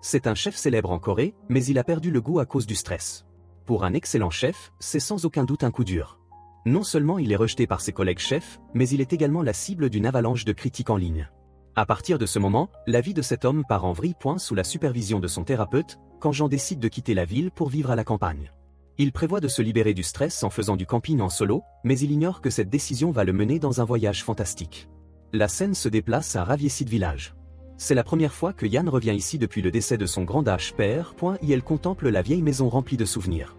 C'est un chef célèbre en Corée, mais il a perdu le goût à cause du stress. Pour un excellent chef, c'est sans aucun doute un coup dur. Non seulement il est rejeté par ses collègues chefs, mais il est également la cible d'une avalanche de critiques en ligne. À partir de ce moment, la vie de cet homme part en vrille. Sous la supervision de son thérapeute, quand Jean décide de quitter la ville pour vivre à la campagne. Il prévoit de se libérer du stress en faisant du camping en solo, mais il ignore que cette décision va le mener dans un voyage fantastique. La scène se déplace à Raviesid Village. C'est la première fois que Yan revient ici depuis le décès de son grand père. Et elle contemple la vieille maison remplie de souvenirs.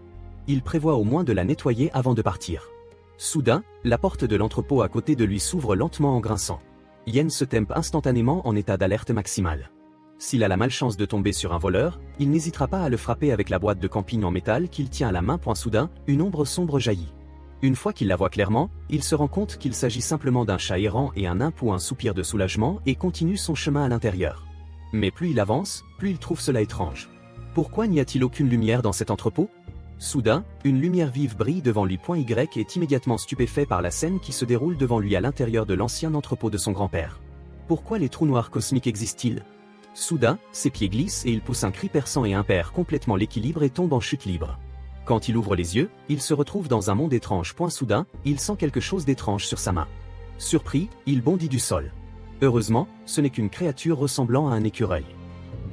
Il prévoit au moins de la nettoyer avant de partir. Soudain, la porte de l'entrepôt à côté de lui s'ouvre lentement en grinçant. Yan se tempe instantanément en état d'alerte maximale. S'il a la malchance de tomber sur un voleur, il n'hésitera pas à le frapper avec la boîte de camping en métal qu'il tient à la main. Soudain, une ombre sombre jaillit. Une fois qu'il la voit clairement, il se rend compte qu'il s'agit simplement d'un chat errant et un nain pousse un soupir de soulagement et continue son chemin à l'intérieur. Mais plus il avance, plus il trouve cela étrange. Pourquoi n'y a-t-il aucune lumière dans cet entrepôt? Soudain, une lumière vive brille devant lui. Y est immédiatement stupéfait par la scène qui se déroule devant lui à l'intérieur de l'ancien entrepôt de son grand-père. Pourquoi les trous noirs cosmiques existent-ils? Soudain, ses pieds glissent et il pousse un cri perçant et impère complètement l'équilibre et tombe en chute libre. Quand il ouvre les yeux, il se retrouve dans un monde étrange. Soudain, il sent quelque chose d'étrange sur sa main. Surpris, il bondit du sol. Heureusement, ce n'est qu'une créature ressemblant à un écureuil.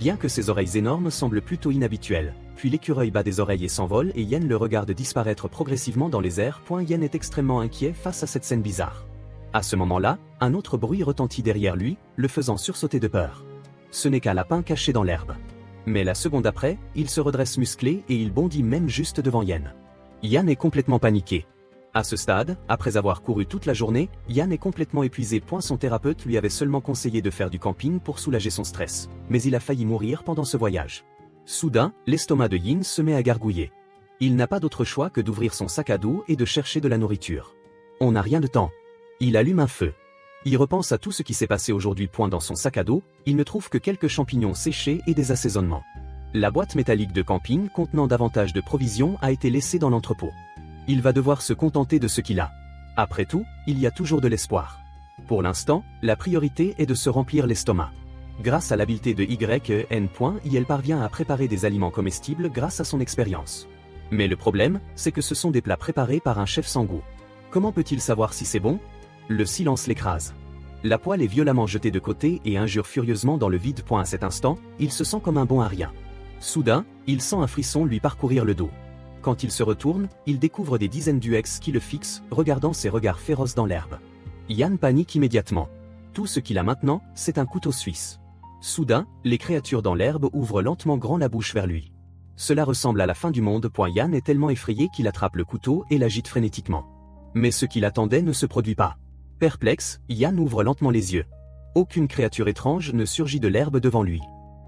Bien que ses oreilles énormes semblent plutôt inhabituelles, puis l'écureuil bat des oreilles et s'envole et Yan le regarde disparaître progressivement dans les airs. Yan est extrêmement inquiet face à cette scène bizarre. À ce moment-là, un autre bruit retentit derrière lui, le faisant sursauter de peur. Ce n'est qu'un lapin caché dans l'herbe. Mais la seconde après, il se redresse musclé et il bondit même juste devant Yan. Yan est complètement paniqué. À ce stade, après avoir couru toute la journée, Yan est complètement épuisé. Son thérapeute lui avait seulement conseillé de faire du camping pour soulager son stress, mais il a failli mourir pendant ce voyage. Soudain, l'estomac de Yin se met à gargouiller. Il n'a pas d'autre choix que d'ouvrir son sac à dos et de chercher de la nourriture. On n'a rien de temps. Il allume un feu. Il repense à tout ce qui s'est passé aujourd'hui. Dans son sac à dos, il ne trouve que quelques champignons séchés et des assaisonnements. La boîte métallique de camping contenant davantage de provisions a été laissée dans l'entrepôt. Il va devoir se contenter de ce qu'il a. Après tout, il y a toujours de l'espoir. Pour l'instant, la priorité est de se remplir l'estomac. Grâce à l'habileté de YN. Elle parvient à préparer des aliments comestibles grâce à son expérience. Mais le problème, c'est que ce sont des plats préparés par un chef sans goût. Comment peut-il savoir si c'est bon? Le silence l'écrase. La poêle est violemment jetée de côté et injure furieusement dans le vide. À cet instant, il se sent comme un bon à rien. Soudain, il sent un frisson lui parcourir le dos. Quand il se retourne, il découvre des dizaines d'UX qui le fixent, regardant ses regards féroces dans l'herbe. Yan panique immédiatement. Tout ce qu'il a maintenant, c'est un couteau suisse. Soudain, les créatures dans l'herbe ouvrent lentement grand la bouche vers lui. Cela ressemble à la fin du monde. Yan est tellement effrayé qu'il attrape le couteau et l'agite frénétiquement. Mais ce qu'il attendait ne se produit pas. Perplexe, Yan ouvre lentement les yeux. Aucune créature étrange ne surgit de l'herbe devant lui.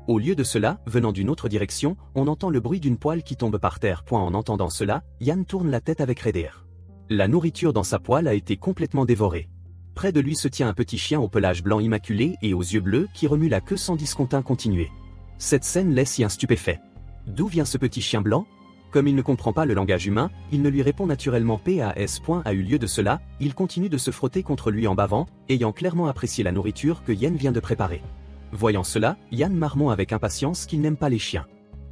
Au lieu de cela, venant d'une autre direction, on entend le bruit d'une poêle qui tombe par terre. En entendant cela, Yan tourne la tête avec raideur. La nourriture dans sa poêle a été complètement dévorée. Près de lui se tient un petit chien au pelage blanc immaculé et aux yeux bleus qui remue la queue sans discontin continuer. Cette scène laisse Yan stupéfait. D'où vient ce petit chien blanc? Comme il ne comprend pas le langage humain, il ne lui répond naturellement pas. A eu lieu de cela, il continue de se frotter contre lui en bavant, ayant clairement apprécié la nourriture que Yan vient de préparer. Voyant cela, Yan marmonne avec impatience qu'il n'aime pas les chiens.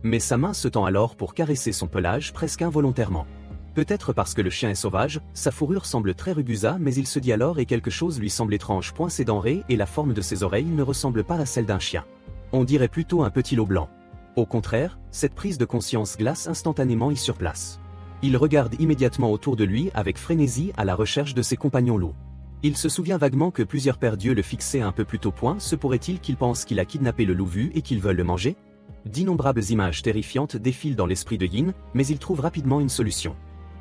Mais sa main se tend alors pour caresser son pelage presque involontairement. Peut-être parce que le chien est sauvage, sa fourrure semble très rugueuse mais il se dit alors et quelque chose lui semble étrange. Ses dents raies et la forme de ses oreilles ne ressemblent pas à celle d'un chien. On dirait plutôt un petit loup blanc. Au contraire, cette prise de conscience glace instantanément sur place. Il regarde immédiatement autour de lui avec frénésie à la recherche de ses compagnons loups. Il se souvient vaguement que plusieurs pères dieux le fixaient un peu plus tôt. Se pourrait-il qu'il pense qu'il a kidnappé le loup vu et qu'ils veulent le manger? D'innombrables images terrifiantes défilent dans l'esprit de Yin, mais il trouve rapidement une solution.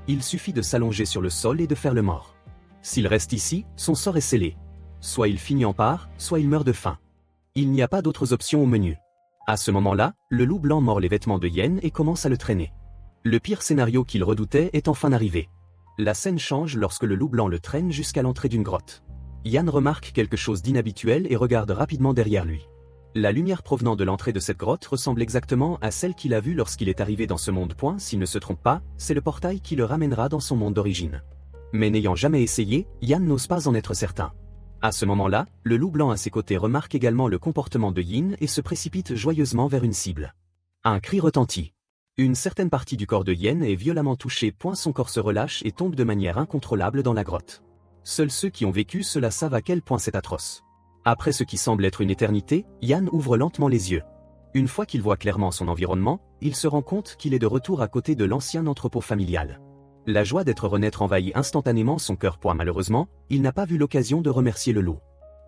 Il suffit de s'allonger sur le sol et de faire le mort. S'il reste ici, son sort est scellé. Soit il finit en part, soit il meurt de faim. Il n'y a pas d'autres options au menu. À ce moment-là, le loup blanc mord les vêtements de Yen et commence à le traîner. Le pire scénario qu'il redoutait est enfin arrivé. La scène change lorsque le loup blanc le traîne jusqu'à l'entrée d'une grotte. Yan remarque quelque chose d'inhabituel et regarde rapidement derrière lui. La lumière provenant de l'entrée de cette grotte ressemble exactement à celle qu'il a vue lorsqu'il est arrivé dans ce monde. S'il ne se trompe pas, c'est le portail qui le ramènera dans son monde d'origine. Mais n'ayant jamais essayé, Yan n'ose pas en être certain. À ce moment-là, le loup blanc à ses côtés remarque également le comportement de Yin et se précipite joyeusement vers une cible. Un cri retentit. Une certaine partie du corps de Yen est violemment touchée. Son corps se relâche et tombe de manière incontrôlable dans la grotte. Seuls ceux qui ont vécu cela savent à quel point c'est atroce. Après ce qui semble être une éternité, Yan ouvre lentement les yeux. Une fois qu'il voit clairement son environnement, il se rend compte qu'il est de retour à côté de l'ancien entrepôt familial. La joie d'être renaître envahit instantanément son cœur. Malheureusement, il n'a pas vu l'occasion de remercier le loup.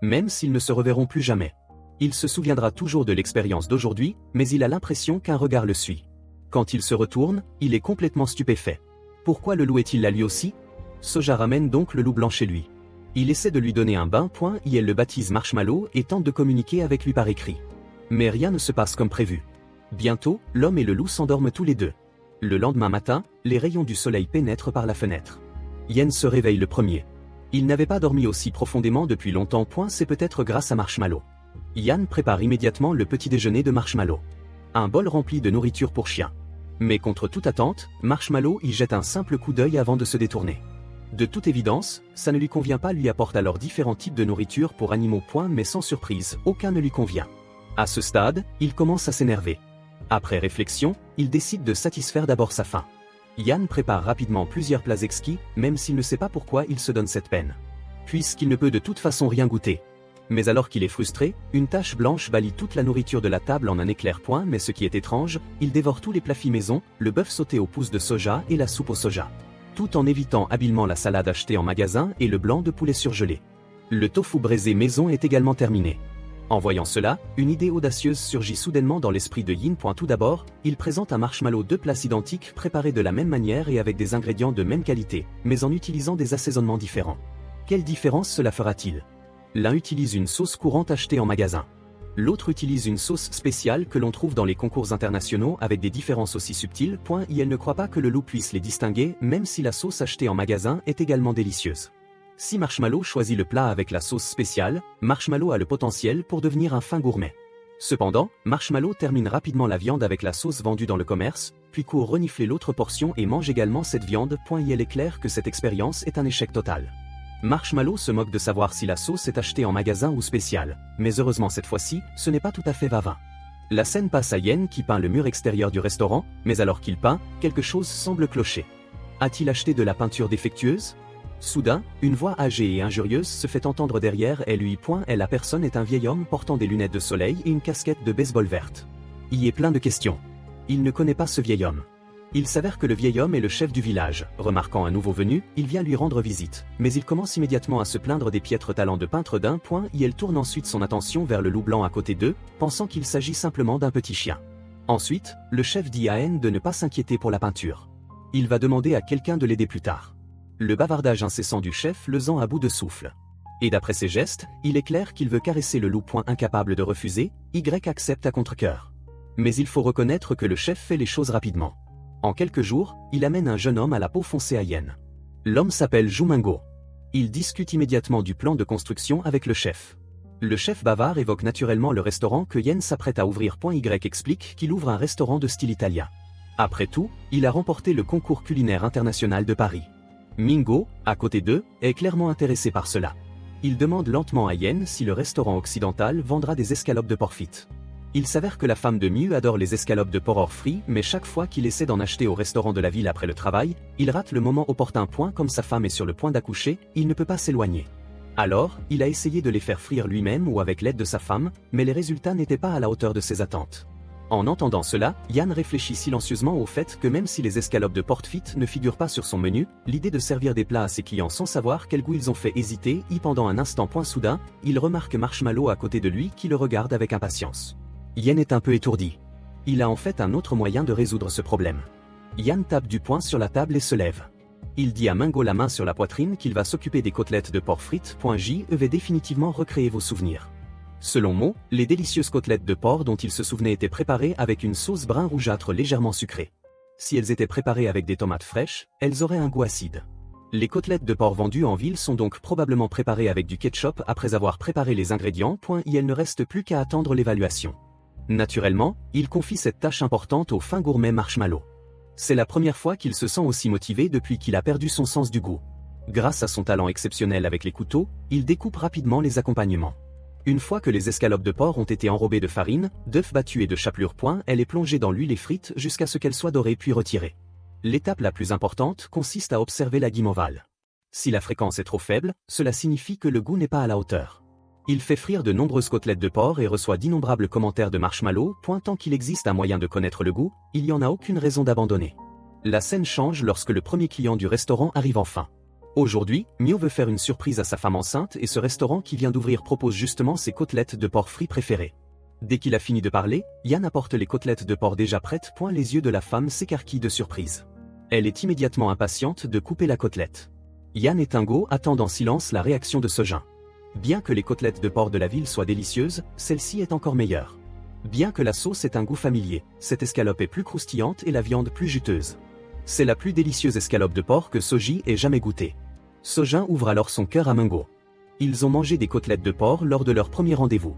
Même s'ils ne se reverront plus jamais. Il se souviendra toujours de l'expérience d'aujourd'hui, mais il a l'impression qu'un regard le suit. Quand il se retourne, il est complètement stupéfait. Pourquoi le loup est-il là lui aussi? Soja ramène donc le loup blanc chez lui. Il essaie de lui donner un bain. Elle le baptise Marshmallow et tente de communiquer avec lui par écrit. Mais rien ne se passe comme prévu. Bientôt, l'homme et le loup s'endorment tous les deux. Le lendemain matin, les rayons du soleil pénètrent par la fenêtre. Yen se réveille le premier. Il n'avait pas dormi aussi profondément depuis longtemps. C'est peut-être grâce à Marshmallow. Yan prépare immédiatement le petit déjeuner de Marshmallow. Un bol rempli de nourriture pour chien. Mais contre toute attente, Marshmallow y jette un simple coup d'œil avant de se détourner. De toute évidence, ça ne lui convient pas. Lui apporte alors différents types de nourriture pour animaux. Mais sans surprise, aucun ne lui convient. À ce stade, il commence à s'énerver. Après réflexion, il décide de satisfaire d'abord sa faim. Yan prépare rapidement plusieurs plats exquis, même s'il ne sait pas pourquoi il se donne cette peine. Puisqu'il ne peut de toute façon rien goûter. Mais alors qu'il est frustré, une tache blanche balaye toute la nourriture de la table en un éclair. Mais ce qui est étrange, il dévore tous les plats faits maison, le bœuf sauté aux pousses de soja et la soupe au soja. Tout en évitant habilement la salade achetée en magasin et le blanc de poulet surgelé. Le tofu braisé maison est également terminé. En voyant cela, une idée audacieuse surgit soudainement dans l'esprit de Yin. Tout d'abord, il présente à Marshmallow deux plats identiques préparés de la même manière et avec des ingrédients de même qualité, mais en utilisant des assaisonnements différents. Quelle différence cela fera-t-il? L'un utilise une sauce courante achetée en magasin. L'autre utilise une sauce spéciale que l'on trouve dans les concours internationaux avec des différences aussi subtiles. Et elle ne croit pas que le loup puisse les distinguer, même si la sauce achetée en magasin est également délicieuse. Si Marshmallow choisit le plat avec la sauce spéciale, Marshmallow a le potentiel pour devenir un fin gourmet. Cependant, Marshmallow termine rapidement la viande avec la sauce vendue dans le commerce, puis court renifler l'autre portion et mange également cette viande. Il est clair que cette expérience est un échec total. Marshmallow se moque de savoir si la sauce est achetée en magasin ou spéciale, mais heureusement cette fois-ci, ce n'est pas tout à fait vavin. La scène passe à Yen qui peint le mur extérieur du restaurant, mais alors qu'il peint, quelque chose semble clocher. A-t-il acheté de la peinture défectueuse? Soudain, une voix âgée et injurieuse se fait entendre derrière lui. La personne est un vieil homme portant des lunettes de soleil et une casquette de baseball verte. Y est plein de questions. Il ne connaît pas ce vieil homme. Il s'avère que le vieil homme est le chef du village. Remarquant un nouveau venu, il vient lui rendre visite. Mais il commence immédiatement à se plaindre des piètres talents de peintre d'un. Elle tourne ensuite son attention vers le loup blanc à côté d'eux, pensant qu'il s'agit simplement d'un petit chien. Ensuite, le chef dit à N de ne pas s'inquiéter pour la peinture. Il va demander à quelqu'un de l'aider plus tard. Le bavardage incessant du chef le rend à bout de souffle. Et d'après ses gestes, il est clair qu'il veut caresser le loup. Incapable de refuser, Y accepte à contre-cœur. Mais il faut reconnaître que le chef fait les choses rapidement. En quelques jours, il amène un jeune homme à la peau foncée à Yen. L'homme s'appelle Jumango. Il discute immédiatement du plan de construction avec le chef. Le chef bavard évoque naturellement le restaurant que Yen s'apprête à ouvrir. Y explique qu'il ouvre un restaurant de style italien. Après tout, il a remporté le concours culinaire international de Paris. Mingo, à côté d'eux, est clairement intéressé par cela. Il demande lentement à Yen si le restaurant occidental vendra des escalopes de porc frites. Il s'avère que la femme de Miu adore les escalopes de porc hors frit, mais chaque fois qu'il essaie d'en acheter au restaurant de la ville après le travail, il rate le moment opportun. Comme sa femme est sur le point d'accoucher, il ne peut pas s'éloigner. Alors, il a essayé de les faire frire lui-même ou avec l'aide de sa femme, mais les résultats n'étaient pas à la hauteur de ses attentes. En entendant cela, Yan réfléchit silencieusement au fait que même si les escalopes de porc frites ne figurent pas sur son menu, l'idée de servir des plats à ses clients sans savoir quel goût ils ont fait hésiter pendant un instant. Soudain, il remarque Marshmallow à côté de lui qui le regarde avec impatience. Yan est un peu étourdi. Il a en fait un autre moyen de résoudre ce problème. Yan tape du poing sur la table et se lève. Il dit à Mingo la main sur la poitrine qu'il va s'occuper des côtelettes de porc frites. Je vais définitivement recréer vos souvenirs. Selon Mo, les délicieuses côtelettes de porc dont il se souvenait étaient préparées avec une sauce brun rougeâtre légèrement sucrée. Si elles étaient préparées avec des tomates fraîches, elles auraient un goût acide. Les côtelettes de porc vendues en ville sont donc probablement préparées avec du ketchup après avoir préparé les ingrédients. Il ne reste plus qu'à attendre l'évaluation. Naturellement, il confie cette tâche importante au fin gourmet Marshmallow. C'est la première fois qu'il se sent aussi motivé depuis qu'il a perdu son sens du goût. Grâce à son talent exceptionnel avec les couteaux, il découpe rapidement les accompagnements. Une fois que les escalopes de porc ont été enrobées de farine, d'œufs battus et de chapelure, elle est plongée dans l'huile et frite jusqu'à ce qu'elle soit dorée puis retirée. L'étape la plus importante consiste à observer la guimauve. Si la fréquence est trop faible, cela signifie que le goût n'est pas à la hauteur. Il fait frire de nombreuses côtelettes de porc et reçoit d'innombrables commentaires de Marshmallow. Tant qu'il existe un moyen de connaître le goût, il n'y en a aucune raison d'abandonner. La scène change lorsque le premier client du restaurant arrive enfin. Aujourd'hui, Mio veut faire une surprise à sa femme enceinte et ce restaurant qui vient d'ouvrir propose justement ses côtelettes de porc frites préférées. Dès qu'il a fini de parler, Yan apporte les côtelettes de porc déjà prêtes. Les yeux de la femme s'écarquillent de surprise. Elle est immédiatement impatiente de couper la côtelette. Yan et Tingo attendent en silence la réaction de Sojin. Bien que les côtelettes de porc de la ville soient délicieuses, celle-ci est encore meilleure. Bien que la sauce ait un goût familier, cette escalope est plus croustillante et la viande plus juteuse. C'est la plus délicieuse escalope de porc que Soji ait jamais goûtée. Sojin ouvre alors son cœur à Mungo. Ils ont mangé des côtelettes de porc lors de leur premier rendez-vous.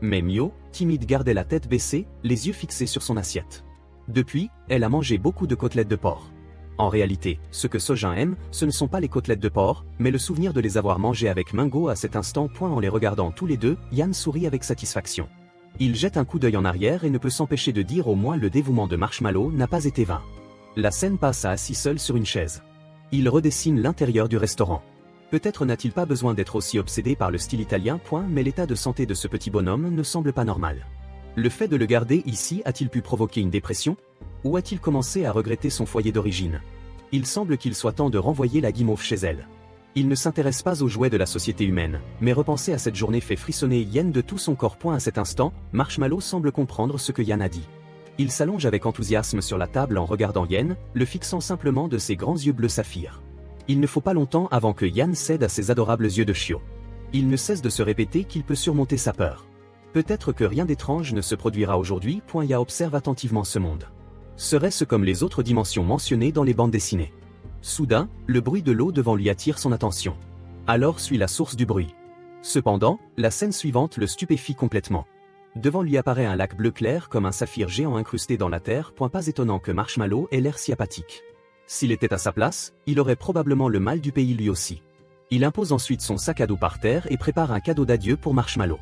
Mais Mio, timide, gardait la tête baissée, les yeux fixés sur son assiette. Depuis, elle a mangé beaucoup de côtelettes de porc. En réalité, ce que Sojin aime, ce ne sont pas les côtelettes de porc, mais le souvenir de les avoir mangées avec Mungo à cet instant. En les regardant tous les deux, Yan sourit avec satisfaction. Il jette un coup d'œil en arrière et ne peut s'empêcher de dire au moins le dévouement de Marshmallow n'a pas été vain. La scène passe à assis seul sur une chaise. Il redessine l'intérieur du restaurant. Peut-être n'a-t-il pas besoin d'être aussi obsédé par le style italien. Mais l'état de santé de ce petit bonhomme ne semble pas normal. Le fait de le garder ici a-t-il pu provoquer une dépression? Ou a-t-il commencé à regretter son foyer d'origine? Il semble qu'il soit temps de renvoyer la guimauve chez elle. Il ne s'intéresse pas aux jouets de la société humaine, mais repenser à cette journée fait frissonner Yan de tout son corps. À cet instant, Marshmallow semble comprendre ce que Yan a dit. Il s'allonge avec enthousiasme sur la table en regardant Yan, le fixant simplement de ses grands yeux bleu saphir. Il ne faut pas longtemps avant que Yan cède à ses adorables yeux de chiot. Il ne cesse de se répéter qu'il peut surmonter sa peur. Peut-être que rien d'étrange ne se produira aujourd'hui. Ya observe attentivement ce monde. Serait-ce comme les autres dimensions mentionnées dans les bandes dessinées? Soudain, le bruit de l'eau devant lui attire son attention. Alors suit la source du bruit. Cependant, la scène suivante le stupéfie complètement. Devant lui apparaît un lac bleu clair comme un saphir géant incrusté dans la terre. Pas étonnant que Marshmallow ait l'air si apathique. S'il était à sa place, il aurait probablement le mal du pays lui aussi. Il impose ensuite son sac à dos par terre et prépare un cadeau d'adieu pour Marshmallow.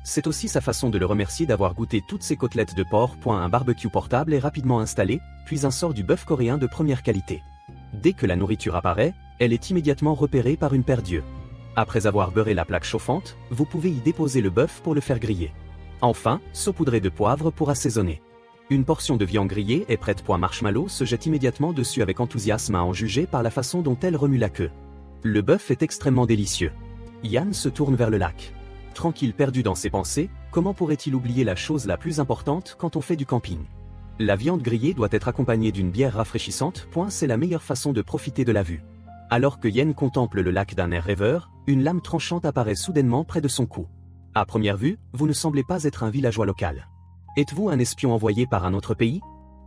C'est aussi sa façon de le remercier d'avoir goûté toutes ces côtelettes de porc. Un barbecue portable est rapidement installé, puis un sort du bœuf coréen de première qualité. Dès que la nourriture apparaît, elle est immédiatement repérée par une paire d'yeux. Après avoir beurré la plaque chauffante, vous pouvez y déposer le bœuf pour le faire griller. Enfin, saupoudrer de poivre pour assaisonner. Une portion de viande grillée est prête. Marshmallow se jette immédiatement dessus avec enthousiasme à en juger par la façon dont elle remue la queue. Le bœuf est extrêmement délicieux. Yan se tourne vers le lac. Tranquille, perdu dans ses pensées, comment pourrait-il oublier la chose la plus importante quand on fait du camping? La viande grillée doit être accompagnée d'une bière rafraîchissante. C'est la meilleure façon de profiter de la vue. Alors que Yan contemple le lac d'un air rêveur, une lame tranchante apparaît soudainement près de son cou. À première vue, vous ne semblez pas être un villageois local. Êtes-vous un espion envoyé par un autre pays?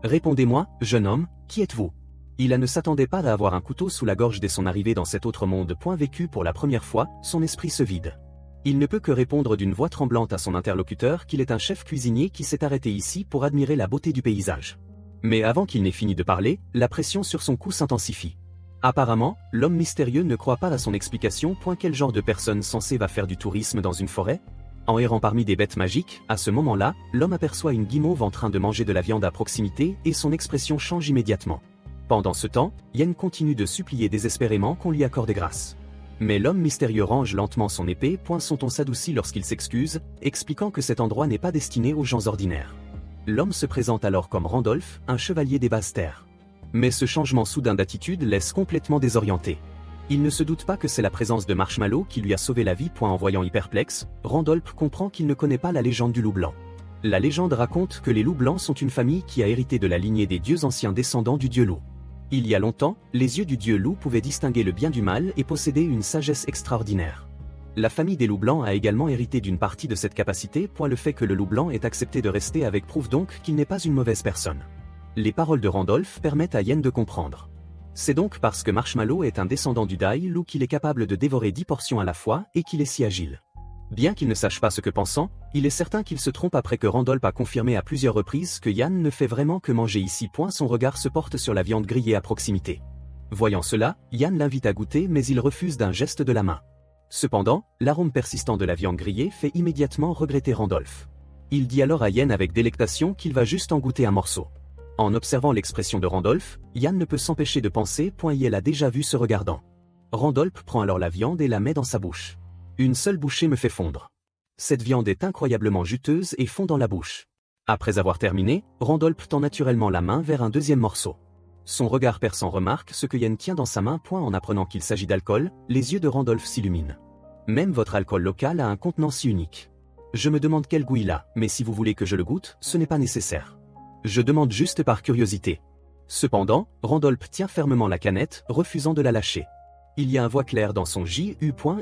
Répondez-moi, jeune homme, qui êtes-vous? Il ne s'attendait pas à avoir un couteau sous la gorge dès son arrivée dans cet autre monde. Vécu pour la première fois, son esprit se vide. Il ne peut que répondre d'une voix tremblante à son interlocuteur qu'il est un chef cuisinier qui s'est arrêté ici pour admirer la beauté du paysage. Mais avant qu'il n'ait fini de parler, la pression sur son cou s'intensifie. Apparemment, l'homme mystérieux ne croit pas à son explication. Quel genre de personne censée va faire du tourisme dans une forêt? En errant parmi des bêtes magiques, à ce moment-là, l'homme aperçoit une guimauve en train de manger de la viande à proximité et son expression change immédiatement. Pendant ce temps, Yan continue de supplier désespérément qu'on lui accorde grâce. Mais l'homme mystérieux range lentement son épée. Son ton s'adoucit lorsqu'il s'excuse, expliquant que cet endroit n'est pas destiné aux gens ordinaires. L'homme se présente alors comme Randolph, un chevalier des basses terres. Mais ce changement soudain d'attitude laisse complètement désorienté. Il ne se doute pas que c'est la présence de Marshmallow qui lui a sauvé la vie. En voyant perplexe, Randolph comprend qu'il ne connaît pas la légende du loup blanc. La légende raconte que les loups blancs sont une famille qui a hérité de la lignée des dieux anciens descendants du dieu loup. Il y a longtemps, les yeux du dieu loup pouvaient distinguer le bien du mal et posséder une sagesse extraordinaire. La famille des loups blancs a également hérité d'une partie de cette capacité. Le fait que le loup blanc ait accepté de rester avec prouve donc qu'il n'est pas une mauvaise personne. Les paroles de Randolph permettent à Yan de comprendre. C'est donc parce que Marshmallow est un descendant du Dai loup qu'il est capable de dévorer 10 portions à la fois et qu'il est si agile. Bien qu'il ne sache pas ce que pensant, il est certain qu'il se trompe après que Randolph a confirmé à plusieurs reprises que Yan ne fait vraiment que manger ici. Son regard se porte sur la viande grillée à proximité. Voyant cela, Yann l'invite à goûter mais il refuse d'un geste de la main. Cependant, l'arôme persistant de la viande grillée fait immédiatement regretter Randolph. Il dit alors à Yann avec délectation qu'il va juste en goûter un morceau. En observant l'expression de Randolph, Yann ne peut s'empêcher de penser il a déjà vu se regardant. Randolph prend alors la viande et la met dans sa bouche. Une seule bouchée me fait fondre. Cette viande est incroyablement juteuse et fond dans la bouche. Après avoir terminé, Randolph tend naturellement la main vers un deuxième morceau. Son regard perçant remarque ce que Yann tient dans sa main. En apprenant qu'il s'agit d'alcool, les yeux de Randolph s'illuminent. Même votre alcool local a un contenant si unique. Je me demande quel goût il a, mais si vous voulez que je le goûte, ce n'est pas nécessaire. Je demande juste par curiosité. Cependant, Randolph tient fermement la canette, refusant de la lâcher. Il y a un voix clair dans son JU.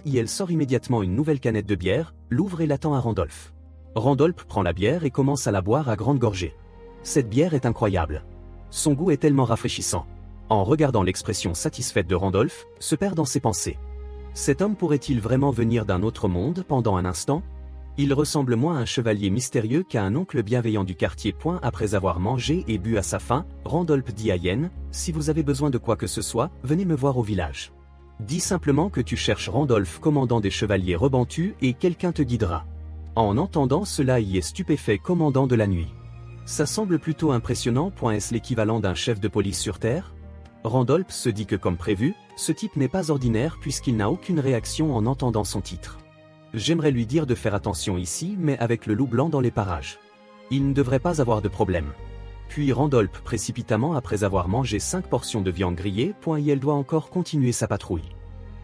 Elle sort immédiatement une nouvelle canette de bière, l'ouvre et l'attend à Randolph. Randolph prend la bière et commence à la boire à grandes gorgées. Cette bière est incroyable. Son goût est tellement rafraîchissant. En regardant l'expression satisfaite de Randolph, se perd dans ses pensées. Cet homme pourrait-il vraiment venir d'un autre monde pendant un instant? Il ressemble moins à un chevalier mystérieux qu'à un oncle bienveillant du quartier. Après avoir mangé et bu à sa faim, Randolph dit à Yann, si vous avez besoin de quoi que ce soit, venez me voir au village. Dis simplement que tu cherches Randolph, commandant des chevaliers rebentus, et quelqu'un te guidera. En entendant cela, il est stupéfait, commandant de la nuit. Ça semble plutôt impressionnant. Est-ce l'équivalent d'un chef de police sur Terre? Randolph se dit que comme prévu, ce type n'est pas ordinaire puisqu'il n'a aucune réaction en entendant son titre. J'aimerais lui dire de faire attention ici, mais avec le loup blanc dans les parages. Il ne devrait pas avoir de problème. Puis Randolph précipitamment après avoir mangé 5 portions de viande grillée. Il doit encore continuer sa patrouille.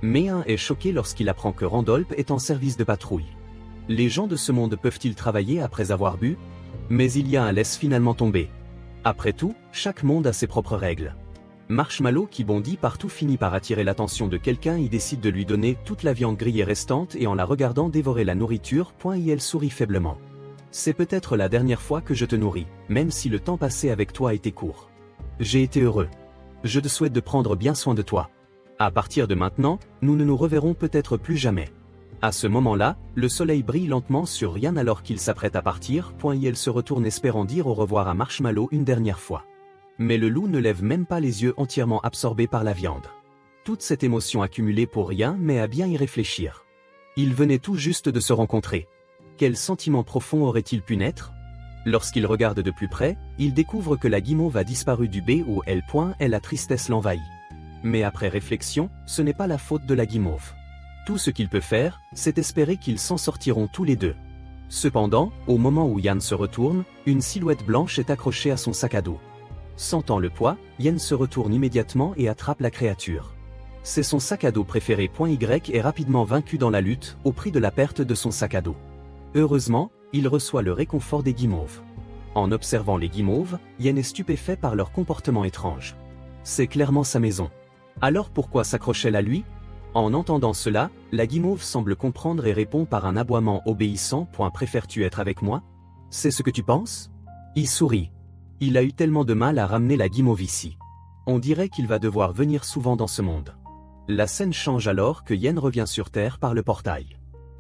Mais un est choqué lorsqu'il apprend que Randolph est en service de patrouille. Les gens de ce monde peuvent-ils travailler après avoir bu? Mais il y a un laisse finalement tomber. Après tout, chaque monde a ses propres règles. Marshmallow qui bondit partout finit par attirer l'attention de quelqu'un. Il décide de lui donner toute la viande grillée restante et en la regardant dévorer la nourriture. Elle sourit faiblement. C'est peut-être la dernière fois que je te nourris, même si le temps passé avec toi était court. J'ai été heureux. Je te souhaite de prendre bien soin de toi. À partir de maintenant, nous ne nous reverrons peut-être plus jamais. À ce moment-là, le soleil brille lentement sur Yann alors qu'il s'apprête à partir. Elle se retourne espérant dire au revoir à Marshmallow une dernière fois. Mais le loup ne lève même pas les yeux, entièrement absorbé par la viande. Toute cette émotion accumulée pour rien, mais à bien y réfléchir. Ils venaient tout juste de se rencontrer. Quel sentiment profond aurait-il pu naître? Lorsqu'il regarde de plus près, il découvre que la guimauve a disparu du B où elle. La tristesse l'envahit. Mais après réflexion, ce n'est pas la faute de la guimauve. Tout ce qu'il peut faire, c'est espérer qu'ils s'en sortiront tous les deux. Cependant, au moment où Yann se retourne, une silhouette blanche est accrochée à son sac à dos. Sentant le poids, Yann se retourne immédiatement et attrape la créature. C'est son sac à dos préféré. Y est rapidement vaincu dans la lutte, au prix de la perte de son sac à dos. Heureusement, il reçoit le réconfort des guimauves. En observant les guimauves, Yann est stupéfait par leur comportement étrange. C'est clairement sa maison. Alors pourquoi s'accroche-t-elle à lui? En entendant cela, la guimauve semble comprendre et répond par un aboiement obéissant. Préfères-tu être avec moi? C'est ce que tu penses? Il sourit. Il a eu tellement de mal à ramener la guimauve ici. On dirait qu'il va devoir venir souvent dans ce monde. La scène change alors que Yann revient sur Terre par le portail.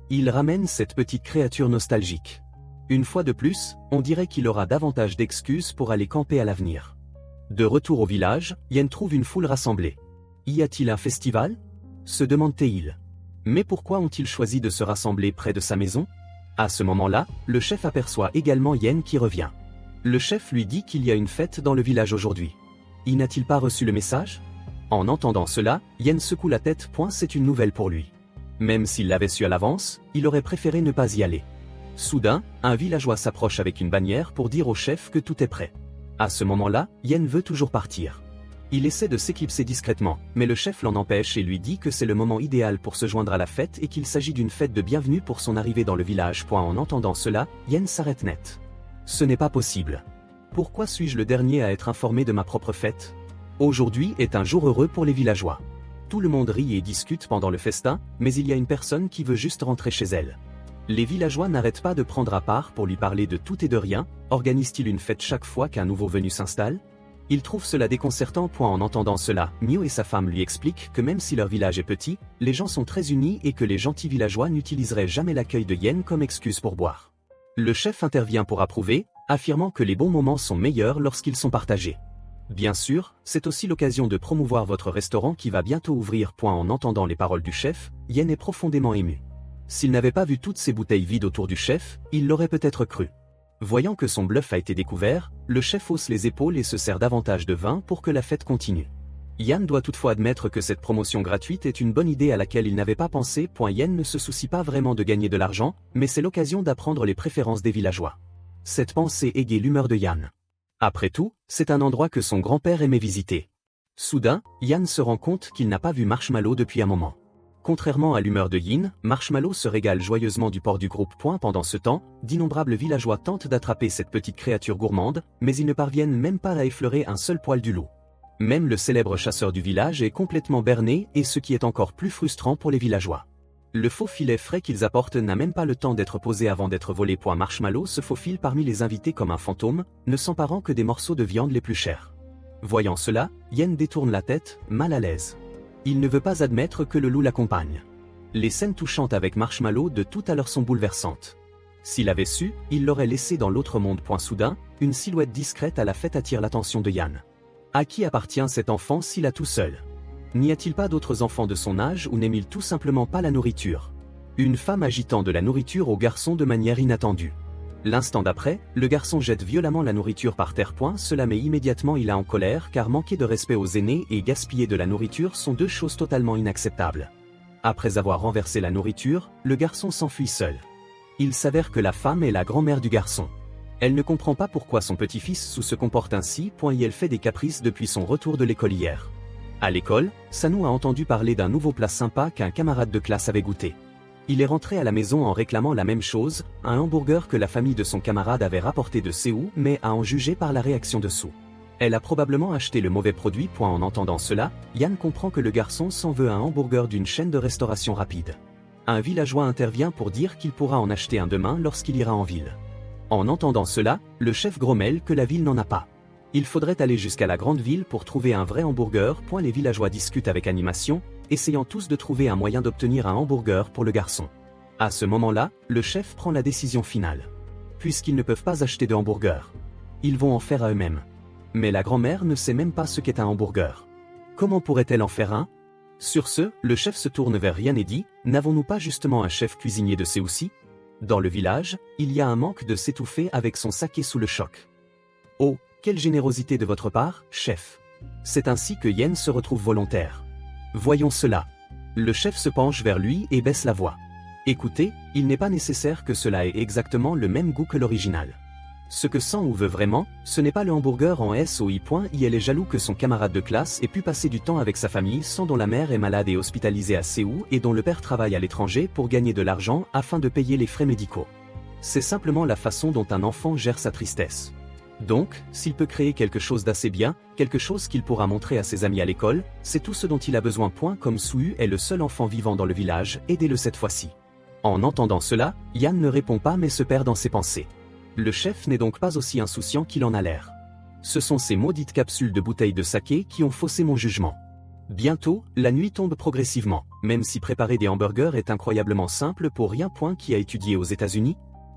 Il ramène cette petite créature nostalgique. Une fois de plus, on dirait qu'il aura davantage d'excuses pour aller camper à l'avenir. De retour au village, Yann trouve une foule rassemblée. Y a-t-il un festival? Se demande-t-il. Mais pourquoi ont-ils choisi de se rassembler près de sa maison? À ce moment-là, le chef aperçoit également Yann qui revient. Le chef lui dit qu'il y a une fête dans le village aujourd'hui. Il n'a-t-il pas reçu le message? En entendant cela, Yann secoue la tête. C'est une nouvelle pour lui. Même s'il l'avait su à l'avance, il aurait préféré ne pas y aller. Soudain, un villageois s'approche avec une bannière pour dire au chef que tout est prêt. À ce moment-là, Yann veut toujours partir. Il essaie de s'éclipser discrètement, mais le chef l'en empêche et lui dit que c'est le moment idéal pour se joindre à la fête et qu'il s'agit d'une fête de bienvenue pour son arrivée dans le village. En entendant cela, Yann s'arrête net. Ce n'est pas possible. Pourquoi suis-je le dernier à être informé de ma propre fête? Aujourd'hui est un jour heureux pour les villageois. Tout le monde rit et discute pendant le festin, mais il y a une personne qui veut juste rentrer chez elle. Les villageois n'arrêtent pas de prendre à part pour lui parler de tout et de rien. Organise-t-il une fête chaque fois qu'un nouveau venu s'installe? Il trouve cela déconcertant. En entendant cela, Mio et sa femme lui expliquent que même si leur village est petit, les gens sont très unis et que les gentils villageois n'utiliseraient jamais l'accueil de Yann comme excuse pour boire. Le chef intervient pour approuver, affirmant que les bons moments sont meilleurs lorsqu'ils sont partagés. Bien sûr, c'est aussi l'occasion de promouvoir votre restaurant qui va bientôt ouvrir. En entendant les paroles du chef, Yen est profondément ému. S'il n'avait pas vu toutes ces bouteilles vides autour du chef, il l'aurait peut-être cru. Voyant que son bluff a été découvert, le chef hausse les épaules et se sert davantage de vin pour que la fête continue. Yan doit toutefois admettre que cette promotion gratuite est une bonne idée à laquelle il n'avait pas pensé. Yen ne se soucie pas vraiment de gagner de l'argent, mais c'est l'occasion d'apprendre les préférences des villageois. Cette pensée égaye l'humeur de Yan. Après tout, c'est un endroit que son grand-père aimait visiter. Soudain, Yan se rend compte qu'il n'a pas vu Marshmallow depuis un moment. Contrairement à l'humeur de Yin, Marshmallow se régale joyeusement du porc du groupe. Pendant ce temps, d'innombrables villageois tentent d'attraper cette petite créature gourmande, mais ils ne parviennent même pas à effleurer un seul poil du loup. Même le célèbre chasseur du village est complètement berné, et ce qui est encore plus frustrant pour les villageois. Le faux filet frais qu'ils apportent n'a même pas le temps d'être posé avant d'être volé. Marshmallow se faufile parmi les invités comme un fantôme, ne s'emparant que des morceaux de viande les plus chers. Voyant cela, Yen détourne la tête, mal à l'aise. Il ne veut pas admettre que le loup l'accompagne. Les scènes touchantes avec Marshmallow de tout à l'heure sont bouleversantes. S'il avait su, il l'aurait laissé dans l'autre monde. Soudain, une silhouette discrète à la fête attire l'attention de Yan. À qui appartient cet enfant s'il a tout seul? N'y a-t-il pas d'autres enfants de son âge ou n'aime-il tout simplement pas la nourriture? Une femme agitant de la nourriture au garçon de manière inattendue. L'instant d'après, le garçon jette violemment la nourriture par terre. Cela met immédiatement il en colère car manquer de respect aux aînés et gaspiller de la nourriture sont deux choses totalement inacceptables. Après avoir renversé la nourriture, le garçon s'enfuit seul. Il s'avère que la femme est la grand-mère du garçon. Elle ne comprend pas pourquoi son petit-fils se comporte ainsi. Et elle fait des caprices depuis son retour de l'école hier. À l'école, Sanu a entendu parler d'un nouveau plat sympa qu'un camarade de classe avait goûté. Il est rentré à la maison en réclamant la même chose, un hamburger que la famille de son camarade avait rapporté de Séoul, mais à en juger par la réaction de Sue. Elle a probablement acheté le mauvais produit. En entendant cela, Yan comprend que le garçon s'en veut un hamburger d'une chaîne de restauration rapide. Un villageois intervient pour dire qu'il pourra en acheter un demain lorsqu'il ira en ville. En entendant cela, le chef grommelle que la ville n'en a pas. Il faudrait aller jusqu'à la grande ville pour trouver un vrai hamburger. Les villageois discutent avec animation, essayant tous de trouver un moyen d'obtenir un hamburger pour le garçon. À ce moment-là, le chef prend la décision finale. Puisqu'ils ne peuvent pas acheter de hamburger, ils vont en faire à eux-mêmes. Mais la grand-mère ne sait même pas ce qu'est un hamburger. Comment pourrait-elle en faire un? Sur ce, le chef se tourne vers Yan et dit « N'avons-nous pas justement un chef cuisinier de Séoussi ?» Dans le village, il y a un manque de s'étouffer avec son saké sous le choc. Oh, quelle générosité de votre part, chef. C'est ainsi que Yen se retrouve volontaire. Voyons cela. Le chef se penche vers lui et baisse la voix. Écoutez, il n'est pas nécessaire que cela ait exactement le même goût que l'original. Ce que Sang veut vraiment, ce n'est pas le hamburger en SOI. Il est jaloux que son camarade de classe ait pu passer du temps avec sa famille sans dont la mère est malade et hospitalisée à Séoul et dont le père travaille à l'étranger pour gagner de l'argent afin de payer les frais médicaux. C'est simplement la façon dont un enfant gère sa tristesse. Donc, s'il peut créer quelque chose d'assez bien, quelque chose qu'il pourra montrer à ses amis à l'école, c'est tout ce dont il a besoin. Comme Suu est le seul enfant vivant dans le village, aidez-le cette fois-ci. En entendant cela, Yan ne répond pas mais se perd dans ses pensées. Le chef n'est donc pas aussi insouciant qu'il en a l'air. Ce sont ces maudites capsules de bouteilles de saké qui ont faussé mon jugement. Bientôt, la nuit tombe progressivement, même si préparer des hamburgers est incroyablement simple pour rien. Qui a étudié aux États-Unis,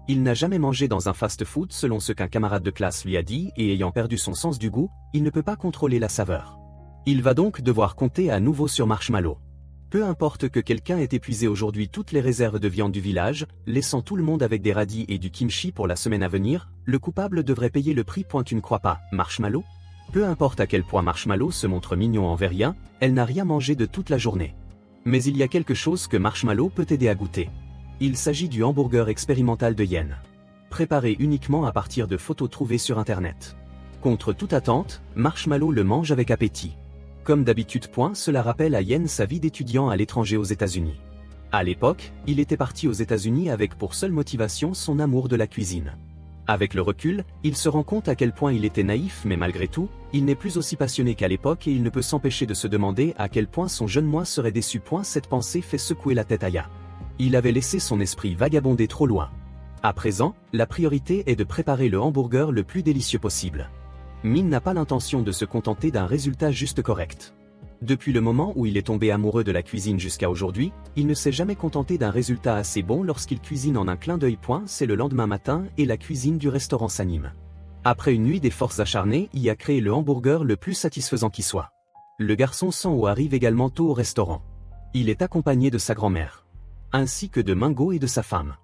il n'a jamais mangé dans un fast-food selon ce qu'un camarade de classe lui a dit et ayant perdu son sens du goût, il ne peut pas contrôler la saveur. Il va donc devoir compter à nouveau sur Marshmallow. Peu importe que quelqu'un ait épuisé aujourd'hui toutes les réserves de viande du village, laissant tout le monde avec des radis et du kimchi pour la semaine à venir, le coupable devrait payer le prix. Tu ne crois pas, Marshmallow? Peu importe à quel point Marshmallow se montre mignon envers Yan, elle n'a rien mangé de toute la journée. Mais il y a quelque chose que Marshmallow peut aider à goûter. Il s'agit du hamburger expérimental de Yen. Préparé uniquement à partir de photos trouvées sur internet. Contre toute attente, Marshmallow le mange avec appétit. Comme d'habitude. Cela rappelle à Yen sa vie d'étudiant à l'étranger aux États-Unis. À l'époque, il était parti aux États-Unis avec pour seule motivation son amour de la cuisine. Avec le recul, il se rend compte à quel point il était naïf mais malgré tout, il n'est plus aussi passionné qu'à l'époque et il ne peut s'empêcher de se demander à quel point son jeune moi serait déçu. Cette pensée fait secouer la tête à Ya. Il avait laissé son esprit vagabonder trop loin. À présent, la priorité est de préparer le hamburger le plus délicieux possible. Min n'a pas l'intention de se contenter d'un résultat juste correct. Depuis le moment où il est tombé amoureux de la cuisine jusqu'à aujourd'hui, il ne s'est jamais contenté d'un résultat assez bon lorsqu'il cuisine en un clin d'œil. C'est le lendemain matin et la cuisine du restaurant s'anime. Après une nuit d'efforts acharnés, il a créé le hamburger le plus satisfaisant qui soit. Le garçon Sang-Ho arrive également tôt au restaurant. Il est accompagné de sa grand-mère, ainsi que de Mingo et de sa femme.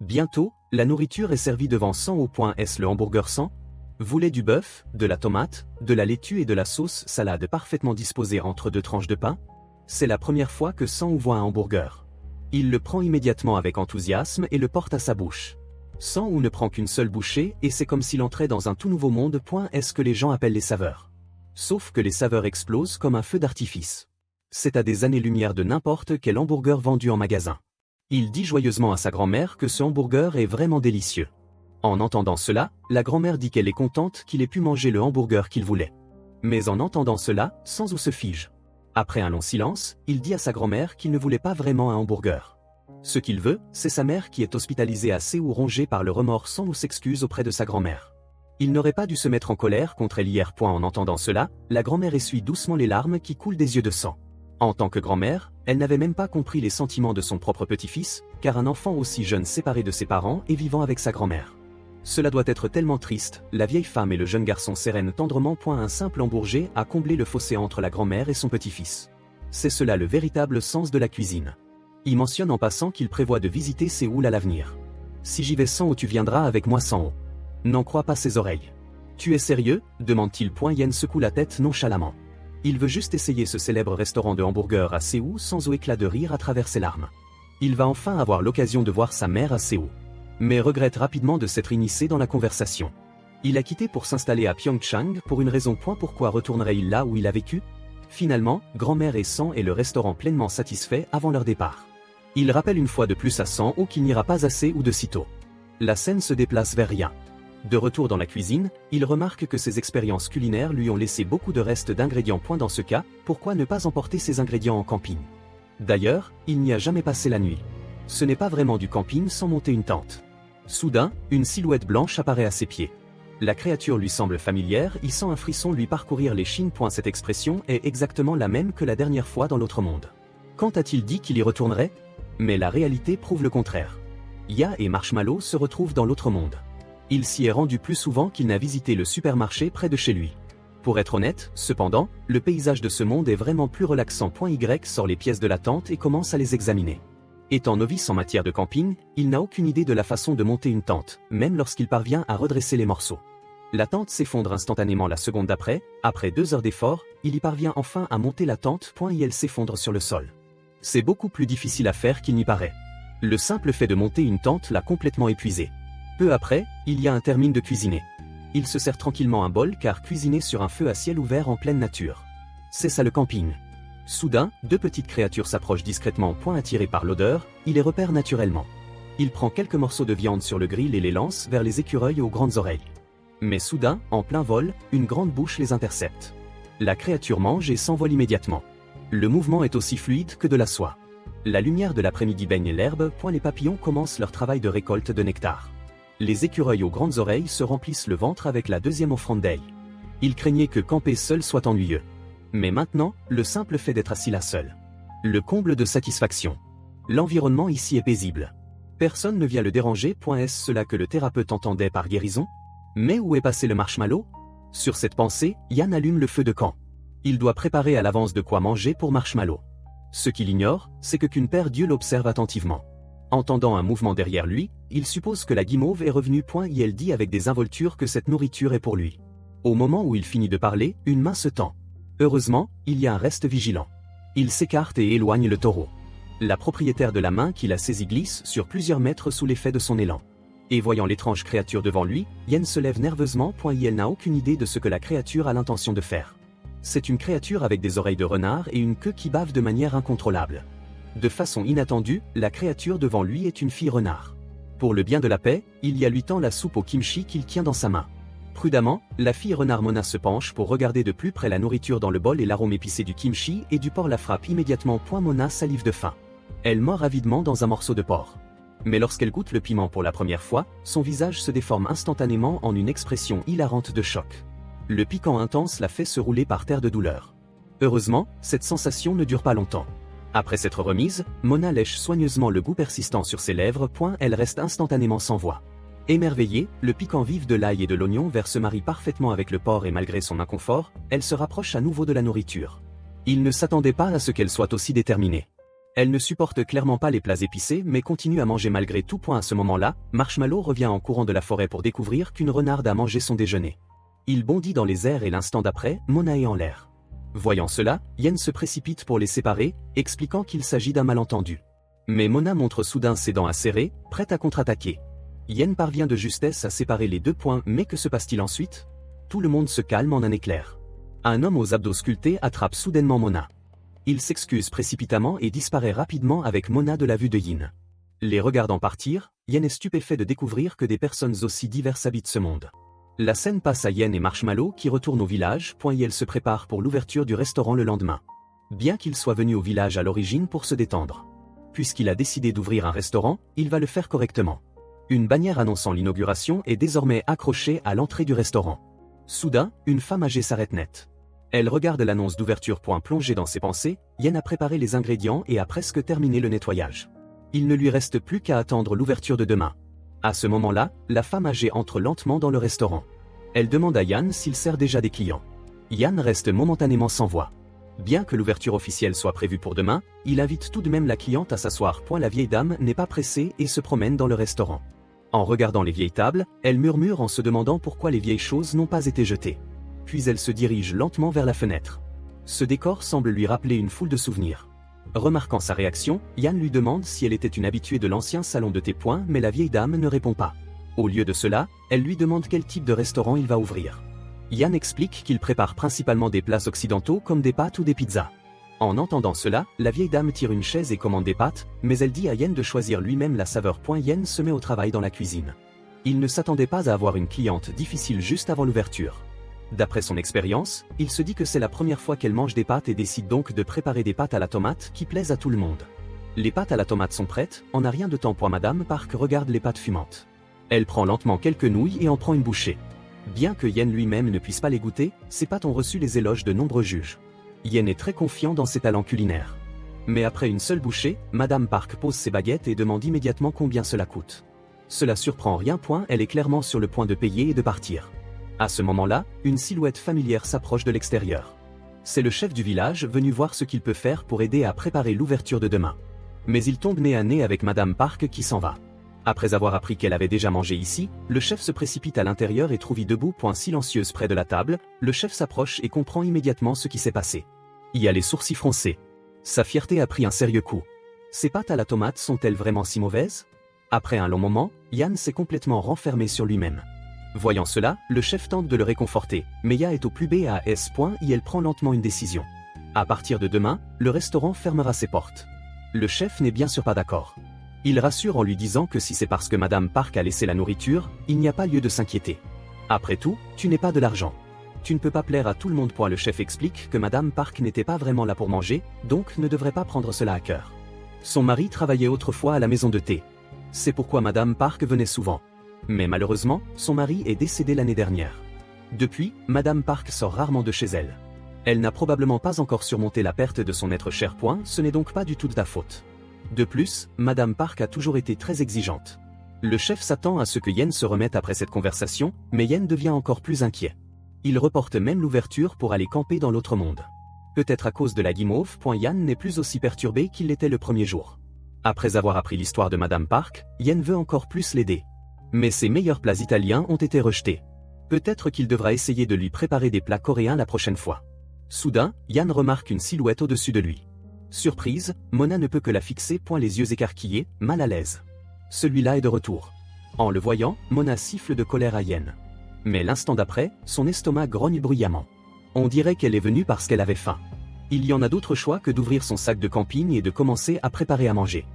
Bientôt, la nourriture est servie devant Sang-Ho. Est-ce le hamburger sans? Voulait du bœuf, de la tomate, de la laitue et de la sauce salade parfaitement disposée entre deux tranches de pain? C'est la première fois que Sang-Ho voit un hamburger. Il le prend immédiatement avec enthousiasme et le porte à sa bouche. Sang-Ho ne prend qu'une seule bouchée et c'est comme s'il entrait dans un tout nouveau monde. Est-ce que les gens appellent les saveurs? Sauf que les saveurs explosent comme un feu d'artifice. C'est à des années-lumière de n'importe quel hamburger vendu en magasin. Il dit joyeusement à sa grand-mère que ce hamburger est vraiment délicieux. En entendant cela, la grand-mère dit qu'elle est contente qu'il ait pu manger le hamburger qu'il voulait. Mais en entendant cela, Sang-Ho se fige. Après un long silence, il dit à sa grand-mère qu'il ne voulait pas vraiment un hamburger. Ce qu'il veut, c'est sa mère qui est hospitalisée à Séoul rongée par le remords. Sang-Ho s'excuse auprès de sa grand-mère. Il n'aurait pas dû se mettre en colère contre elle hier. En entendant cela, la grand-mère essuie doucement les larmes qui coulent des yeux de sang. En tant que grand-mère, elle n'avait même pas compris les sentiments de son propre petit-fils, car un enfant aussi jeune séparé de ses parents et vivant avec sa grand-mère. Cela doit être tellement triste. La vieille femme et le jeune garçon s'érènent tendrement. Un simple hamburger a comblé le fossé entre la grand-mère et son petit-fils. C'est cela le véritable sens de la cuisine. Il mentionne en passant qu'il prévoit de visiter Séoul à l'avenir. Si j'y vais Sang-Ho, tu viendras avec moi Sang-Ho. N'en crois pas ses oreilles. Tu es sérieux? Demande-t-il. Yen secoue la tête nonchalamment. Il veut juste essayer ce célèbre restaurant de hamburger à Séoul. Sans éclat de rire à travers ses larmes. Il va enfin avoir l'occasion de voir sa mère à Séoul. Mais regrette rapidement de s'être initié dans la conversation. Il a quitté pour s'installer à Pyeongchang pour une raison. Pourquoi retournerait-il là où il a vécu? Finalement, grand-mère et Sang et le restaurant pleinement satisfaits avant leur départ. Il rappelle une fois de plus à Sang-Ho qu'il n'ira pas assez ou de sitôt. La scène se déplace vers rien. De retour dans la cuisine, il remarque que ses expériences culinaires lui ont laissé beaucoup de restes d'ingrédients. Dans ce cas, pourquoi ne pas emporter ces ingrédients en camping? D'ailleurs, il n'y a jamais passé la nuit. Ce n'est pas vraiment du camping sans monter une tente. Soudain, une silhouette blanche apparaît à ses pieds. La créature lui semble familière, il sent un frisson lui parcourir les chines. Cette expression est exactement la même que la dernière fois dans l'autre monde. Quand a-t-il dit qu'il y retournerait? Mais la réalité prouve le contraire. Ya et Marshmallow se retrouvent dans l'autre monde. Il s'y est rendu plus souvent qu'il n'a visité le supermarché près de chez lui. Pour être honnête, cependant, le paysage de ce monde est vraiment plus relaxant. Y sort les pièces de la tente et commence à les examiner. Étant novice en matière de camping, il n'a aucune idée de la façon de monter une tente, même lorsqu'il parvient à redresser les morceaux. La tente s'effondre instantanément la seconde d'après. Après 2 heures d'effort, il y parvient enfin à monter la tente. Et elle s'effondre sur le sol. C'est beaucoup plus difficile à faire qu'il n'y paraît. Le simple fait de monter une tente l'a complètement épuisé. Peu après, il y a un termine de cuisiner. Il se sert tranquillement un bol car cuisiner sur un feu à ciel ouvert en pleine nature. C'est ça le camping. Soudain, 2 petites créatures s'approchent discrètement. Attiré par l'odeur, il les repère naturellement. Il prend quelques morceaux de viande sur le grill et les lance vers les écureuils aux grandes oreilles. Mais soudain, en plein vol, une grande bouche les intercepte. La créature mange et s'envole immédiatement. Le mouvement est aussi fluide que de la soie. La lumière de l'après-midi baigne l'herbe. Les papillons commencent leur travail de récolte de nectar. Les écureuils aux grandes oreilles se remplissent le ventre avec la deuxième offrande d'ail. Il craignait que camper seul soit ennuyeux. Mais maintenant, le simple fait d'être assis là seul. Le comble de satisfaction. L'environnement ici est paisible. Personne ne vient le déranger. Est-ce cela que le thérapeute entendait par guérison? Mais où est passé le marshmallow? Sur cette pensée, Yan allume le feu de camp. Il doit préparer à l'avance de quoi manger pour Marshmallow. Ce qu'il ignore, c'est qu'une paire d'yeux l'observe attentivement. Entendant un mouvement derrière lui, il suppose que la guimauve est revenue. Elle dit avec des involtures que cette nourriture est pour lui. Au moment où il finit de parler, une main se tend. Heureusement, il y a un reste vigilant. Il s'écarte et éloigne le taureau. La propriétaire de la main qui l'a saisi glisse sur plusieurs mètres sous l'effet de son élan. Et voyant l'étrange créature devant lui, Yen se lève nerveusement. Elle n'a aucune idée de ce que la créature a l'intention de faire. C'est une créature avec des oreilles de renard et une queue qui bave de manière incontrôlable. De façon inattendue, la créature devant lui est une fille renard. Pour le bien de la paix, il y a lui tend la soupe au kimchi qu'il tient dans sa main. Prudemment, la fille renard Mona se penche pour regarder de plus près la nourriture dans le bol et l'arôme épicé du kimchi et du porc la frappe immédiatement. Mona salive de faim. Elle mord avidement dans un morceau de porc. Mais lorsqu'elle goûte le piment pour la première fois, son visage se déforme instantanément en une expression hilarante de choc. Le piquant intense la fait se rouler par terre de douleur. Heureusement, cette sensation ne dure pas longtemps. Après s'être remise, Mona lèche soigneusement le goût persistant sur ses lèvres. Elle reste instantanément sans voix. Émerveillée, le piquant vif de l'ail et de l'oignon vert se marie parfaitement avec le porc et malgré son inconfort, elle se rapproche à nouveau de la nourriture. Il ne s'attendait pas à ce qu'elle soit aussi déterminée. Elle ne supporte clairement pas les plats épicés mais continue à manger malgré tout. À ce moment-là, Marshmallow revient en courant de la forêt pour découvrir qu'une renarde a mangé son déjeuner. Il bondit dans les airs et l'instant d'après, Mona est en l'air. Voyant cela, Yen se précipite pour les séparer, expliquant qu'il s'agit d'un malentendu. Mais Mona montre soudain ses dents acérées, prête à contre-attaquer. Yen parvient de justesse à séparer les 2 points, mais que se passe-t-il ensuite? Tout le monde se calme en un éclair. Un homme aux abdos sculptés attrape soudainement Mona. Il s'excuse précipitamment et disparaît rapidement avec Mona de la vue de Yin. Les regardant partir, Yen est stupéfait de découvrir que des personnes aussi diverses habitent ce monde. La scène passe à Yen et Marshmallow qui retournent au village, et elle se prépare pour l'ouverture du restaurant le lendemain. Bien qu'il soit venu au village à l'origine pour se détendre. Puisqu'il a décidé d'ouvrir un restaurant, il va le faire correctement. Une bannière annonçant l'inauguration est désormais accrochée à l'entrée du restaurant. Soudain, une femme âgée s'arrête net. Elle regarde l'annonce d'ouverture. Plongée dans ses pensées, Yen a préparé les ingrédients et a presque terminé le nettoyage. Il ne lui reste plus qu'à attendre l'ouverture de demain. À ce moment-là, la femme âgée entre lentement dans le restaurant. Elle demande à Yan s'il sert déjà des clients. Yan reste momentanément sans voix. Bien que l'ouverture officielle soit prévue pour demain, il invite tout de même la cliente à s'asseoir. La vieille dame n'est pas pressée et se promène dans le restaurant. En regardant les vieilles tables, elle murmure en se demandant pourquoi les vieilles choses n'ont pas été jetées. Puis elle se dirige lentement vers la fenêtre. Ce décor semble lui rappeler une foule de souvenirs. Remarquant sa réaction, Yan lui demande si elle était une habituée de l'ancien salon de thé. Mais la vieille dame ne répond pas. Au lieu de cela, elle lui demande quel type de restaurant il va ouvrir. Yan explique qu'il prépare principalement des plats occidentaux comme des pâtes ou des pizzas. En entendant cela, la vieille dame tire une chaise et commande des pâtes, mais elle dit à Yen de choisir lui-même la saveur. Yen se met au travail dans la cuisine. Il ne s'attendait pas à avoir une cliente difficile juste avant l'ouverture. D'après son expérience, il se dit que c'est la première fois qu'elle mange des pâtes et décide donc de préparer des pâtes à la tomate qui plaisent à tout le monde. Les pâtes à la tomate sont prêtes, en a rien de temps. Madame Park regarde les pâtes fumantes. Elle prend lentement quelques nouilles et en prend une bouchée. Bien que Yen lui-même ne puisse pas les goûter, ces pâtes ont reçu les éloges de nombreux juges. Yen est très confiant dans ses talents culinaires. Mais après une seule bouchée, Madame Park pose ses baguettes et demande immédiatement combien cela coûte. Cela surprend rien. Elle est clairement sur le point de payer et de partir. À ce moment-là, une silhouette familière s'approche de l'extérieur. C'est le chef du village venu voir ce qu'il peut faire pour aider à préparer l'ouverture de demain. Mais il tombe nez à nez avec Madame Park qui s'en va. Après avoir appris qu'elle avait déjà mangé ici, le chef se précipite à l'intérieur et trouve debout. Silencieuse près de la table, le chef s'approche et comprend immédiatement ce qui s'est passé. Il a les sourcils froncés. Sa fierté a pris un sérieux coup. Ces pâtes à la tomate sont-elles vraiment si mauvaises? Après un long moment, Yan s'est complètement renfermé sur lui-même. Voyant cela, le chef tente de le réconforter, mais Ya est au plus bas à S. Et elle prend lentement une décision. À partir de demain, le restaurant fermera ses portes. Le chef n'est bien sûr pas d'accord. Il rassure en lui disant que si c'est parce que Madame Park a laissé la nourriture, il n'y a pas lieu de s'inquiéter. Après tout, tu n'es pas de l'argent. Tu ne peux pas plaire à tout le monde. Le chef explique que Madame Park n'était pas vraiment là pour manger, donc ne devrait pas prendre cela à cœur. Son mari travaillait autrefois à la maison de thé. C'est pourquoi Madame Park venait souvent. Mais malheureusement, son mari est décédé l'année dernière. Depuis, Madame Park sort rarement de chez elle. Elle n'a probablement pas encore surmonté la perte de son être cher. Ce n'est donc pas du tout de ta faute. De plus, Madame Park a toujours été très exigeante. Le chef s'attend à ce que Yen se remette après cette conversation, mais Yen devient encore plus inquiet. Il reporte même l'ouverture pour aller camper dans l'autre monde. Peut-être à cause de la guimauve. Yan n'est plus aussi perturbé qu'il l'était le premier jour. Après avoir appris l'histoire de Madame Park, Yen veut encore plus l'aider. Mais ses meilleurs plats italiens ont été rejetés. Peut-être qu'il devra essayer de lui préparer des plats coréens la prochaine fois. Soudain, Yan remarque une silhouette au-dessus de lui. Surprise, Mona ne peut que la fixer. Les yeux écarquillés, mal à l'aise. Celui-là est de retour. En le voyant, Mona siffle de colère à Yen. Mais l'instant d'après, son estomac grogne bruyamment. On dirait qu'elle est venue parce qu'elle avait faim. Il y en a d'autres choix que d'ouvrir son sac de camping et de commencer à préparer à manger.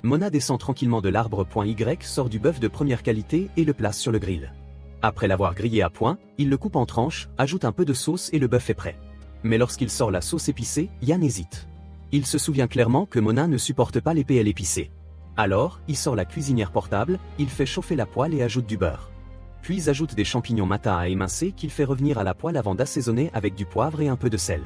Mona descend tranquillement de l'arbre. Y sort du bœuf de première qualité et le place sur le grill. Après l'avoir grillé à point, il le coupe en tranches, ajoute un peu de sauce et le bœuf est prêt. Mais lorsqu'il sort la sauce épicée, Yan hésite. Il se souvient clairement que Mona ne supporte pas les PL épicés. Alors, il sort la cuisinière portable, il fait chauffer la poêle et ajoute du beurre. Puis ajoute des champignons matins à émincer qu'il fait revenir à la poêle avant d'assaisonner avec du poivre et un peu de sel.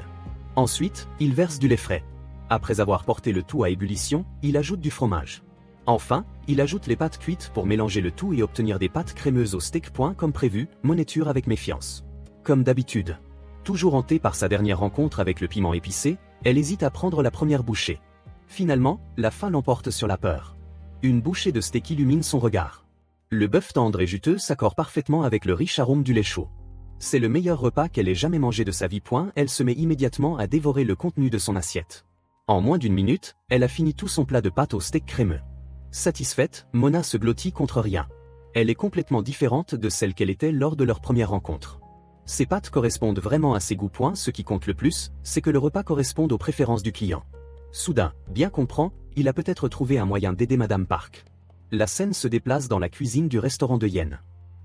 Ensuite, il verse du lait frais. Après avoir porté le tout à ébullition, il ajoute du fromage. Enfin, il ajoute les pâtes cuites pour mélanger le tout et obtenir des pâtes crémeuses au steak. Comme prévu, moniture avec méfiance. Comme d'habitude. Toujours hantée par sa dernière rencontre avec le piment épicé, elle hésite à prendre la première bouchée. Finalement, la faim l'emporte sur la peur. Une bouchée de steak illumine son regard. Le bœuf tendre et juteux s'accorde parfaitement avec le riche arôme du lait chaud. C'est le meilleur repas qu'elle ait jamais mangé de sa vie. Elle se met immédiatement à dévorer le contenu de son assiette. En moins d'une minute, elle a fini tout son plat de pâtes au steak crémeux. Satisfaite, Mona se blottit contre rien. Elle est complètement différente de celle qu'elle était lors de leur première rencontre. Ses pâtes correspondent vraiment à ses goûts. Ce qui compte le plus, c'est que le repas corresponde aux préférences du client. Soudain, bien comprend, il a peut-être trouvé un moyen d'aider Madame Park. La scène se déplace dans la cuisine du restaurant de Yen.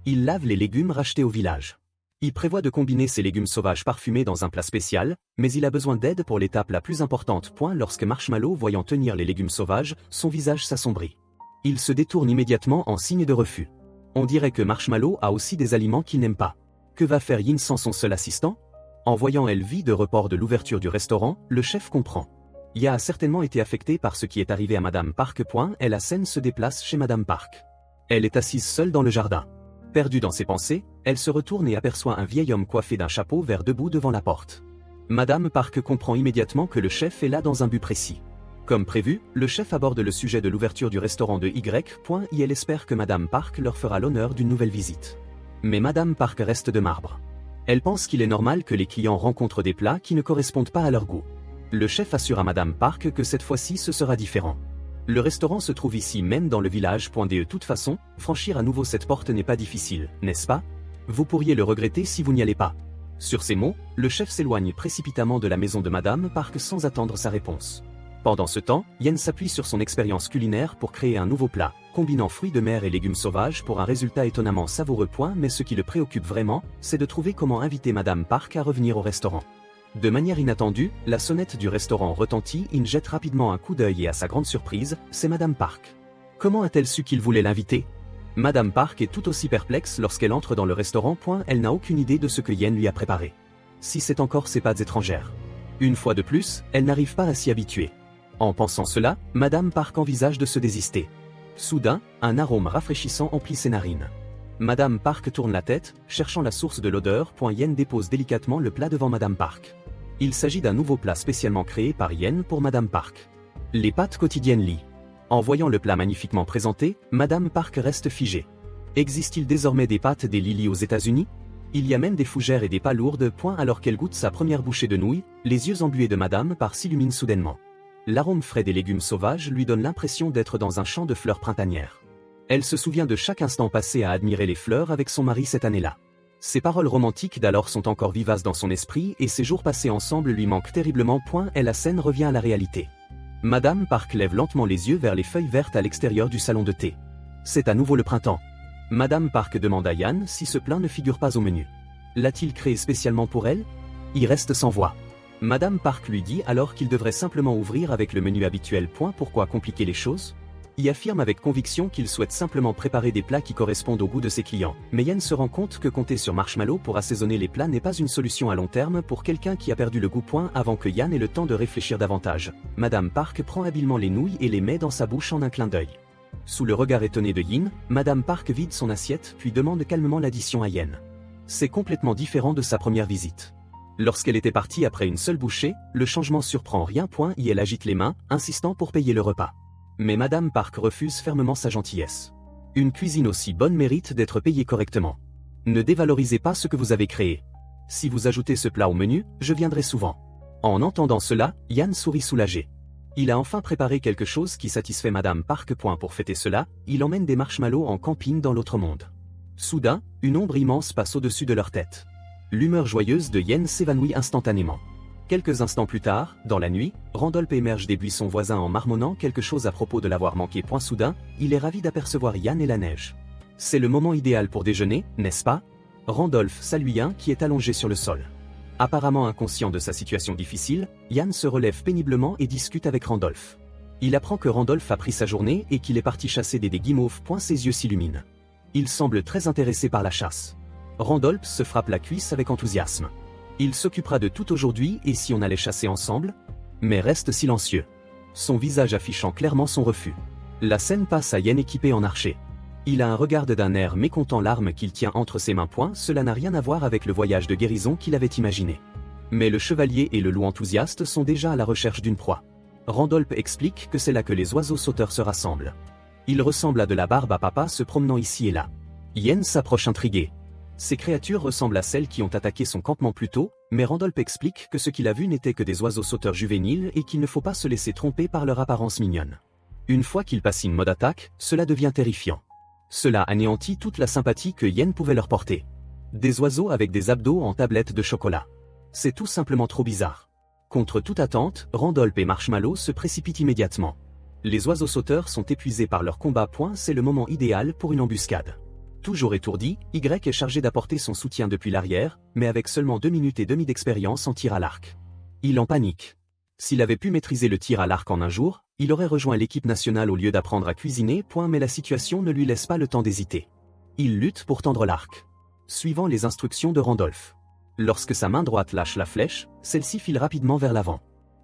Il lave les légumes rachetés au village. Il prévoit de combiner ces légumes sauvages parfumés dans un plat spécial, mais il a besoin d'aide pour l'étape la plus importante. Lorsque Marshmallow, voyant tenir les légumes sauvages, son visage s'assombrit. Il se détourne immédiatement en signe de refus. On dirait que Marshmallow a aussi des aliments qu'il n'aime pas. Que va faire Yin sans son seul assistant? En voyant Elvie de report de l'ouverture du restaurant, le chef comprend. Ya a certainement été affecté par ce qui est arrivé à Madame Park. Et la scène se déplace chez Madame Park. Elle est assise seule dans le jardin. Perdue dans ses pensées, elle se retourne et aperçoit un vieil homme coiffé d'un chapeau vert debout devant la porte. Madame Park comprend immédiatement que le chef est là dans un but précis. Comme prévu, le chef aborde le sujet de l'ouverture du restaurant de Y. Et elle espère que Madame Park leur fera l'honneur d'une nouvelle visite. Mais Madame Park reste de marbre. Elle pense qu'il est normal que les clients rencontrent des plats qui ne correspondent pas à leur goût. Le chef assure à Madame Park que cette fois-ci ce sera différent. Le restaurant se trouve ici même dans le village. De toute façon, franchir à nouveau cette porte n'est pas difficile, n'est-ce pas? Vous pourriez le regretter si vous n'y allez pas. Sur ces mots, le chef s'éloigne précipitamment de la maison de Madame Park sans attendre sa réponse. Pendant ce temps, Yen s'appuie sur son expérience culinaire pour créer un nouveau plat, combinant fruits de mer et légumes sauvages pour un résultat étonnamment savoureux. Mais ce qui le préoccupe vraiment, c'est de trouver comment inviter Madame Park à revenir au restaurant. De manière inattendue, la sonnette du restaurant retentit. Il jette rapidement un coup d'œil et à sa grande surprise, c'est Madame Park. Comment a-t-elle su qu'il voulait l'inviter? Madame Park est tout aussi perplexe lorsqu'elle entre dans le restaurant. Elle n'a aucune idée de ce que Yen lui a préparé. Si c'est encore ses pâtes étrangères. Une fois de plus, elle n'arrive pas à s'y habituer. En pensant cela, Madame Park envisage de se désister. Soudain, un arôme rafraîchissant emplit ses narines. Madame Park tourne la tête, cherchant la source de l'odeur. Yen dépose délicatement le plat devant Madame Park. Il s'agit d'un nouveau plat spécialement créé par Yen pour Madame Park. Les pâtes quotidiennes Lee. En voyant le plat magnifiquement présenté, Madame Park reste figée. Existe-t-il désormais des pâtes des Lily aux États-Unis? Il y a même des fougères et des pas lourdes. Alors qu'elle goûte sa première bouchée de nouilles, les yeux embués de Madame Park s'illuminent soudainement. L'arôme frais des légumes sauvages lui donne l'impression d'être dans un champ de fleurs printanières. Elle se souvient de chaque instant passé à admirer les fleurs avec son mari cette année-là. Ses paroles romantiques d'alors sont encore vivaces dans son esprit et ses jours passés ensemble lui manquent terriblement. Et la scène revient à la réalité. Madame Park lève lentement les yeux vers les feuilles vertes à l'extérieur du salon de thé. C'est à nouveau le printemps. Madame Park demande à Yan si ce plat ne figure pas au menu. L'a-t-il créé spécialement pour elle? Il reste sans voix. Madame Park lui dit alors qu'il devrait simplement ouvrir avec le menu habituel. Pourquoi compliquer les choses? Il affirme avec conviction qu'il souhaite simplement préparer des plats qui correspondent au goût de ses clients. Mais Yen se rend compte que compter sur Marshmallow pour assaisonner les plats n'est pas une solution à long terme pour quelqu'un qui a perdu le goût. Avant que Yan ait le temps de réfléchir davantage, Madame Park prend habilement les nouilles et les met dans sa bouche en un clin d'œil. Sous le regard étonné de Yin, Madame Park vide son assiette puis demande calmement l'addition à Yen. C'est complètement différent de sa première visite. Lorsqu'elle était partie après une seule bouchée, le changement surprend rien. Et elle agite les mains, insistant pour payer le repas. Mais Madame Park refuse fermement sa gentillesse. Une cuisine aussi bonne mérite d'être payée correctement. Ne dévalorisez pas ce que vous avez créé. Si vous ajoutez ce plat au menu, je viendrai souvent. En entendant cela, Yan sourit soulagé. Il a enfin préparé quelque chose qui satisfait Madame Park. Pour fêter cela, il emmène des marshmallows en camping dans l'autre monde. Soudain, une ombre immense passe au-dessus de leur tête. L'humeur joyeuse de Yen s'évanouit instantanément. Quelques instants plus tard, dans la nuit, Randolph émerge des buissons voisins en marmonnant quelque chose à propos de l'avoir manqué. Soudain, il est ravi d'apercevoir Yan et la neige. C'est le moment idéal pour déjeuner, n'est-ce pas? Randolph salue Yan qui est allongé sur le sol. Apparemment inconscient de sa situation difficile, Yan se relève péniblement et discute avec Randolph. Il apprend que Randolph a pris sa journée et qu'il est parti chasser des guimauves. Ses yeux s'illuminent. Il semble très intéressé par la chasse. Randolph se frappe la cuisse avec enthousiasme. Il s'occupera de tout aujourd'hui et si on allait chasser ensemble? Mais reste silencieux. Son visage affichant clairement son refus. La scène passe à Yen équipé en archer. Il a un regard d'un air mécontent l'arme qu'il tient entre ses mains. Cela n'a rien à voir avec le voyage de guérison qu'il avait imaginé. Mais le chevalier et le loup enthousiaste sont déjà à la recherche d'une proie. Randolph explique que c'est là que les oiseaux sauteurs se rassemblent. Il ressemble à de la barbe à papa se promenant ici et là. Yen s'approche intrigué. Ces créatures ressemblent à celles qui ont attaqué son campement plus tôt, mais Randolph explique que ce qu'il a vu n'était que des oiseaux sauteurs juvéniles et qu'il ne faut pas se laisser tromper par leur apparence mignonne. Une fois qu'il passe in mode attaque, cela devient terrifiant. Cela anéantit toute la sympathie que Yen pouvait leur porter. Des oiseaux avec des abdos en tablettes de chocolat. C'est tout simplement trop bizarre. Contre toute attente, Randolph et Marshmallow se précipitent immédiatement. Les oiseaux sauteurs sont épuisés par leur combat. C'est le moment idéal pour une embuscade. Toujours étourdi, Y est chargé d'apporter son soutien depuis l'arrière, mais avec seulement 2 minutes et demie d'expérience en tir à l'arc. Il en panique. S'il avait pu maîtriser le tir à l'arc en un jour, il aurait rejoint l'équipe nationale au lieu d'apprendre à cuisiner. Mais la situation ne lui laisse pas le temps d'hésiter. Il lutte pour tendre l'arc. Suivant les instructions de Randolph. Lorsque sa main droite lâche la flèche, celle-ci file rapidement vers l'avant.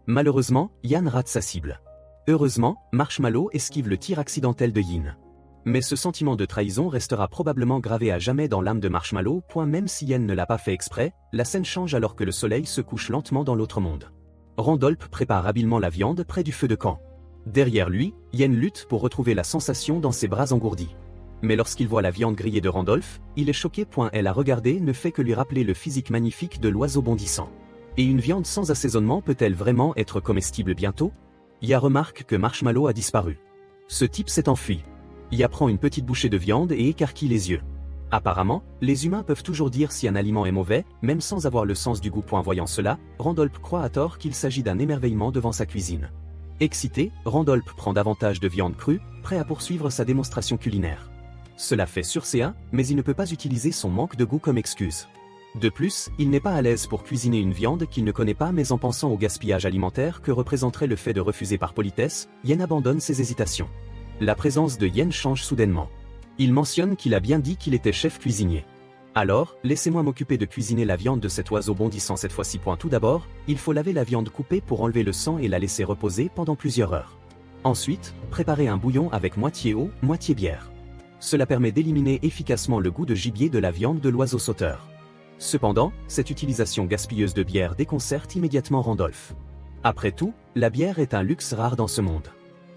Malheureusement, Yan rate sa cible. Heureusement, Marshmallow esquive le tir accidentel de Yin. Mais ce sentiment de trahison restera probablement gravé à jamais dans l'âme de Marshmallow. Même si Yen ne l'a pas fait exprès, la scène change alors que le soleil se couche lentement dans l'autre monde. Randolph prépare habilement la viande près du feu de camp. Derrière lui, Yen lutte pour retrouver la sensation dans ses bras engourdis. Mais lorsqu'il voit la viande grillée de Randolph, il est choqué. Elle a regardé ne fait que lui rappeler le physique magnifique de l'oiseau bondissant. Et une viande sans assaisonnement peut-elle vraiment être comestible bientôt? Ya remarque que Marshmallow a disparu. Ce type s'est enfui. Ya prend une petite bouchée de viande et écarquille les yeux. Apparemment, les humains peuvent toujours dire si un aliment est mauvais, même sans avoir le sens du goût. Voyant cela, Randolph croit à tort qu'il s'agit d'un émerveillement devant sa cuisine. Excité, Randolph prend davantage de viande crue, prêt à poursuivre sa démonstration culinaire. Cela fait sursauter, mais il ne peut pas utiliser son manque de goût comme excuse. De plus, il n'est pas à l'aise pour cuisiner une viande qu'il ne connaît pas, mais en pensant au gaspillage alimentaire que représenterait le fait de refuser par politesse, Yen abandonne ses hésitations. La présence de Yen change soudainement. Il mentionne qu'il a bien dit qu'il était chef cuisinier. Alors, laissez-moi m'occuper de cuisiner la viande de cet oiseau bondissant cette fois-ci. Tout d'abord, il faut laver la viande coupée pour enlever le sang et la laisser reposer pendant plusieurs heures. Ensuite, préparez un bouillon avec moitié eau, moitié bière. Cela permet d'éliminer efficacement le goût de gibier de la viande de l'oiseau sauteur. Cependant, cette utilisation gaspilleuse de bière déconcerte immédiatement Randolph. Après tout, la bière est un luxe rare dans ce monde.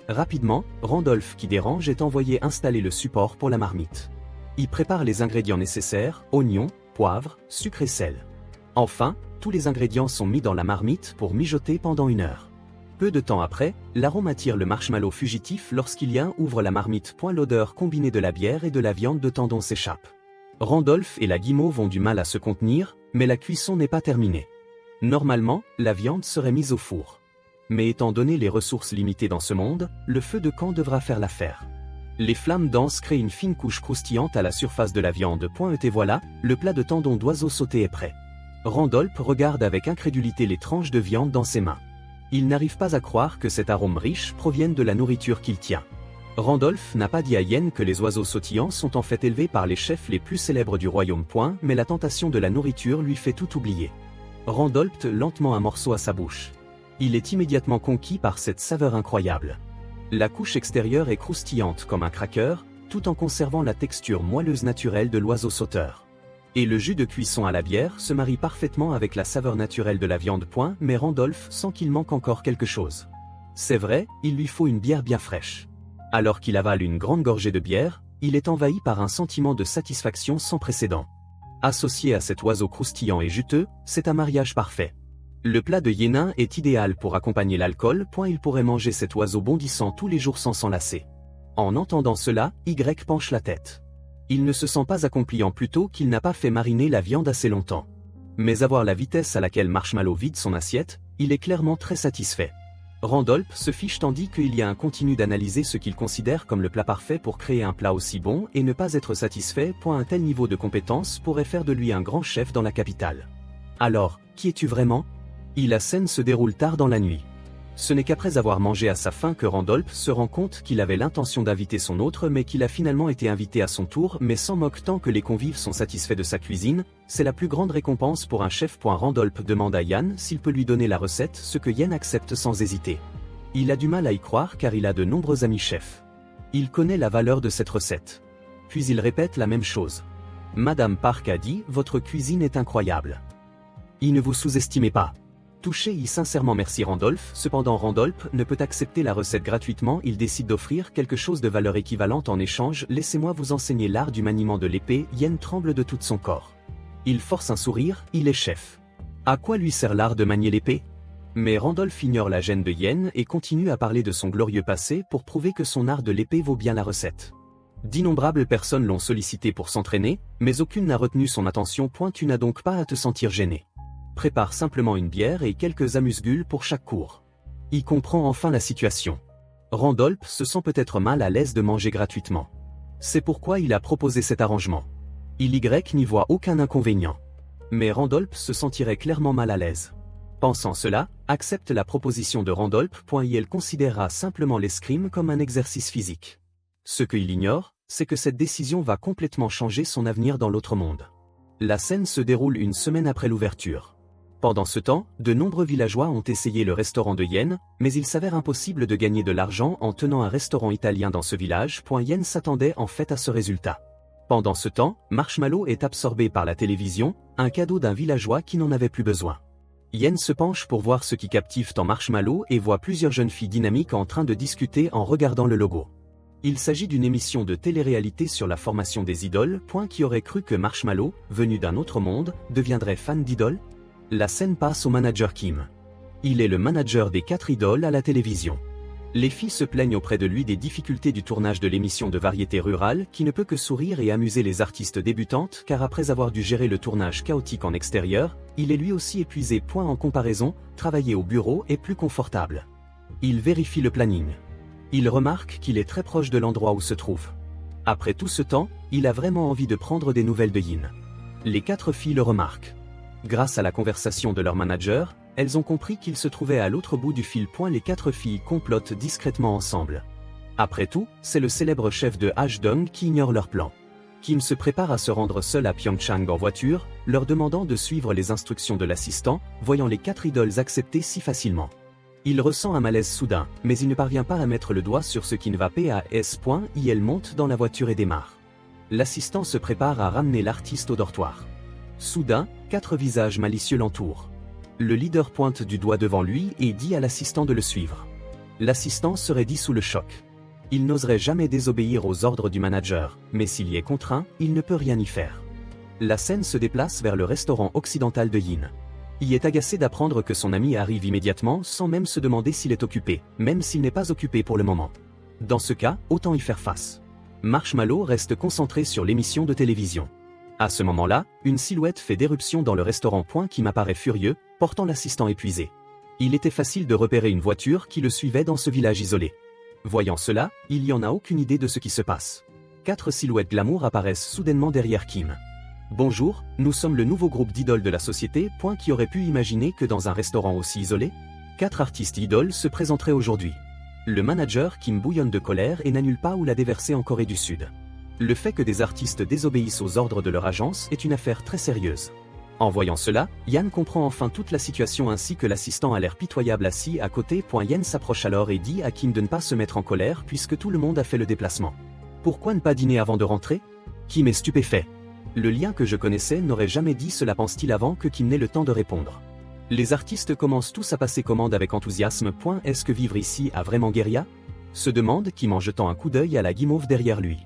Rapidement, Randolph qui dérange est envoyé installer le support pour la marmite. Il prépare les ingrédients nécessaires, oignons, poivre, sucre et sel. Enfin, tous les ingrédients sont mis dans la marmite pour mijoter pendant 1 heure. Peu de temps après, l'arôme attire le marshmallow fugitif lorsqu'il y ouvre la marmite. L'odeur combinée de la bière et de la viande de tendon s'échappe. Randolph et la guimauve ont du mal à se contenir, mais la cuisson n'est pas terminée. Normalement, la viande serait mise au four. Mais étant donné les ressources limitées dans ce monde, le feu de camp devra faire l'affaire. Les flammes denses créent une fine couche croustillante à la surface de la viande. Et voilà, le plat de tendon d'oiseau sauté est prêt. Randolph regarde avec incrédulité les tranches de viande dans ses mains. Il n'arrive pas à croire que cet arôme riche provienne de la nourriture qu'il tient. Randolph n'a pas dit à Yen que les oiseaux sautillants sont en fait élevés par les chefs les plus célèbres du royaume. Mais la tentation de la nourriture lui fait tout oublier. Randolph lentement un morceau à sa bouche. Il est immédiatement conquis par cette saveur incroyable. La couche extérieure est croustillante comme un cracker, tout en conservant la texture moelleuse naturelle de l'oiseau sauteur. Et le jus de cuisson à la bière se marie parfaitement avec la saveur naturelle de la viande. Mais Randolph sent qu'il manque encore quelque chose. C'est vrai, il lui faut une bière bien fraîche. Alors qu'il avale une grande gorgée de bière, il est envahi par un sentiment de satisfaction sans précédent. Associé à cet oiseau croustillant et juteux, c'est un mariage parfait. Le plat de Yenin est idéal pour accompagner l'alcool. Il pourrait manger cet oiseau bondissant tous les jours sans s'en lasser. En entendant cela, Y penche la tête. Il ne se sent pas accompli plutôt qu'il n'a pas fait mariner la viande assez longtemps. Mais à voir la vitesse à laquelle Marshmallow vide son assiette, il est clairement très satisfait. Randolph se fiche tandis qu'il y a un continu d'analyser ce qu'il considère comme le plat parfait pour créer un plat aussi bon et ne pas être satisfait. Un tel niveau de compétence pourrait faire de lui un grand chef dans la capitale. Alors, qui es-tu vraiment? La scène se déroule tard dans la nuit. Ce n'est qu'après avoir mangé à sa faim que Randolph se rend compte qu'il avait l'intention d'inviter son autre mais qu'il a finalement été invité à son tour mais sans moque tant que les convives sont satisfaits de sa cuisine, c'est la plus grande récompense pour un chef. Randolph demande à Yan s'il peut lui donner la recette, ce que Yan accepte sans hésiter. Il a du mal à y croire car il a de nombreux amis chefs. Il connaît la valeur de cette recette. Puis il répète la même chose. Madame Park a dit, votre cuisine est incroyable. Ne vous sous-estimez pas. Touché sincèrement merci Randolph, cependant Randolph ne peut accepter la recette gratuitement, il décide d'offrir quelque chose de valeur équivalente en échange, laissez-moi vous enseigner l'art du maniement de l'épée, Yen tremble de tout son corps. Il force un sourire, il est chef. À quoi lui sert l'art de manier l'épée? Mais Randolph ignore la gêne de Yen et continue à parler de son glorieux passé pour prouver que son art de l'épée vaut bien la recette. D'innombrables personnes l'ont sollicité pour s'entraîner, mais aucune n'a retenu son attention. Tu n'as donc pas à te sentir gêné. Prépare simplement une bière et quelques amuse-gueules pour chaque cours. Il comprend enfin la situation. Randolph se sent peut-être mal à l'aise de manger gratuitement. C'est pourquoi il a proposé cet arrangement. Y n'y voit aucun inconvénient. Mais Randolph se sentirait clairement mal à l'aise. Pensant cela, accepte la proposition de Randolph. Il considérera simplement l'escrime comme un exercice physique. Ce qu'il ignore, c'est que cette décision va complètement changer son avenir dans l'autre monde. La scène se déroule une semaine après l'ouverture. Pendant ce temps, de nombreux villageois ont essayé le restaurant de Yen, mais il s'avère impossible de gagner de l'argent en tenant un restaurant italien dans ce village. Yen s'attendait en fait à ce résultat. Pendant ce temps, Marshmallow est absorbé par la télévision, un cadeau d'un villageois qui n'en avait plus besoin. Yen se penche pour voir ce qui captive tant Marshmallow et voit plusieurs jeunes filles dynamiques en train de discuter en regardant le logo. Il s'agit d'une émission de télé-réalité sur la formation des idoles. Qui aurait cru que Marshmallow, venu d'un autre monde, deviendrait fan d'idoles? La scène passe au manager Kim. Il est le manager des 4 idoles à la télévision. Les filles se plaignent auprès de lui des difficultés du tournage de l'émission de variété rurale qui ne peut que sourire et amuser les artistes débutantes car après avoir dû gérer le tournage chaotique en extérieur, il est lui aussi épuisé. En comparaison, travailler au bureau est plus confortable. Il vérifie le planning. Il remarque qu'il est très proche de l'endroit où se trouve. Après tout ce temps, il a vraiment envie de prendre des nouvelles de Yin. Les 4 filles le remarquent. Grâce à la conversation de leur manager, elles ont compris qu'il se trouvait à l'autre bout du fil. Les 4 filles complotent discrètement ensemble. Après tout, c'est le célèbre chef de H-Dong qui ignore leur plan. Kim se prépare à se rendre seul à Pyeongchang en voiture, leur demandant de suivre les instructions de l'assistant, voyant les 4 idoles accepter si facilement. Il ressent un malaise soudain, mais il ne parvient pas à mettre le doigt sur ce qui ne va pas. Elle monte dans la voiture et démarre. L'assistant se prépare à ramener l'artiste au dortoir. Soudain, 4 visages malicieux l'entourent. Le leader pointe du doigt devant lui et dit à l'assistant de le suivre. L'assistant serait dit sous le choc. Il n'oserait jamais désobéir aux ordres du manager, mais s'il y est contraint, il ne peut rien y faire. La scène se déplace vers le restaurant occidental de Yin. Il est agacé d'apprendre que son ami arrive immédiatement sans même se demander s'il est occupé, même s'il n'est pas occupé pour le moment. Dans ce cas, autant y faire face. Marshmallow reste concentré sur l'émission de télévision. À ce moment-là, une silhouette fait d'éruption dans le restaurant. Kim apparaît furieux, portant l'assistant épuisé. Il était facile de repérer une voiture qui le suivait dans ce village isolé. Voyant cela, il n'y en a aucune idée de ce qui se passe. 4 silhouettes glamour apparaissent soudainement derrière Kim. Bonjour, nous sommes le nouveau groupe d'idoles de la société. Qui aurait pu imaginer que dans un restaurant aussi isolé, 4 artistes idoles se présenteraient aujourd'hui. Le manager Kim bouillonne de colère et n'annule pas ou la déverser en Corée du Sud. Le fait que des artistes désobéissent aux ordres de leur agence est une affaire très sérieuse. En voyant cela, Yan comprend enfin toute la situation ainsi que l'assistant a l'air pitoyable assis à côté. Yan s'approche alors et dit à Kim de ne pas se mettre en colère puisque tout le monde a fait le déplacement. Pourquoi ne pas dîner avant de rentrer? Kim est stupéfait. Le lien que je connaissais n'aurait jamais dit cela, pense-t-il avant que Kim n'ait le temps de répondre. Les artistes commencent tous à passer commande avec enthousiasme. Est-ce que vivre ici a vraiment guérilla? Se demande Kim en jetant un coup d'œil à la guimauve derrière lui.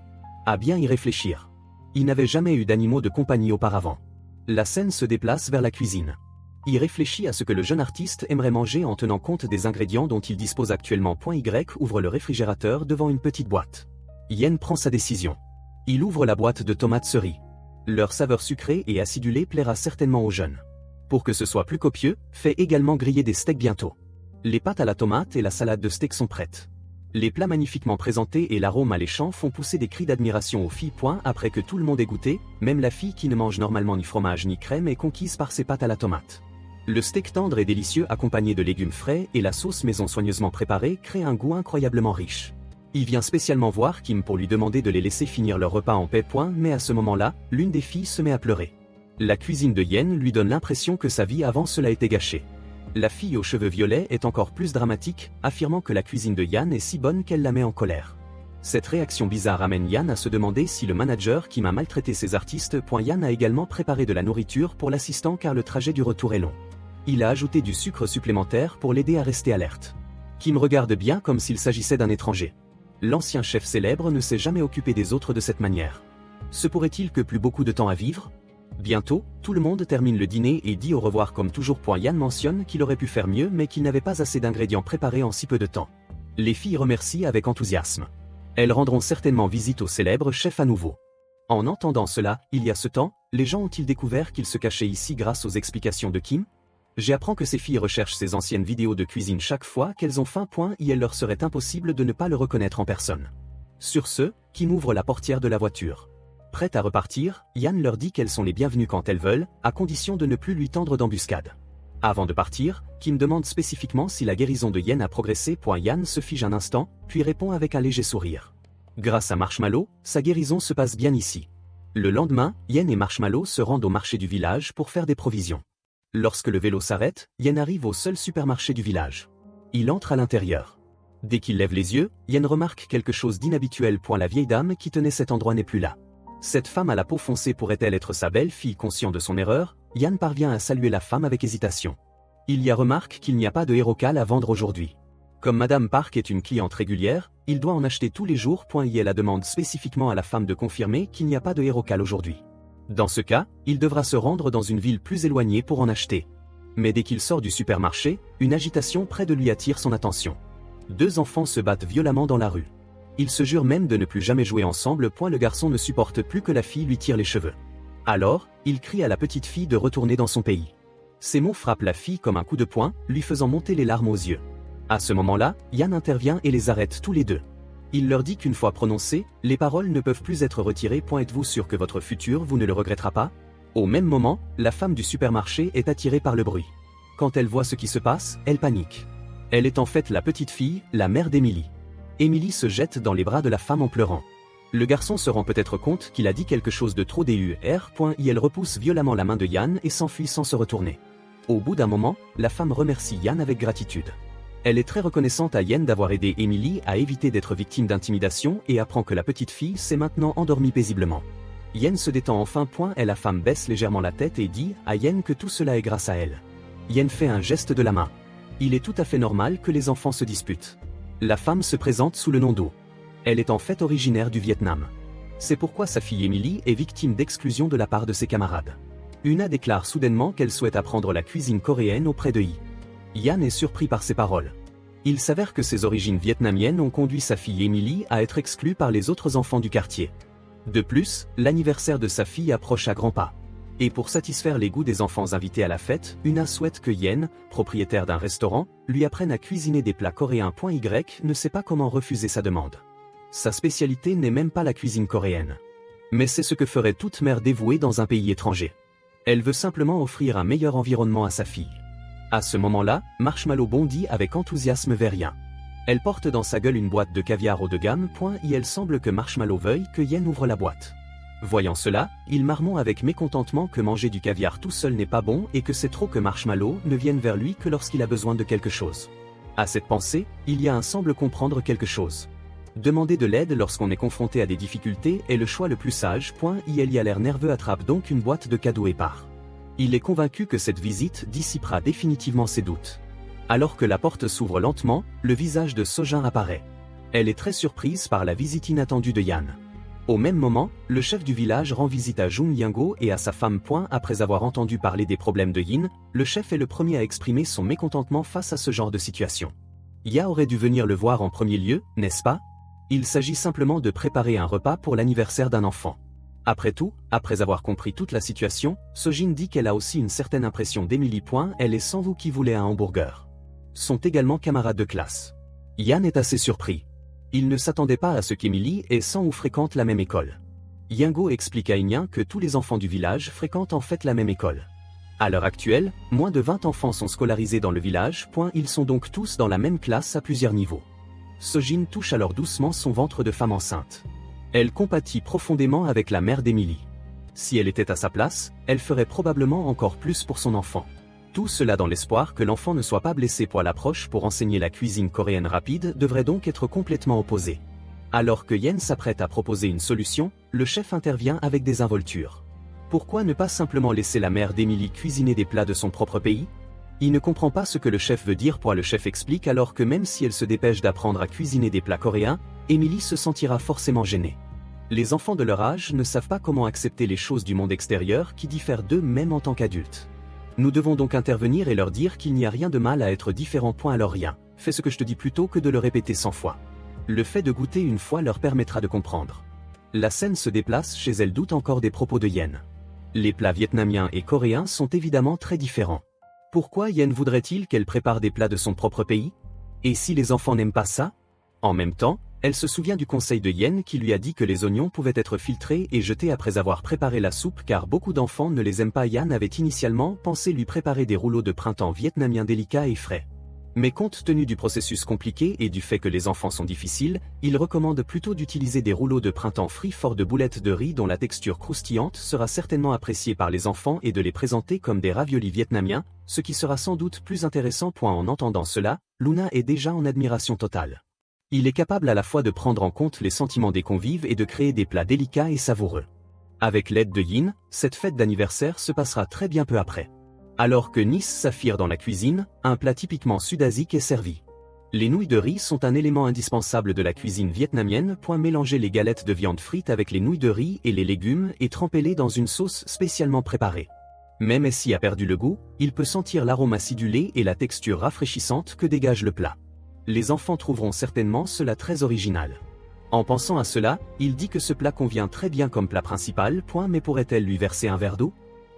À bien y réfléchir. Il n'avait jamais eu d'animaux de compagnie auparavant. La scène se déplace vers la cuisine. Il réfléchit à ce que le jeune artiste aimerait manger en tenant compte des ingrédients dont il dispose actuellement. Y ouvre le réfrigérateur devant une petite boîte. Yen prend sa décision. Il ouvre la boîte de tomates cerises. Leur saveur sucrée et acidulée plaira certainement aux jeunes. Pour que ce soit plus copieux, fait également griller des steaks bientôt. Les pâtes à la tomate et la salade de steak sont prêtes. Les plats magnifiquement présentés et l'arôme alléchant font pousser des cris d'admiration aux filles. Après que tout le monde ait goûté, même la fille qui ne mange normalement ni fromage ni crème est conquise par ses pâtes à la tomate. Le steak tendre et délicieux accompagné de légumes frais et la sauce maison soigneusement préparée crée un goût incroyablement riche. Il vient spécialement voir Kim pour lui demander de les laisser finir leur repas en paix. Mais à ce moment-là, l'une des filles se met à pleurer. La cuisine de Yen lui donne l'impression que sa vie avant cela était gâchée. La fille aux cheveux violets est encore plus dramatique, affirmant que la cuisine de Yan est si bonne qu'elle la met en colère. Cette réaction bizarre amène Yann à se demander si le manager qui m'a maltraité ces artistes. Yann a également préparé de la nourriture pour l'assistant car le trajet du retour est long. Il a ajouté du sucre supplémentaire pour l'aider à rester alerte. Kim regarde bien comme s'il s'agissait d'un étranger. L'ancien chef célèbre ne s'est jamais occupé des autres de cette manière. Se pourrait-il que plus beaucoup de temps à vivre? Bientôt, tout le monde termine le dîner et dit au revoir comme toujours. Yann mentionne qu'il aurait pu faire mieux mais qu'il n'avait pas assez d'ingrédients préparés en si peu de temps. Les filles remercient avec enthousiasme. Elles rendront certainement visite au célèbre chef à nouveau. En entendant cela, il y a ce temps, les gens ont-ils découvert qu'il se cachait ici grâce aux explications de Kim? J'apprends que ces filles recherchent ces anciennes vidéos de cuisine chaque fois qu'elles ont faim. Il leur serait impossible de ne pas le reconnaître en personne. Sur ce, Kim ouvre la portière de la voiture. Prête à repartir, Yann leur dit qu'elles sont les bienvenues quand elles veulent, à condition de ne plus lui tendre d'embuscade. Avant de partir, Kim demande spécifiquement si la guérison de Yen a progressé. Yann se fige un instant, puis répond avec un léger sourire. Grâce à Marshmallow, sa guérison se passe bien ici. Le lendemain, Yen et Marshmallow se rendent au marché du village pour faire des provisions. Lorsque le vélo s'arrête, Yen arrive au seul supermarché du village. Il entre à l'intérieur. Dès qu'il lève les yeux, Yen remarque quelque chose d'inhabituel. La vieille dame qui tenait cet endroit n'est plus là. Cette femme à la peau foncée pourrait-elle être sa belle-fille? Conscient de son erreur, Yann parvient à saluer la femme avec hésitation. Il y a remarque qu'il n'y a pas de Hérocal à vendre aujourd'hui. Comme Madame Park est une cliente régulière, il doit en acheter tous les jours. Elle demande spécifiquement à la femme de confirmer qu'il n'y a pas de Hérocal aujourd'hui. Dans ce cas, il devra se rendre dans une ville plus éloignée pour en acheter. Mais dès qu'il sort du supermarché, une agitation près de lui attire son attention. Deux enfants se battent violemment dans la rue. Ils se jurent même de ne plus jamais jouer ensemble. Le garçon ne supporte plus que la fille lui tire les cheveux. Alors, il crie à la petite fille de retourner dans son pays. Ces mots frappent la fille comme un coup de poing, lui faisant monter les larmes aux yeux. À ce moment-là, Yann intervient et les arrête tous les deux. Il leur dit qu'une fois prononcées, les paroles ne peuvent plus être retirées. Êtes-vous sûr que votre futur vous ne le regrettera pas? Au même moment, la femme du supermarché est attirée par le bruit. Quand elle voit ce qui se passe, elle panique. Elle est en fait la petite fille, la mère d'Emily. Emily se jette dans les bras de la femme en pleurant. Le garçon se rend peut-être compte qu'il a dit quelque chose de trop dur. Elle repousse violemment la main de Yann et s'enfuit sans se retourner. Au bout d'un moment, la femme remercie Yann avec gratitude. Elle est très reconnaissante à Yann d'avoir aidé Emily à éviter d'être victime d'intimidation et apprend que la petite fille s'est maintenant endormie paisiblement. Yann se détend enfin. La femme baisse légèrement la tête et dit à Yann que tout cela est grâce à elle. Yann fait un geste de la main. Il est tout à fait normal que les enfants se disputent. La femme se présente sous le nom d'O. Elle est en fait originaire du Vietnam. C'est pourquoi sa fille Emily est victime d'exclusion de la part de ses camarades. Una déclare soudainement qu'elle souhaite apprendre la cuisine coréenne auprès de Yi. Yann est surpris par ces paroles. Il s'avère que ses origines vietnamiennes ont conduit sa fille Emily à être exclue par les autres enfants du quartier. De plus, l'anniversaire de sa fille approche à grands pas. Et pour satisfaire les goûts des enfants invités à la fête, Una souhaite que Yen, propriétaire d'un restaurant, lui apprenne à cuisiner des plats coréens. Y ne sait pas comment refuser sa demande. Sa spécialité n'est même pas la cuisine coréenne. Mais c'est ce que ferait toute mère dévouée dans un pays étranger. Elle veut simplement offrir un meilleur environnement à sa fille. À ce moment-là, Marshmallow bondit avec enthousiasme vers Yen. Elle porte dans sa gueule une boîte de caviar haut de gamme. Et il semble que Marshmallow veuille que Yen ouvre la boîte. Voyant cela, il marmonne avec mécontentement que manger du caviar tout seul n'est pas bon et que c'est trop que Marshmallow ne vienne vers lui que lorsqu'il a besoin de quelque chose. À cette pensée, Ilya semble comprendre quelque chose. Demander de l'aide lorsqu'on est confronté à des difficultés est le choix le plus sage. Ilya l'air nerveux attrape donc une boîte de cadeaux et part. Il est convaincu que cette visite dissipera définitivement ses doutes. Alors que la porte s'ouvre lentement, le visage de Sojin apparaît. Elle est très surprise par la visite inattendue de Yann. Au même moment, le chef du village rend visite à Jung Yango et à sa femme. Après avoir entendu parler des problèmes de Yin, le chef est le premier à exprimer son mécontentement face à ce genre de situation. Ya aurait dû venir le voir en premier lieu, n'est-ce pas? Il s'agit simplement de préparer un repas pour l'anniversaire d'un enfant. Après tout, après avoir compris toute la situation, Sojin dit qu'elle a aussi une certaine impression d'Emily. Elle est sans vous qui voulait un hamburger. Sont également camarades de classe. Yann est assez surpris. Il ne s'attendait pas à ce qu'Emily et Sang ou fréquentent la même école. Yango explique à Ignan que tous les enfants du village fréquentent en fait la même école. À l'heure actuelle, moins de 20 enfants sont scolarisés dans le village. Ils sont donc tous dans la même classe à plusieurs niveaux. Sojin touche alors doucement son ventre de femme enceinte. Elle compatit profondément avec la mère d'Emily. Si elle était à sa place, elle ferait probablement encore plus pour son enfant. Tout cela dans l'espoir que l'enfant ne soit pas blessé. L'approche pour enseigner la cuisine coréenne rapide devrait donc être complètement opposée. Alors que Yen s'apprête à proposer une solution, le chef intervient avec des involtures. Pourquoi ne pas simplement laisser la mère d'Emily cuisiner des plats de son propre pays? Il ne comprend pas ce que le chef veut dire. Le chef explique alors que même si elle se dépêche d'apprendre à cuisiner des plats coréens, Emily se sentira forcément gênée. Les enfants de leur âge ne savent pas comment accepter les choses du monde extérieur qui diffèrent d'eux même en tant qu'adultes. Nous devons donc intervenir et leur dire qu'il n'y a rien de mal à être différent. Alors rien, fais ce que je te dis plutôt que de le répéter 100 fois. Le fait de goûter une fois leur permettra de comprendre. La scène se déplace chez elle. Doute encore des propos de Yen. Les plats vietnamiens et coréens sont évidemment très différents. Pourquoi Yen voudrait-il qu'elle prépare des plats de son propre pays? Et si les enfants n'aiment pas ça? En même temps, elle se souvient du conseil de Yen qui lui a dit que les oignons pouvaient être filtrés et jetés après avoir préparé la soupe car beaucoup d'enfants ne les aiment pas. Yan avait initialement pensé lui préparer des rouleaux de printemps vietnamiens délicats et frais. Mais compte tenu du processus compliqué et du fait que les enfants sont difficiles, il recommande plutôt d'utiliser des rouleaux de printemps frits forts de boulettes de riz dont la texture croustillante sera certainement appréciée par les enfants et de les présenter comme des raviolis vietnamiens, ce qui sera sans doute plus intéressant. En entendant cela, Luna est déjà en admiration totale. Il est capable à la fois de prendre en compte les sentiments des convives et de créer des plats délicats et savoureux. Avec l'aide de Yin, cette fête d'anniversaire se passera très bien peu après. Alors que Nis s'affirme dans la cuisine, un plat typiquement sud-asique est servi. Les nouilles de riz sont un élément indispensable de la cuisine vietnamienne. Mélanger les galettes de viande frite avec les nouilles de riz et les légumes et tremper-les dans une sauce spécialement préparée. Même si a perdu le goût, il peut sentir l'arôme acidulé et la texture rafraîchissante que dégage le plat. Les enfants trouveront certainement cela très original. En pensant à cela, il dit que ce plat convient très bien comme plat principal. Mais pourrait-elle lui verser un verre d'eau?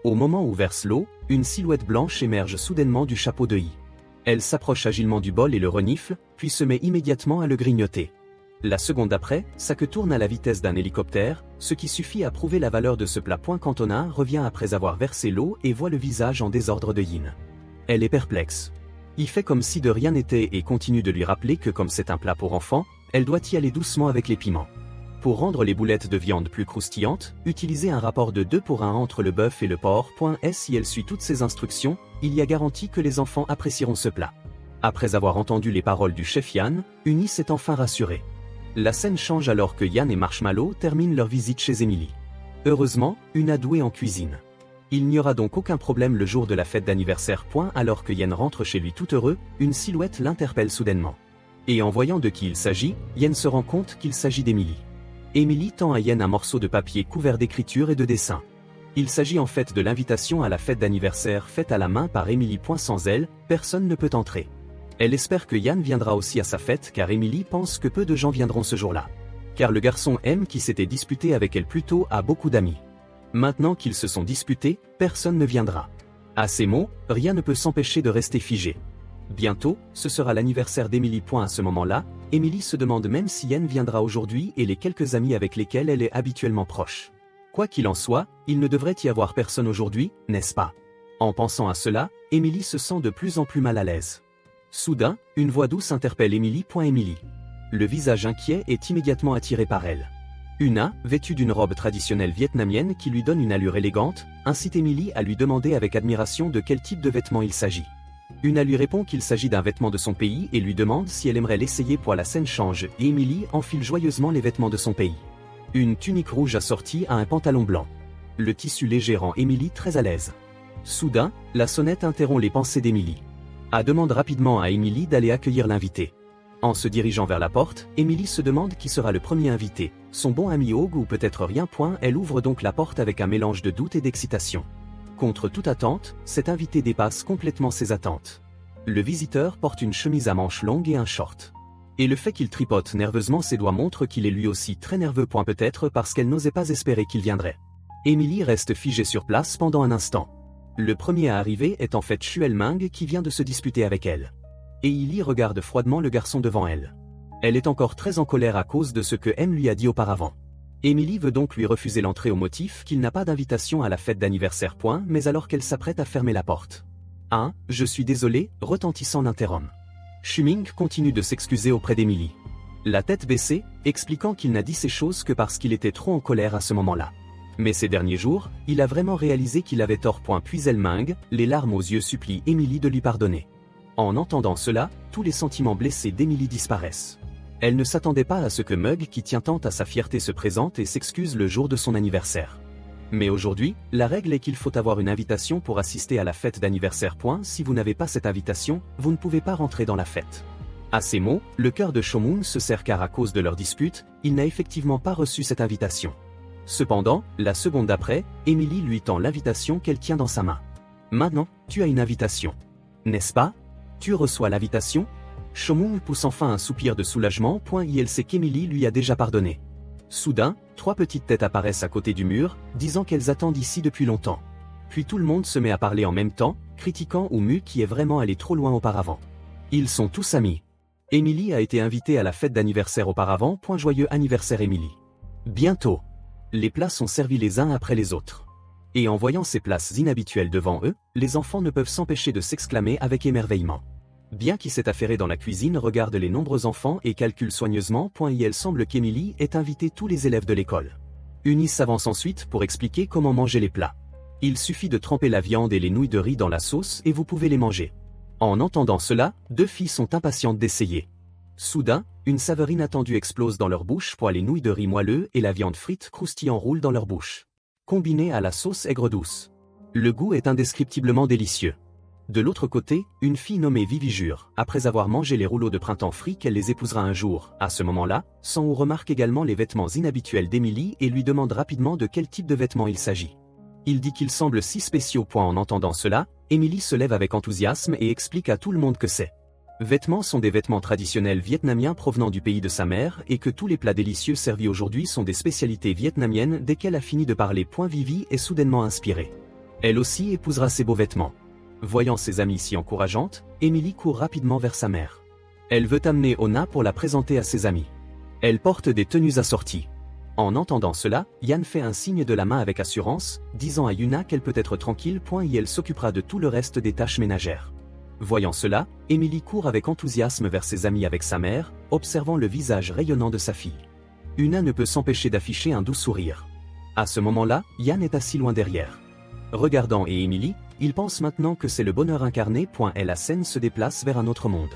Au moment où verse l'eau, une silhouette blanche émerge soudainement du chapeau de Yi. Elle s'approche agilement du bol et le renifle, puis se met immédiatement à le grignoter. La seconde après, sa queue tourne à la vitesse d'un hélicoptère, ce qui suffit à prouver la valeur de ce plat. Cantona revient après avoir versé l'eau et voit le visage en désordre de Yin. Elle est perplexe. Il fait comme si de rien n'était et continue de lui rappeler que comme c'est un plat pour enfants, elle doit y aller doucement avec les piments. Pour rendre les boulettes de viande plus croustillantes, utilisez un rapport de 2 pour 1 entre le bœuf et le porc. Si elle suit toutes ces instructions, il y a garantie que les enfants apprécieront ce plat. Après avoir entendu les paroles du chef Yan, Uni s'est enfin rassurée. La scène change alors que Yan et Marshmallow terminent leur visite chez Emily. Heureusement, Una douée en cuisine. Il n'y aura donc aucun problème le jour de la fête d'anniversaire. Alors que Yan rentre chez lui tout heureux, une silhouette l'interpelle soudainement. Et en voyant de qui il s'agit, Yan se rend compte qu'il s'agit d'Emily. Emily tend à Yen un morceau de papier couvert d'écriture et de dessins. Il s'agit en fait de l'invitation à la fête d'anniversaire faite à la main par Emily. Sans elle, personne ne peut entrer. Elle espère que Yan viendra aussi à sa fête car Emily pense que peu de gens viendront ce jour-là. Car le garçon M qui s'était disputé avec elle plus tôt a beaucoup d'amis. Maintenant qu'ils se sont disputés, personne ne viendra. À ces mots, rien ne peut s'empêcher de rester figé. Bientôt, ce sera l'anniversaire d'Emily. À ce moment-là, Emily se demande même si Yen viendra aujourd'hui et les quelques amis avec lesquels elle est habituellement proche. Quoi qu'il en soit, il ne devrait y avoir personne aujourd'hui, n'est-ce pas? En pensant à cela, Emily se sent de plus en plus mal à l'aise. Soudain, une voix douce interpelle Emily. Emily. Le visage inquiet est immédiatement attiré par elle. Una, vêtue d'une robe traditionnelle vietnamienne qui lui donne une allure élégante, incite Emily à lui demander avec admiration de quel type de vêtements il s'agit. Una lui répond qu'il s'agit d'un vêtement de son pays et lui demande si elle aimerait l'essayer. La scène change et Emily enfile joyeusement les vêtements de son pays. Une tunique rouge assortie à un pantalon blanc. Le tissu léger rend Emily très à l'aise. Soudain, la sonnette interrompt les pensées d'Emily. Elle demande rapidement à Emily d'aller accueillir l'invité. En se dirigeant vers la porte, Emily se demande qui sera le premier invité, son bon ami Hog ou peut-être rien. Elle ouvre donc la porte avec un mélange de doute et d'excitation. Contre toute attente, cet invité dépasse complètement ses attentes. Le visiteur porte une chemise à manches longues et un short. Et le fait qu'il tripote nerveusement ses doigts montre qu'il est lui aussi très nerveux. Peut-être parce qu'elle n'osait pas espérer qu'il viendrait. Emily reste figée sur place pendant un instant. Le premier à arriver est en fait Xuel Ming qui vient de se disputer avec elle. Et Illy regarde froidement le garçon devant elle. Elle est encore très en colère à cause de ce que M lui a dit auparavant. Emily veut donc lui refuser l'entrée au motif qu'il n'a pas d'invitation à la fête d'anniversaire. Mais alors qu'elle s'apprête à fermer la porte. Je suis désolé, retentissant l'interhomme. Shuming continue de s'excuser auprès d'Emily. La tête baissée, expliquant qu'il n'a dit ces choses que parce qu'il était trop en colère à ce moment-là. Mais ces derniers jours, il a vraiment réalisé qu'il avait tort. Puis elle Ming, les larmes aux yeux supplie Emily de lui pardonner. En entendant cela, tous les sentiments blessés d'Emily disparaissent. Elle ne s'attendait pas à ce que Mug, qui tient tant à sa fierté, se présente et s'excuse le jour de son anniversaire. Mais aujourd'hui, la règle est qu'il faut avoir une invitation pour assister à la fête d'anniversaire. Si vous n'avez pas cette invitation, vous ne pouvez pas rentrer dans la fête. À ces mots, le cœur de Shomung se serre car à cause de leur dispute, il n'a effectivement pas reçu cette invitation. Cependant, la seconde d'après, Emily lui tend l'invitation qu'elle tient dans sa main. Maintenant, tu as une invitation. N'est-ce pas? Tu reçois l'invitation? Shomung pousse enfin un soupir de soulagement. Il sait qu'Emily lui a déjà pardonné. Soudain, 3 petites têtes apparaissent à côté du mur, disant qu'elles attendent ici depuis longtemps. Puis tout le monde se met à parler en même temps, critiquant Umu qui est vraiment allé trop loin auparavant. Ils sont tous amis. Emily a été invitée à la fête d'anniversaire auparavant. Joyeux anniversaire Emily. Bientôt. Les plats sont servis les uns après les autres. Et en voyant ces places inhabituelles devant eux, les enfants ne peuvent s'empêcher de s'exclamer avec émerveillement. Bien qu'il s'est affairé dans la cuisine, regarde les nombreux enfants et calcule soigneusement. Il semble qu'Emily ait invité tous les élèves de l'école. Eunice s'avance ensuite pour expliquer comment manger les plats. Il suffit de tremper la viande et les nouilles de riz dans la sauce et vous pouvez les manger. En entendant cela, 2 filles sont impatientes d'essayer. Soudain, une saveur inattendue explose dans leur bouche. Les nouilles de riz moelleux et la viande frite croustillant roulent dans leur bouche. Combinées à la sauce aigre douce. Le goût est indescriptiblement délicieux. De l'autre côté, une fille nommée Vivi jure, après avoir mangé les rouleaux de printemps frits, qu'elle les épousera un jour. À ce moment-là, Sang-woo remarque également les vêtements inhabituels d'Emily et lui demande rapidement de quel type de vêtements il s'agit. Il dit qu'ils semblent si spéciaux. En entendant cela, Emily se lève avec enthousiasme et explique à tout le monde que ces vêtements sont des vêtements traditionnels vietnamiens provenant du pays de sa mère et que tous les plats délicieux servis aujourd'hui sont des spécialités vietnamiennes. Dès qu'elle a fini de parler, Vivi est soudainement inspirée. Elle aussi épousera ces beaux vêtements. Voyant ses amies si encourageantes, Emily court rapidement vers sa mère. Elle veut amener Ona pour la présenter à ses amis. Elle porte des tenues assorties. En entendant cela, Yan fait un signe de la main avec assurance, disant à Yuna qu'elle peut être tranquille. Et elle s'occupera de tout le reste des tâches ménagères. Voyant cela, Emily court avec enthousiasme vers ses amis avec sa mère, observant le visage rayonnant de sa fille. Yuna ne peut s'empêcher d'afficher un doux sourire. À ce moment-là, Yan est assis loin derrière. Regardant et Emily, il pense maintenant que c'est le bonheur incarné. Et la scène se déplace vers un autre monde.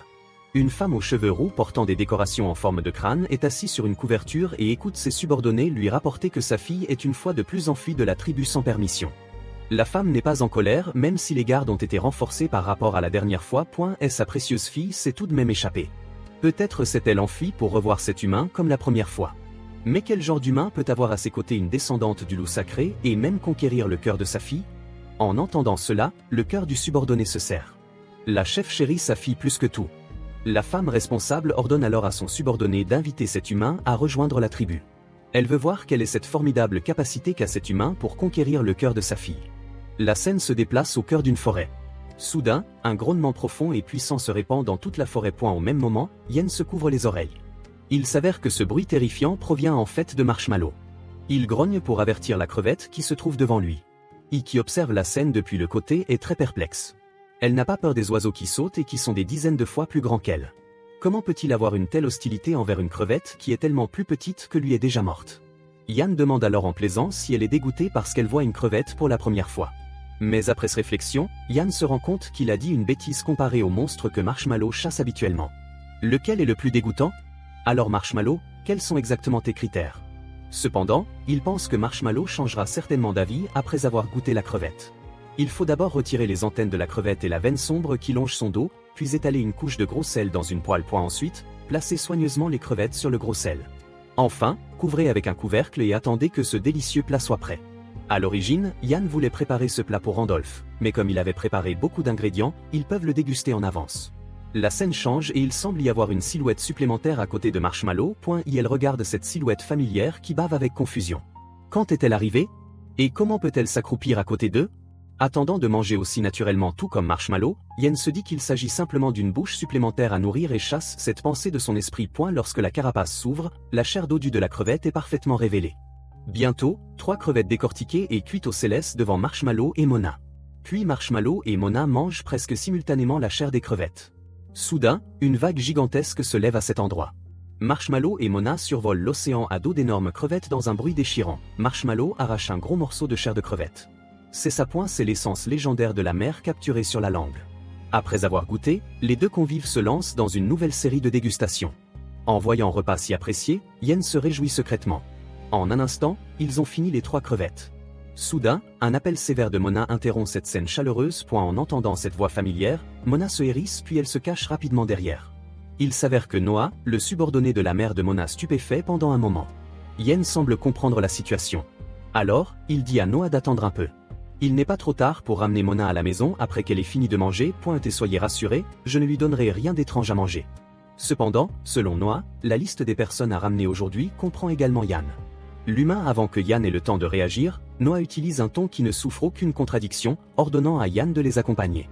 Une femme aux cheveux roux portant des décorations en forme de crâne est assise sur une couverture et écoute ses subordonnés lui rapporter que sa fille est une fois de plus enfuie de la tribu sans permission. La femme n'est pas en colère même si les gardes ont été renforcés par rapport à la dernière fois. Et sa précieuse fille s'est tout de même échappée. Peut-être s'est-elle enfuie pour revoir cet humain comme la première fois. Mais quel genre d'humain peut avoir à ses côtés une descendante du loup sacré et même conquérir le cœur de sa fille? En entendant cela, le cœur du subordonné se serre. La chef chérit sa fille plus que tout. La femme responsable ordonne alors à son subordonné d'inviter cet humain à rejoindre la tribu. Elle veut voir quelle est cette formidable capacité qu'a cet humain pour conquérir le cœur de sa fille. La scène se déplace au cœur d'une forêt. Soudain, un grondement profond et puissant se répand dans toute la forêt. Au même moment, Yen se couvre les oreilles. Il s'avère que ce bruit terrifiant provient en fait de Marshmallow. Il grogne pour avertir la crevette qui se trouve devant lui. Qui observe la scène depuis le côté est très perplexe. Elle n'a pas peur des oiseaux qui sautent et qui sont des dizaines de fois plus grands qu'elle. Comment peut-il avoir une telle hostilité envers une crevette qui est tellement plus petite que lui est déjà morte? Yan demande alors en plaisant si elle est dégoûtée parce qu'elle voit une crevette pour la première fois. Mais après cette réflexion, Yan se rend compte qu'il a dit une bêtise comparée au monstre que Marshmallow chasse habituellement. Lequel est le plus dégoûtant? Alors Marshmallow, quels sont exactement tes critères? Cependant, il pense que Marshmallow changera certainement d'avis après avoir goûté la crevette. Il faut d'abord retirer les antennes de la crevette et la veine sombre qui longe son dos, puis étaler une couche de gros sel dans une poêle. Ensuite, placez soigneusement les crevettes sur le gros sel. Enfin, couvrez avec un couvercle et attendez que ce délicieux plat soit prêt. À l'origine, Yan voulait préparer ce plat pour Randolph, mais comme il avait préparé beaucoup d'ingrédients, ils peuvent le déguster en avance. La scène change et il semble y avoir une silhouette supplémentaire à côté de Marshmallow. Elle regarde cette silhouette familière qui bave avec confusion. Quand est-elle arrivée? Et comment peut-elle s'accroupir à côté d'eux? Attendant de manger aussi naturellement tout comme Marshmallow, Yen se dit qu'il s'agit simplement d'une bouche supplémentaire à nourrir et chasse cette pensée de son esprit. Lorsque la carapace s'ouvre, la chair dodue de la crevette est parfaitement révélée. Bientôt, 3 crevettes décortiquées et cuites au céleste devant Marshmallow et Mona. Puis Marshmallow et Mona mangent presque simultanément la chair des crevettes. Soudain, une vague gigantesque se lève à cet endroit. Marshmallow et Mona survolent l'océan à dos d'énormes crevettes dans un bruit déchirant. Marshmallow arrache un gros morceau de chair de crevette. C'est l'essence légendaire de la mer capturée sur la langue. Après avoir goûté, les deux convives se lancent dans une nouvelle série de dégustations. En voyant repas si apprécié, Yen se réjouit secrètement. En un instant, ils ont fini les 3 crevettes. Soudain, un appel sévère de Mona interrompt cette scène chaleureuse. En entendant cette voix familière, Mona se hérisse puis elle se cache rapidement derrière. Il s'avère que Noah, le subordonné de la mère de Mona, stupéfait pendant un moment. Yen semble comprendre la situation. Alors, il dit à Noah d'attendre un peu. Il n'est pas trop tard pour ramener Mona à la maison après qu'elle ait fini de manger. Et soyez rassurés, je ne lui donnerai rien d'étrange à manger. Cependant, selon Noah, la liste des personnes à ramener aujourd'hui comprend également Yan. L'humain avant que Yan ait le temps de réagir, Noah utilise un ton qui ne souffre aucune contradiction, ordonnant à Yan de les accompagner.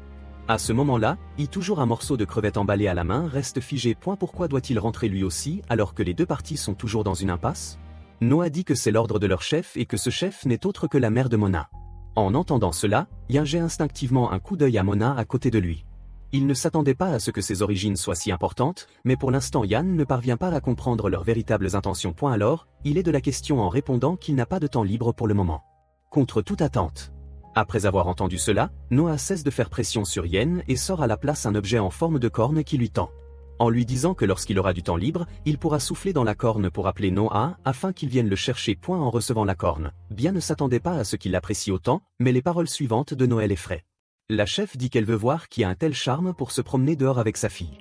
À ce moment-là, toujours un morceau de crevette emballé à la main reste figé. Pourquoi doit-il rentrer lui aussi alors que les 2 parties sont toujours dans une impasse? Noah dit que c'est l'ordre de leur chef et que ce chef n'est autre que la mère de Mona. En entendant cela, Yan jette instinctivement un coup d'œil à Mona à côté de lui. Il ne s'attendait pas à ce que ses origines soient si importantes, mais pour l'instant Yan ne parvient pas à comprendre leurs véritables intentions. Alors, il est de la question en répondant qu'il n'a pas de temps libre pour le moment. Contre toute attente. Après avoir entendu cela, Noah cesse de faire pression sur Yen et sort à la place un objet en forme de corne qui lui tend. En lui disant que lorsqu'il aura du temps libre, il pourra souffler dans la corne pour appeler Noah afin qu'il vienne le chercher. En recevant la corne, Bien ne s'attendait pas à ce qu'il l'apprécie autant, mais les paroles suivantes de Noël effraient. La chef dit qu'elle veut voir qui a un tel charme pour se promener dehors avec sa fille.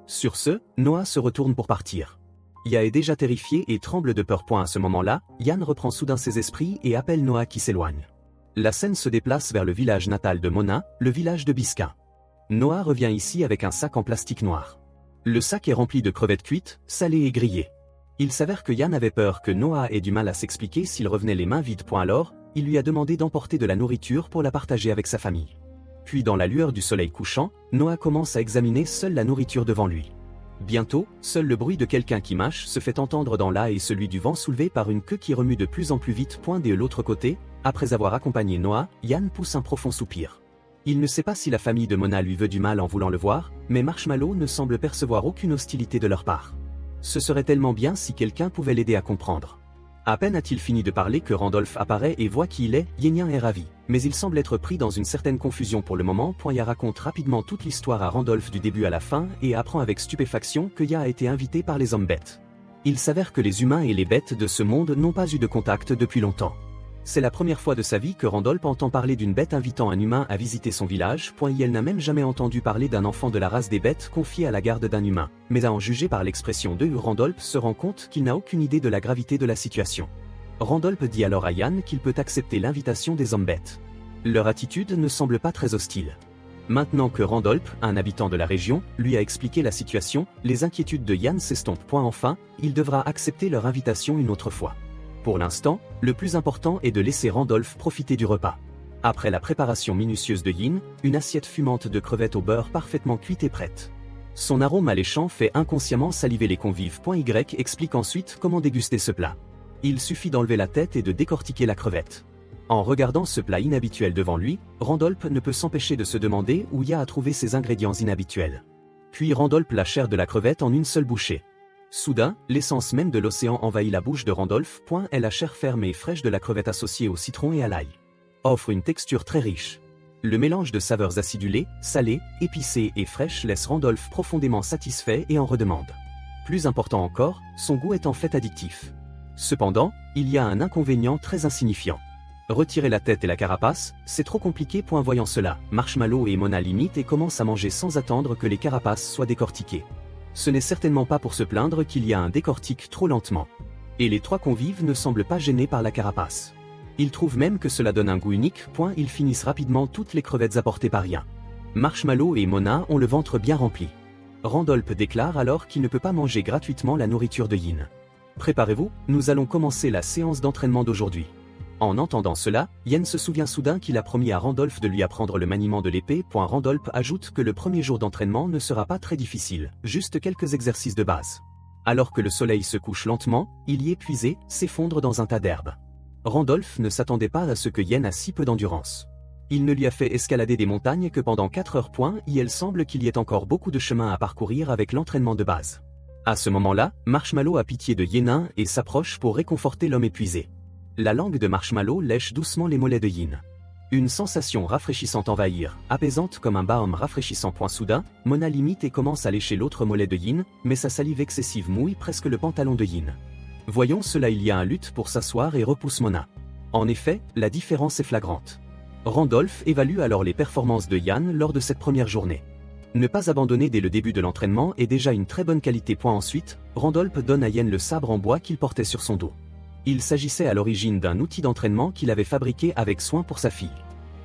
Sur ce, Noah se retourne pour partir. Ya est déjà terrifié et tremble de peur. À ce moment-là, Yan reprend soudain ses esprits et appelle Noah qui s'éloigne. La scène se déplace vers le village natal de Mona, le village de Bisca. Noah revient ici avec un sac en plastique noir. Le sac est rempli de crevettes cuites, salées et grillées. Il s'avère que Yan avait peur que Noah ait du mal à s'expliquer s'il revenait les mains vides. Alors, il lui a demandé d'emporter de la nourriture pour la partager avec sa famille. Puis dans la lueur du soleil couchant, Noah commence à examiner seule la nourriture devant lui. Bientôt, seul le bruit de quelqu'un qui mâche se fait entendre dans l'air et celui du vent soulevé par une queue qui remue de plus en plus vite. De l'autre côté, après avoir accompagné Noah, Yan pousse un profond soupir. Il ne sait pas si la famille de Mona lui veut du mal en voulant le voir, mais Marshmallow ne semble percevoir aucune hostilité de leur part. Ce serait tellement bien si quelqu'un pouvait l'aider à comprendre. À peine a-t-il fini de parler que Randolph apparaît et voit qui il est. Yen est ravi, mais il semble être pris dans une certaine confusion pour le moment. Ya raconte rapidement toute l'histoire à Randolph du début à la fin et apprend avec stupéfaction que Ya a été invité par les hommes bêtes. Il s'avère que les humains et les bêtes de ce monde n'ont pas eu de contact depuis longtemps. C'est la première fois de sa vie que Randolph entend parler d'une bête invitant un humain à visiter son village. Elle n'a même jamais entendu parler d'un enfant de la race des bêtes confié à la garde d'un humain, mais à en juger par l'expression de Randolph se rend compte qu'il n'a aucune idée de la gravité de la situation. Randolph dit alors à Yan qu'il peut accepter l'invitation des hommes bêtes. Leur attitude ne semble pas très hostile. Maintenant que Randolph, un habitant de la région, lui a expliqué la situation, les inquiétudes de Yan s'estompent. Enfin, il devra accepter leur invitation une autre fois. Pour l'instant, le plus important est de laisser Randolph profiter du repas. Après la préparation minutieuse de Yin, une assiette fumante de crevettes au beurre parfaitement cuite est prête. Son arôme alléchant fait inconsciemment saliver les convives. Y explique ensuite comment déguster ce plat. Il suffit d'enlever la tête et de décortiquer la crevette. En regardant ce plat inhabituel devant lui, Randolph ne peut s'empêcher de se demander où Ya a trouvé ces ingrédients inhabituels. Puis Randolph la chair de la crevette en une seule bouchée. Soudain, l'essence même de l'océan envahit la bouche de Randolph. Et la chair ferme et fraîche de la crevette associée au citron et à l'ail offre une texture très riche. Le mélange de saveurs acidulées, salées, épicées et fraîches laisse Randolph profondément satisfait et en redemande. Plus important encore, son goût est en fait addictif. Cependant, il y a un inconvénient très insignifiant. Retirer la tête et la carapace, c'est trop compliqué. Voyant cela, Marshmallow et Mona limitent et commencent à manger sans attendre que les carapaces soient décortiquées. Ce n'est certainement pas pour se plaindre qu'il y a un décortique trop lentement. Et les 3 convives ne semblent pas gênés par la carapace. Ils trouvent même que cela donne un goût unique. Ils finissent rapidement toutes les crevettes apportées par Yan. Marshmallow et Mona ont le ventre bien rempli. Randolph déclare alors qu'il ne peut pas manger gratuitement la nourriture de Yin. Préparez-vous, nous allons commencer la séance d'entraînement d'aujourd'hui. En entendant cela, Yen se souvient soudain qu'il a promis à Randolph de lui apprendre le maniement de l'épée. Randolph ajoute que le premier jour d'entraînement ne sera pas très difficile, juste quelques exercices de base. Alors que le soleil se couche lentement, il y est épuisé, s'effondre dans un tas d'herbes. Randolph ne s'attendait pas à ce que Yen a si peu d'endurance. Il ne lui a fait escalader des montagnes que pendant 4 heures. Il semble qu'il y ait encore beaucoup de chemin à parcourir avec l'entraînement de base. À ce moment-là, Marshmallow a pitié de Yenin et s'approche pour réconforter l'homme épuisé. La langue de Marshmallow lèche doucement les mollets de Yin. Une sensation rafraîchissante envahir, apaisante comme un baume rafraîchissant. Soudain, Mona limite et commence à lécher l'autre mollet de Yin, mais sa salive excessive mouille presque le pantalon de Yin. Voyons cela, il y a un lutte pour s'asseoir et repousse Mona. En effet, la différence est flagrante. Randolph évalue alors les performances de Yan lors de cette première journée. Ne pas abandonner dès le début de l'entraînement est déjà une très bonne qualité. Ensuite, Randolph donne à Yan le sabre en bois qu'il portait sur son dos. Il s'agissait à l'origine d'un outil d'entraînement qu'il avait fabriqué avec soin pour sa fille.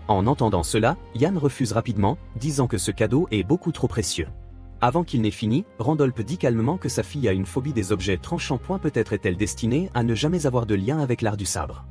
En entendant cela, Yan refuse rapidement, disant que ce cadeau est beaucoup trop précieux. Avant qu'il n'ait fini, Randolph dit calmement que sa fille a une phobie des objets tranchants. Peut-être est-elle destinée à ne jamais avoir de lien avec l'art du sabre.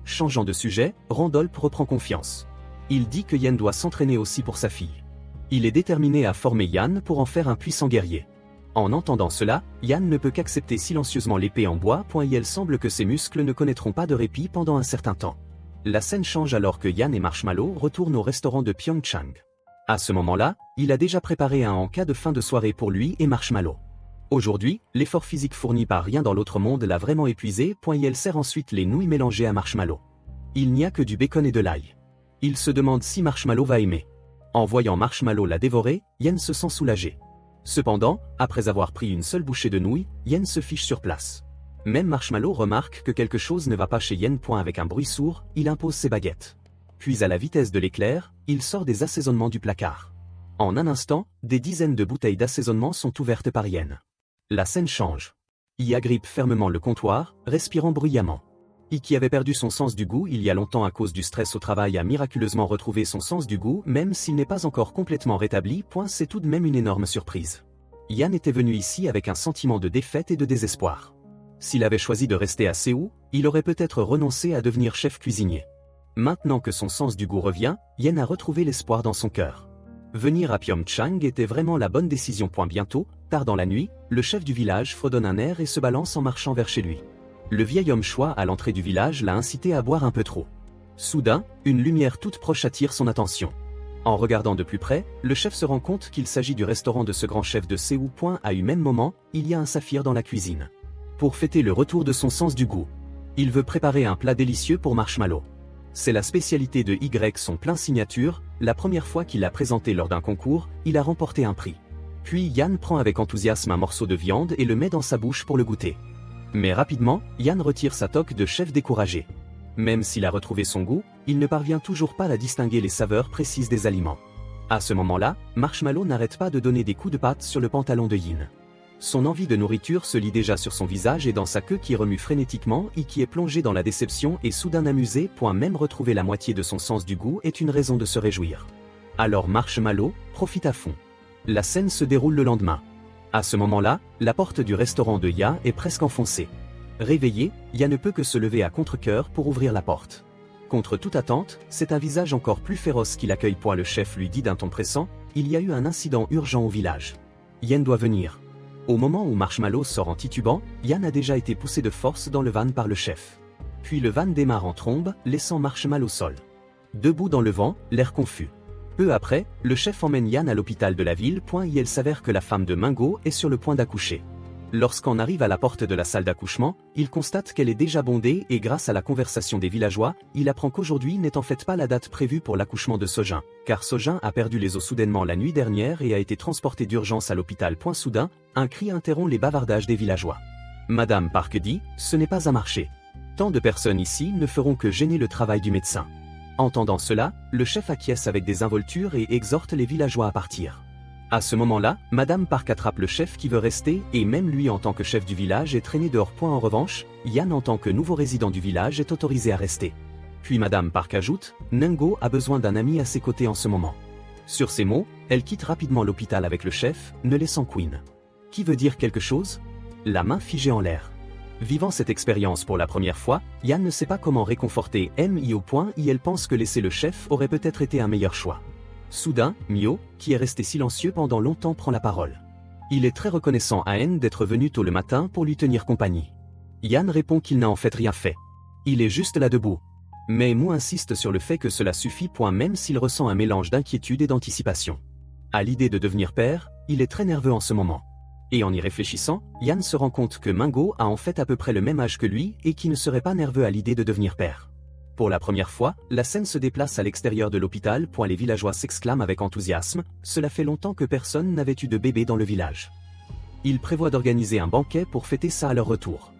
Changeant de sujet, Randolph reprend confiance. Il dit que Yan doit s'entraîner aussi pour sa fille. Il est déterminé à former Yan pour en faire un puissant guerrier. En entendant cela, Yan ne peut qu'accepter silencieusement l'épée en bois. Et il semble que ses muscles ne connaîtront pas de répit pendant un certain temps. La scène change alors que Yan et Marshmallow retournent au restaurant de Pyeongchang. À ce moment-là, il a déjà préparé un encas de fin de soirée pour lui et Marshmallow. Aujourd'hui, l'effort physique fourni par Rien dans l'autre monde l'a vraiment épuisé. Il sert ensuite les nouilles mélangées à Marshmallow. Il n'y a que du bacon et de l'ail. Il se demande si Marshmallow va aimer. En voyant Marshmallow la dévorer, Yan se sent soulagé. Cependant, après avoir pris une seule bouchée de nouilles, Yan se fiche sur place. Même Marshmallow remarque que quelque chose ne va pas chez Yan. Avec un bruit sourd, il impose ses baguettes. Puis à la vitesse de l'éclair, il sort des assaisonnements du placard. En un instant, des dizaines de bouteilles d'assaisonnement sont ouvertes par Yan. La scène change. Yi agrippe fermement le comptoir, respirant bruyamment. Yi, qui avait perdu son sens du goût il y a longtemps à cause du stress au travail, a miraculeusement retrouvé son sens du goût même s'il n'est pas encore complètement rétabli. C'est tout de même une énorme surprise. Yan était venu ici avec un sentiment de défaite et de désespoir. S'il avait choisi de rester à Séoul, il aurait peut-être renoncé à devenir chef cuisinier. Maintenant que son sens du goût revient, Yan a retrouvé l'espoir dans son cœur. Venir à Pyeongchang était vraiment la bonne décision. Bientôt, tard dans la nuit, le chef du village fredonne un air et se balance en marchant vers chez lui. Le vieil homme chouette à l'entrée du village l'a incité à boire un peu trop. Soudain, une lumière toute proche attire son attention. En regardant de plus près, le chef se rend compte qu'il s'agit du restaurant de ce grand chef de Séoul. À un même moment, il y a un saphir dans la cuisine. Pour fêter le retour de son sens du goût, il veut préparer un plat délicieux pour Marshmallow. C'est la spécialité de Y, son plein signature. La première fois qu'il l'a présenté lors d'un concours, il a remporté un prix. Puis Yan prend avec enthousiasme un morceau de viande et le met dans sa bouche pour le goûter. Mais rapidement, Yan retire sa toque de chef découragé. Même s'il a retrouvé son goût, il ne parvient toujours pas à distinguer les saveurs précises des aliments. À ce moment-là, Marshmallow n'arrête pas de donner des coups de patte sur le pantalon de Yin. Son envie de nourriture se lit déjà sur son visage et dans sa queue qui remue frénétiquement et qui est plongée dans la déception et soudain amusée. Même retrouver la moitié de son sens du goût est une raison de se réjouir. Alors Marshmallow profite à fond. La scène se déroule le lendemain. À ce moment-là, la porte du restaurant de Ya est presque enfoncée. Réveillé, Ya ne peut que se lever à contre-cœur pour ouvrir la porte. Contre toute attente, c'est un visage encore plus féroce qui l'accueille. Le chef lui dit d'un ton pressant, il y a eu un incident urgent au village. Yan doit venir. Au moment où Marshmallow sort en titubant, Yan a déjà été poussé de force dans le van par le chef. Puis le van démarre en trombe, laissant Marshmallow au sol. Debout dans le vent, l'air confus. Peu après, le chef emmène Yan à l'hôpital de la ville. Il s'avère que la femme de Mingo est sur le point d'accoucher. Lorsqu'on arrive à la porte de la salle d'accouchement, il constate qu'elle est déjà bondée et grâce à la conversation des villageois, il apprend qu'aujourd'hui n'est en fait pas la date prévue pour l'accouchement de Sojin, car Sojin a perdu les os soudainement la nuit dernière et a été transporté d'urgence à l'hôpital. Soudain, un cri interrompt les bavardages des villageois. Madame Park dit, ce n'est pas à marcher. Tant de personnes ici ne feront que gêner le travail du médecin. Entendant cela, le chef acquiesce avec des involtures et exhorte les villageois à partir. À ce moment-là, Madame Park attrape le chef qui veut rester et même lui en tant que chef du village est traîné dehors. En revanche, Yan en tant que nouveau résident du village est autorisé à rester. Puis Madame Park ajoute, Nungo a besoin d'un ami à ses côtés en ce moment. Sur ces mots, elle quitte rapidement l'hôpital avec le chef, ne laissant Queen. Qui veut dire quelque chose? La main figée en l'air. Vivant cette expérience pour la première fois, Yan ne sait pas comment réconforter Mio. Elle pense que laisser le chef aurait peut-être été un meilleur choix. Soudain, Mio, qui est resté silencieux pendant longtemps, prend la parole. Il est très reconnaissant à N d'être venu tôt le matin pour lui tenir compagnie. Yan répond qu'il n'a en fait rien fait. Il est juste là debout. Mais Mo insiste sur le fait que cela suffit. Même s'il ressent un mélange d'inquiétude et d'anticipation. À l'idée de devenir père, il est très nerveux en ce moment. Et en y réfléchissant, Yan se rend compte que Mingo a en fait à peu près le même âge que lui et qui ne serait pas nerveux à l'idée de devenir père. Pour la première fois, la scène se déplace à l'extérieur de l'hôpital. Les villageois s'exclament avec enthousiasme, cela fait longtemps que personne n'avait eu de bébé dans le village. Ils prévoient d'organiser un banquet pour fêter ça à leur retour.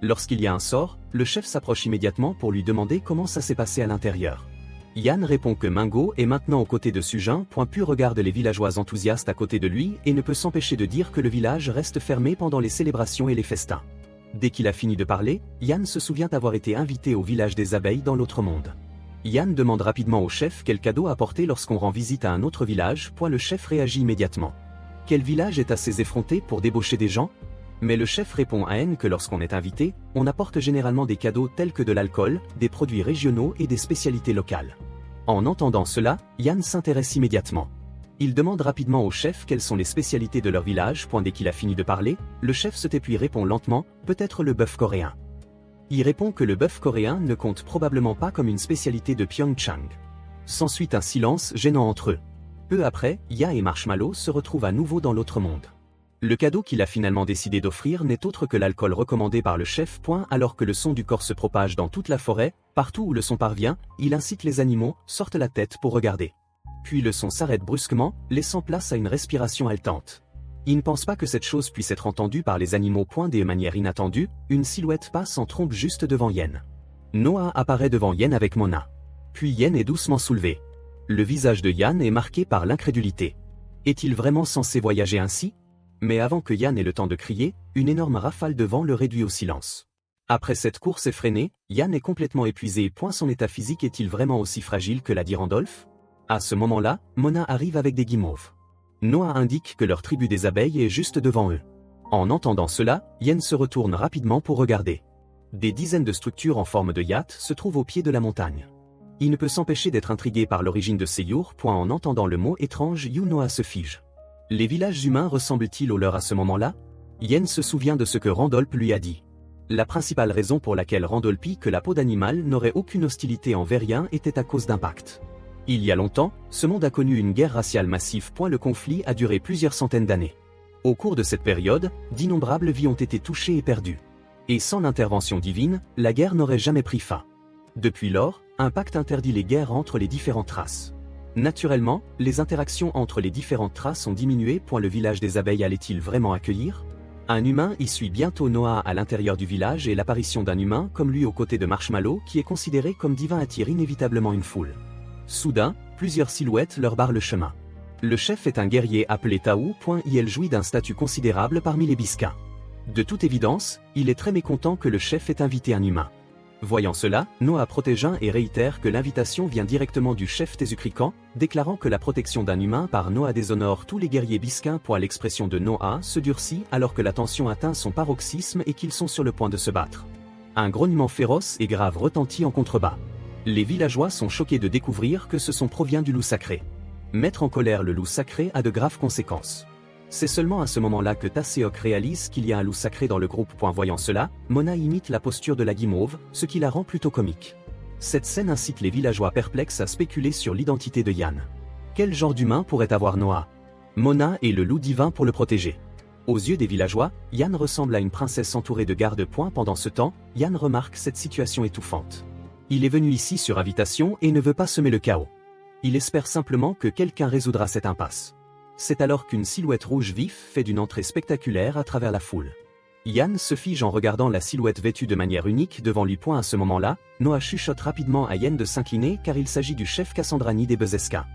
Lorsqu'il y a un sort, le chef s'approche immédiatement pour lui demander comment ça s'est passé à l'intérieur. Yann répond que Mingo est maintenant aux côtés de Sujin. Puis regarde les villageois enthousiastes à côté de lui et ne peut s'empêcher de dire que le village reste fermé pendant les célébrations et les festins. Dès qu'il a fini de parler, Yann se souvient avoir été invité au village des abeilles dans l'autre monde. Yann demande rapidement au chef quel cadeau apporter lorsqu'on rend visite à un autre village. Le chef réagit immédiatement. Quel village est assez effronté pour débaucher des gens? Mais le chef répond à N que lorsqu'on est invité, on apporte généralement des cadeaux tels que de l'alcool, des produits régionaux et des spécialités locales. En entendant cela, Yann s'intéresse immédiatement. Il demande rapidement au chef quelles sont les spécialités de leur village. Dès qu'il a fini de parler, le chef se tait puis répond lentement, peut-être le bœuf coréen. Il répond que le bœuf coréen ne compte probablement pas comme une spécialité de Pyeongchang. S'ensuit un silence gênant entre eux. Peu après, Ya et Marshmallow se retrouvent à nouveau dans l'autre monde. Le cadeau qu'il a finalement décidé d'offrir n'est autre que l'alcool recommandé par le chef. Alors que le son du corps se propage dans toute la forêt, partout où le son parvient, il incite les animaux, sortent la tête pour regarder. Puis le son s'arrête brusquement, laissant place à une respiration haletante. Il ne pense pas que cette chose puisse être entendue par les animaux. De manière inattendue, une silhouette passe en trompe juste devant Yen. Noah apparaît devant Yen avec Mona. Puis Yen est doucement soulevé. Le visage de Yann est marqué par l'incrédulité. Est-il vraiment censé voyager ainsi? Mais avant que Yann ait le temps de crier, une énorme rafale de vent le réduit au silence. Après cette course effrénée, Yann est complètement épuisé. Son état physique est-il vraiment aussi fragile que l'a dit Randolph? À ce moment-là, Mona arrive avec des guimauves. Noah indique que leur tribu des abeilles est juste devant eux. En entendant cela, Yen se retourne rapidement pour regarder. Des dizaines de structures en forme de yacht se trouvent au pied de la montagne. Il ne peut s'empêcher d'être intrigué par l'origine de ces Yur. En entendant le mot étrange, Noah se fige. Les villages humains ressemblent-ils aux leurs à ce moment-là? Yen se souvient de ce que Randolph lui a dit. La principale raison pour laquelle Randolph dit que la peau d'animal n'aurait aucune hostilité envers rien était à cause d'impact. Il y a longtemps, ce monde a connu une guerre raciale massive. Le conflit a duré plusieurs centaines d'années. Au cours de cette période, d'innombrables vies ont été touchées et perdues. Et sans l'intervention divine, la guerre n'aurait jamais pris fin. Depuis lors, un pacte interdit les guerres entre les différentes races. Naturellement, les interactions entre les différentes races ont diminué. Le village des abeilles allait-il vraiment accueillir? Un humain y suit bientôt Noah à l'intérieur du village et l'apparition d'un humain comme lui aux côtés de Marshmallow qui est considéré comme divin attire inévitablement une foule. Soudain, plusieurs silhouettes leur barrent le chemin. Le chef est un guerrier appelé Tao. Il jouit d'un statut considérable parmi les Biscains. De toute évidence, il est très mécontent que le chef ait invité un humain. Voyant cela, Noah protège et réitère que l'invitation vient directement du chef Tézucrican, déclarant que la protection d'un humain par Noah déshonore tous les guerriers biscains. L'expression de Noah se durcit alors que la tension atteint son paroxysme et qu'ils sont sur le point de se battre. Un grognement féroce et grave retentit en contrebas. Les villageois sont choqués de découvrir que ce son provient du loup sacré. Mettre en colère le loup sacré a de graves conséquences. C'est seulement à ce moment-là que Taseok réalise qu'il y a un loup sacré dans le groupe. Voyant cela, Mona imite la posture de la guimauve, ce qui la rend plutôt comique. Cette scène incite les villageois perplexes à spéculer sur l'identité de Yann. Quel genre d'humain pourrait avoir Noah? Mona est le loup divin pour le protéger. Aux yeux des villageois, Yann ressemble à une princesse entourée de garde-points. Pendant ce temps, Yann remarque cette situation étouffante. Il est venu ici sur invitation et ne veut pas semer le chaos. Il espère simplement que quelqu'un résoudra cette impasse. C'est alors qu'une silhouette rouge vif fait d'une entrée spectaculaire à travers la foule. Yann se fige en regardant la silhouette vêtue de manière unique devant lui. À ce moment-là, Noah chuchote rapidement à Yen de s'incliner car il s'agit du chef Cassandrani des Bezesca.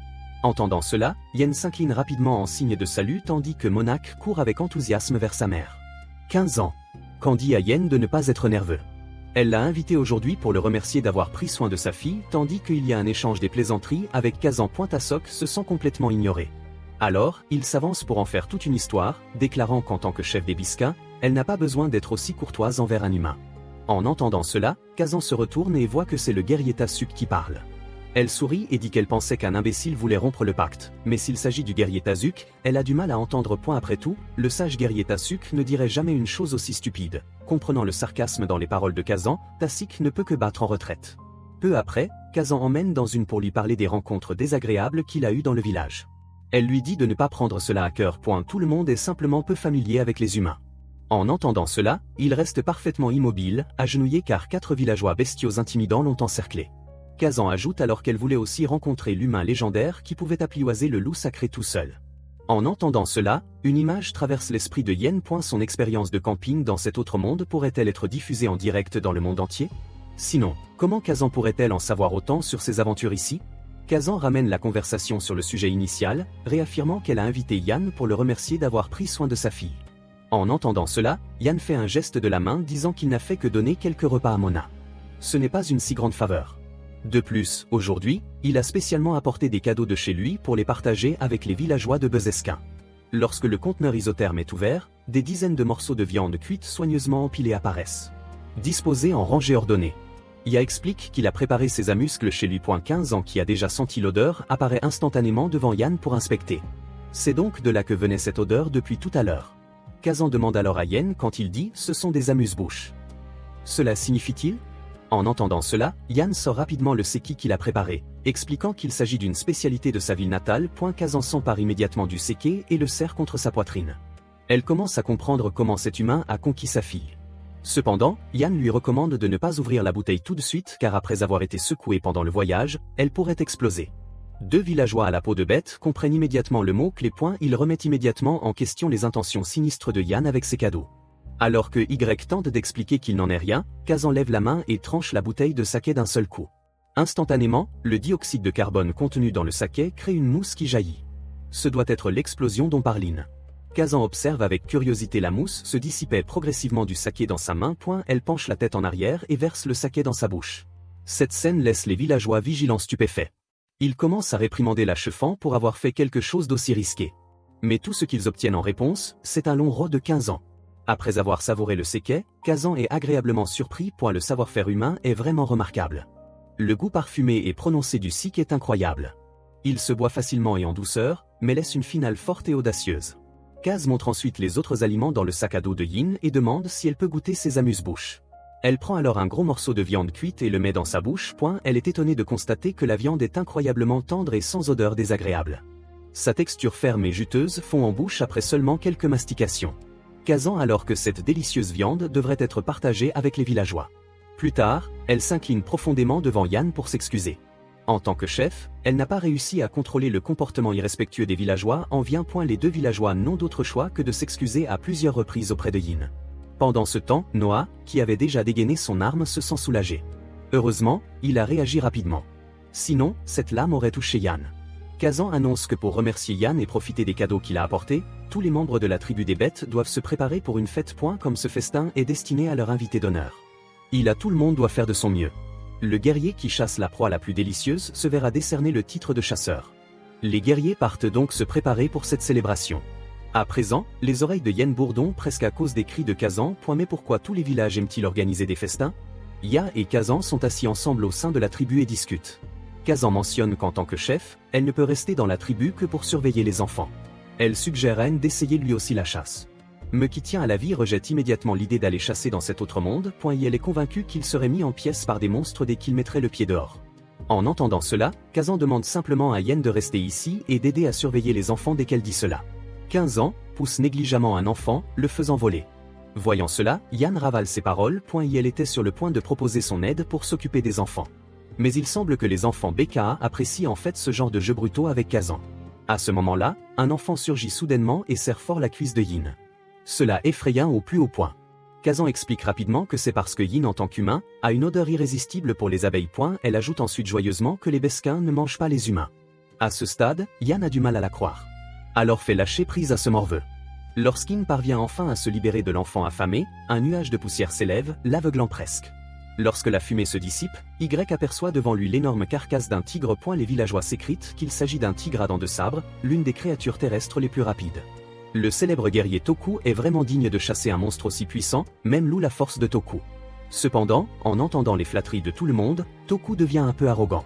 Entendant cela, Yen s'incline rapidement en signe de salut tandis que Monak court avec enthousiasme vers sa mère. 15 ans. Quand dit à Yen de ne pas être nerveux. Elle l'a invité aujourd'hui pour le remercier d'avoir pris soin de sa fille tandis qu'il y a un échange des plaisanteries avec Kazan. Tasok se sent complètement ignoré. Alors, il s'avance pour en faire toute une histoire, déclarant qu'en tant que chef des Biscains, elle n'a pas besoin d'être aussi courtoise envers un humain. En entendant cela, Kazan se retourne et voit que c'est le guerrier Tasuk qui parle. Elle sourit et dit qu'elle pensait qu'un imbécile voulait rompre le pacte, mais s'il s'agit du guerrier Tasuk, elle a du mal à entendre. Après tout, le sage guerrier Tasuk ne dirait jamais une chose aussi stupide. Comprenant le sarcasme dans les paroles de Kazan, Tasuk ne peut que battre en retraite. Peu après, Kazan emmène dans une pour lui parler des rencontres désagréables qu'il a eues dans le village. Elle lui dit de ne pas prendre cela à cœur. Tout le monde est simplement peu familier avec les humains. En entendant cela, il reste parfaitement immobile, agenouillé car 4 villageois bestiaux intimidants l'ont encerclé. Kazan ajoute alors qu'elle voulait aussi rencontrer l'humain légendaire qui pouvait apprivoiser le loup sacré tout seul. En entendant cela, une image traverse l'esprit de Yen. Son expérience de camping dans cet autre monde pourrait-elle être diffusée en direct dans le monde entier? Sinon, comment Kazan pourrait-elle en savoir autant sur ses aventures ici? Kazan ramène la conversation sur le sujet initial, réaffirmant qu'elle a invité Yan pour le remercier d'avoir pris soin de sa fille. En entendant cela, Yan fait un geste de la main disant qu'il n'a fait que donner quelques repas à Mona. Ce n'est pas une si grande faveur. De plus, aujourd'hui, il a spécialement apporté des cadeaux de chez lui pour les partager avec les villageois de Bezesquin. Lorsque le conteneur isotherme est ouvert, des dizaines de morceaux de viande cuite soigneusement empilés apparaissent. Disposés en rangées ordonnées. Ya explique qu'il a préparé ses amuscles chez lui. 15 ans qui a déjà senti l'odeur apparaît instantanément devant Yan pour inspecter. C'est donc de là que venait cette odeur depuis tout à l'heure. Kazan demande alors à Yen quand il dit « ce sont des amuse-bouches ». Cela signifie-t-il? En entendant cela, Yan sort rapidement le seki qu'il a préparé, expliquant qu'il s'agit d'une spécialité de sa ville natale. Kazan s'empare immédiatement du seki et le serre contre sa poitrine. Elle commence à comprendre comment cet humain a conquis sa fille. Cependant, Yan lui recommande de ne pas ouvrir la bouteille tout de suite car après avoir été secouée pendant le voyage, elle pourrait exploser. Deux villageois à la peau de bête comprennent immédiatement le mot-clé. Ils remettent immédiatement en question les intentions sinistres de Yan avec ses cadeaux. Alors que Y tente d'expliquer qu'il n'en est rien, Kazan lève la main et tranche la bouteille de saké d'un seul coup. Instantanément, le dioxyde de carbone contenu dans le saké crée une mousse qui jaillit. Ce doit être l'explosion dont parle Lin. Kazan observe avec curiosité la mousse se dissiper progressivement du saké dans sa main. Elle penche la tête en arrière et verse le saké dans sa bouche. Cette scène laisse les villageois vigilants stupéfaits. Ils commencent à réprimander la chefan pour avoir fait quelque chose d'aussi risqué. Mais tout ce qu'ils obtiennent en réponse, c'est un long rot de 15 ans. Après avoir savouré le seki, Kazan est agréablement surpris. Le savoir-faire humain est vraiment remarquable. Le goût parfumé et prononcé du sake est incroyable. Il se boit facilement et en douceur, mais laisse une finale forte et audacieuse. Kaz montre ensuite les autres aliments dans le sac à dos de Yin et demande si elle peut goûter ses amuse-bouches. Elle prend alors un gros morceau de viande cuite et le met dans sa bouche. Elle est étonnée de constater que la viande est incroyablement tendre et sans odeur désagréable. Sa texture ferme et juteuse fond en bouche après seulement quelques mastications. Kazan alors que cette délicieuse viande devrait être partagée avec les villageois. Plus tard, elle s'incline profondément devant Yan pour s'excuser. En tant que chef, elle n'a pas réussi à contrôler le comportement irrespectueux des villageois. Les deux villageois n'ont d'autre choix que de s'excuser à plusieurs reprises auprès de Yin. Pendant ce temps, Noah, qui avait déjà dégainé son arme, se sent soulagé. Heureusement, il a réagi rapidement. Sinon, cette lame aurait touché Yan. Kazan annonce que pour remercier Yan et profiter des cadeaux qu'il a apportés, tous les membres de la tribu des bêtes doivent se préparer pour une fête. Comme ce festin est destiné à leur invité d'honneur. Tout le monde doit faire de son mieux. Le guerrier qui chasse la proie la plus délicieuse se verra décerner le titre de chasseur. Les guerriers partent donc se préparer pour cette célébration. À présent, les oreilles de Yen bourdonnent presque à cause des cris de Kazan. Mais pourquoi tous les villages aiment-ils organiser des festins? Ya et Kazan sont assis ensemble au sein de la tribu et discutent. Kazan mentionne qu'en tant que chef, elle ne peut rester dans la tribu que pour surveiller les enfants. Elle suggère à N d'essayer lui aussi la chasse. Me qui tient à la vie rejette immédiatement l'idée d'aller chasser dans cet autre monde. Elle est convaincue qu'il serait mis en pièces par des monstres dès qu'il mettrait le pied dehors. En entendant cela, Kazan demande simplement à Yen de rester ici et d'aider à surveiller les enfants dès qu'elle dit cela. 15 ans, pousse négligemment un enfant, le faisant voler. Voyant cela, Yan ravale ses paroles. Elle était sur le point de proposer son aide pour s'occuper des enfants. Mais il semble que les enfants BKA apprécient en fait ce genre de jeux brutaux avec Kazan. À ce moment-là, un enfant surgit soudainement et serre fort la cuisse de Yin. Cela effraie Yin au plus haut point. Kazan explique rapidement que c'est parce que Yin en tant qu'humain, a une odeur irrésistible pour les abeilles. Elle ajoute ensuite joyeusement que les Besquins ne mangent pas les humains. À ce stade, Yan a du mal à la croire. Alors fait lâcher prise à ce morveux. Lorsqu'Yin parvient enfin à se libérer de l'enfant affamé, un nuage de poussière s'élève, l'aveuglant presque. Lorsque la fumée se dissipe, Y aperçoit devant lui l'énorme carcasse d'un tigre. Les villageois s'écritent qu'il s'agit d'un tigre à dents de sabre, l'une des créatures terrestres les plus rapides. Le célèbre guerrier Toku est vraiment digne de chasser un monstre aussi puissant, même loue la force de Toku. Cependant, en entendant les flatteries de tout le monde, Toku devient un peu arrogant.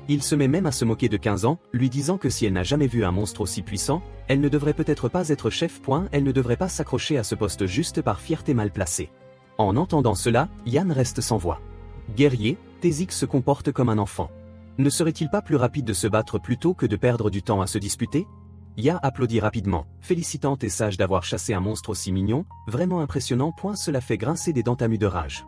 Il se met même à se moquer de 15 ans, lui disant que si elle n'a jamais vu un monstre aussi puissant, elle ne devrait peut-être pas être chef. Elle ne devrait pas s'accrocher à ce poste juste par fierté mal placée. En entendant cela, Yan reste sans voix. Guerrier, Tezik se comporte comme un enfant. Ne serait-il pas plus rapide de se battre plutôt que de perdre du temps à se disputer? Ya applaudit rapidement, félicitant et sage d'avoir chassé un monstre aussi mignon, vraiment impressionnant. Cela fait grincer des dents tamues de rage.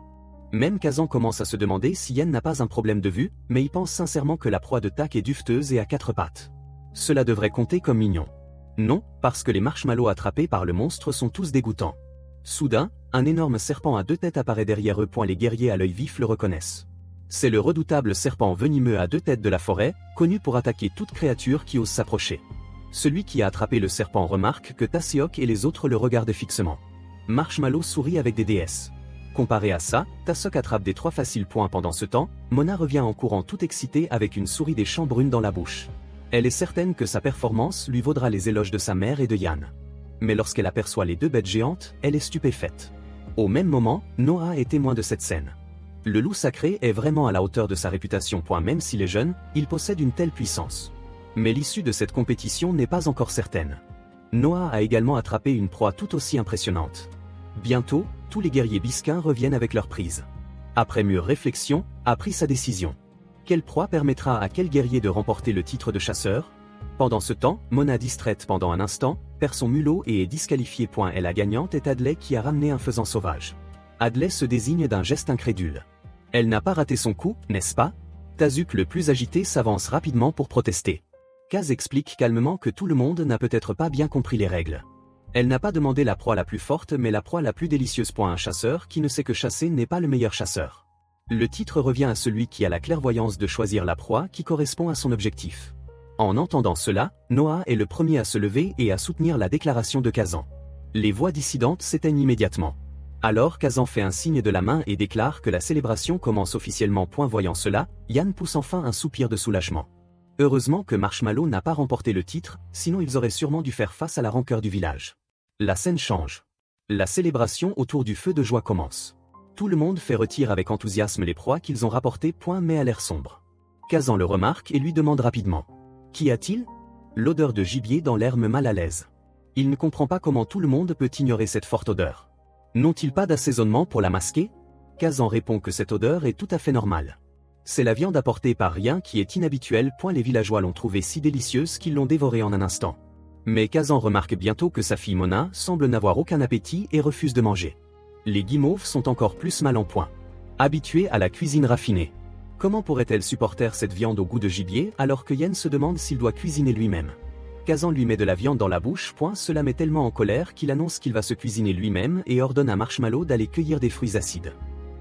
Même Kazan commence à se demander si Yen n'a pas un problème de vue, mais il pense sincèrement que la proie de Tak est duveteuse et à 4 pattes. Cela devrait compter comme mignon. Non, parce que les marshmallows attrapés par le monstre sont tous dégoûtants. Soudain, un énorme serpent à 2 têtes apparaît derrière eux. Les guerriers à l'œil vif le reconnaissent. C'est le redoutable serpent venimeux à 2 têtes de la forêt, connu pour attaquer toute créature qui ose s'approcher. Celui qui a attrapé le serpent remarque que Taseok et les autres le regardent fixement. Marshmallow sourit avec des déesses. Comparé à ça, Taseok attrape des 3 faciles points. Pendant ce temps, Mona revient en courant tout excitée avec une souris des champs brunes dans la bouche. Elle est certaine que sa performance lui vaudra les éloges de sa mère et de Yan. Mais lorsqu'elle aperçoit les 2 bêtes géantes, elle est stupéfaite. Au même moment, Noah est témoin de cette scène. Le loup sacré est vraiment à la hauteur de sa réputation. Même s'il est jeune, il possède une telle puissance. Mais l'issue de cette compétition n'est pas encore certaine. Noah a également attrapé une proie tout aussi impressionnante. Bientôt, tous les guerriers biscains reviennent avec leur prise. Après mûre réflexion, a pris sa décision. Quelle proie permettra à quel guerrier de remporter le titre de chasseur? Pendant ce temps, Mona, distraite pendant un instant, perd son mulot et est disqualifiée. La gagnante est Adley qui a ramené un faisan sauvage. Adley se désigne d'un geste incrédule. Elle n'a pas raté son coup, n'est-ce pas? Tazuk le plus agité s'avance rapidement pour protester. Kaz explique calmement que tout le monde n'a peut-être pas bien compris les règles. Elle n'a pas demandé la proie la plus forte mais la proie la plus délicieuse. Un chasseur qui ne sait que chasser n'est pas le meilleur chasseur. Le titre revient à celui qui a la clairvoyance de choisir la proie qui correspond à son objectif. En entendant cela, Noah est le premier à se lever et à soutenir la déclaration de Kazan. Les voix dissidentes s'éteignent immédiatement. Alors Kazan fait un signe de la main et déclare que la célébration commence officiellement. Voyant cela, Yan pousse enfin un soupir de soulagement. Heureusement que Marshmallow n'a pas remporté le titre, sinon ils auraient sûrement dû faire face à la rancœur du village. La scène change. La célébration autour du feu de joie commence. Tout le monde fait retirer avec enthousiasme les proies qu'ils ont rapportées. Mais à l'air sombre. Kazan le remarque et lui demande rapidement. Qu'y a-t-il? L'odeur de gibier dans l'air me mal à l'aise. Il ne comprend pas comment tout le monde peut ignorer cette forte odeur. N'ont-ils pas d'assaisonnement pour la masquer? Kazan répond que cette odeur est tout à fait normale. C'est la viande apportée par Rien qui est inhabituelle. Les villageois l'ont trouvée si délicieuse qu'ils l'ont dévorée en un instant. Mais Kazan remarque bientôt que sa fille Mona semble n'avoir aucun appétit et refuse de manger. Les guimauves sont encore plus mal en point. Habituée à la cuisine raffinée. Comment pourrait-elle supporter cette viande au goût de gibier alors que Yen se demande s'il doit cuisiner lui-même? Kazan lui met de la viande dans la bouche. Cela met tellement en colère qu'il annonce qu'il va se cuisiner lui-même et ordonne à Marshmallow d'aller cueillir des fruits acides.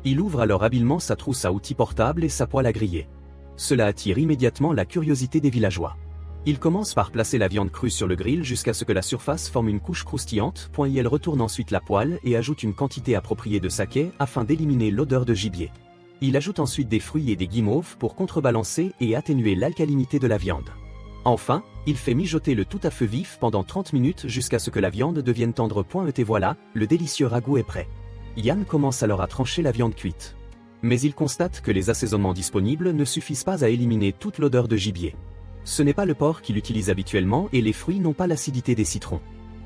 Il ouvre alors habilement sa trousse à outils portable et sa poêle à griller. Cela attire immédiatement la curiosité des villageois. Il commence par placer la viande crue sur le grill jusqu'à ce que la surface forme une couche croustillante. Il retourne ensuite la poêle et ajoute une quantité appropriée de saké afin d'éliminer l'odeur de gibier. Il ajoute ensuite des fruits et des guimauves pour contrebalancer et atténuer l'alcalinité de la viande. Enfin, il fait mijoter le tout à feu vif pendant 30 minutes jusqu'à ce que la viande devienne tendre. Et voilà, le délicieux ragoût est prêt. Yan commence alors à trancher la viande cuite. Mais il constate que les assaisonnements disponibles ne suffisent pas à éliminer toute l'odeur de gibier. Ce n'est pas le porc qu'il utilise habituellement et les fruits n'ont pas l'acidité des citrons.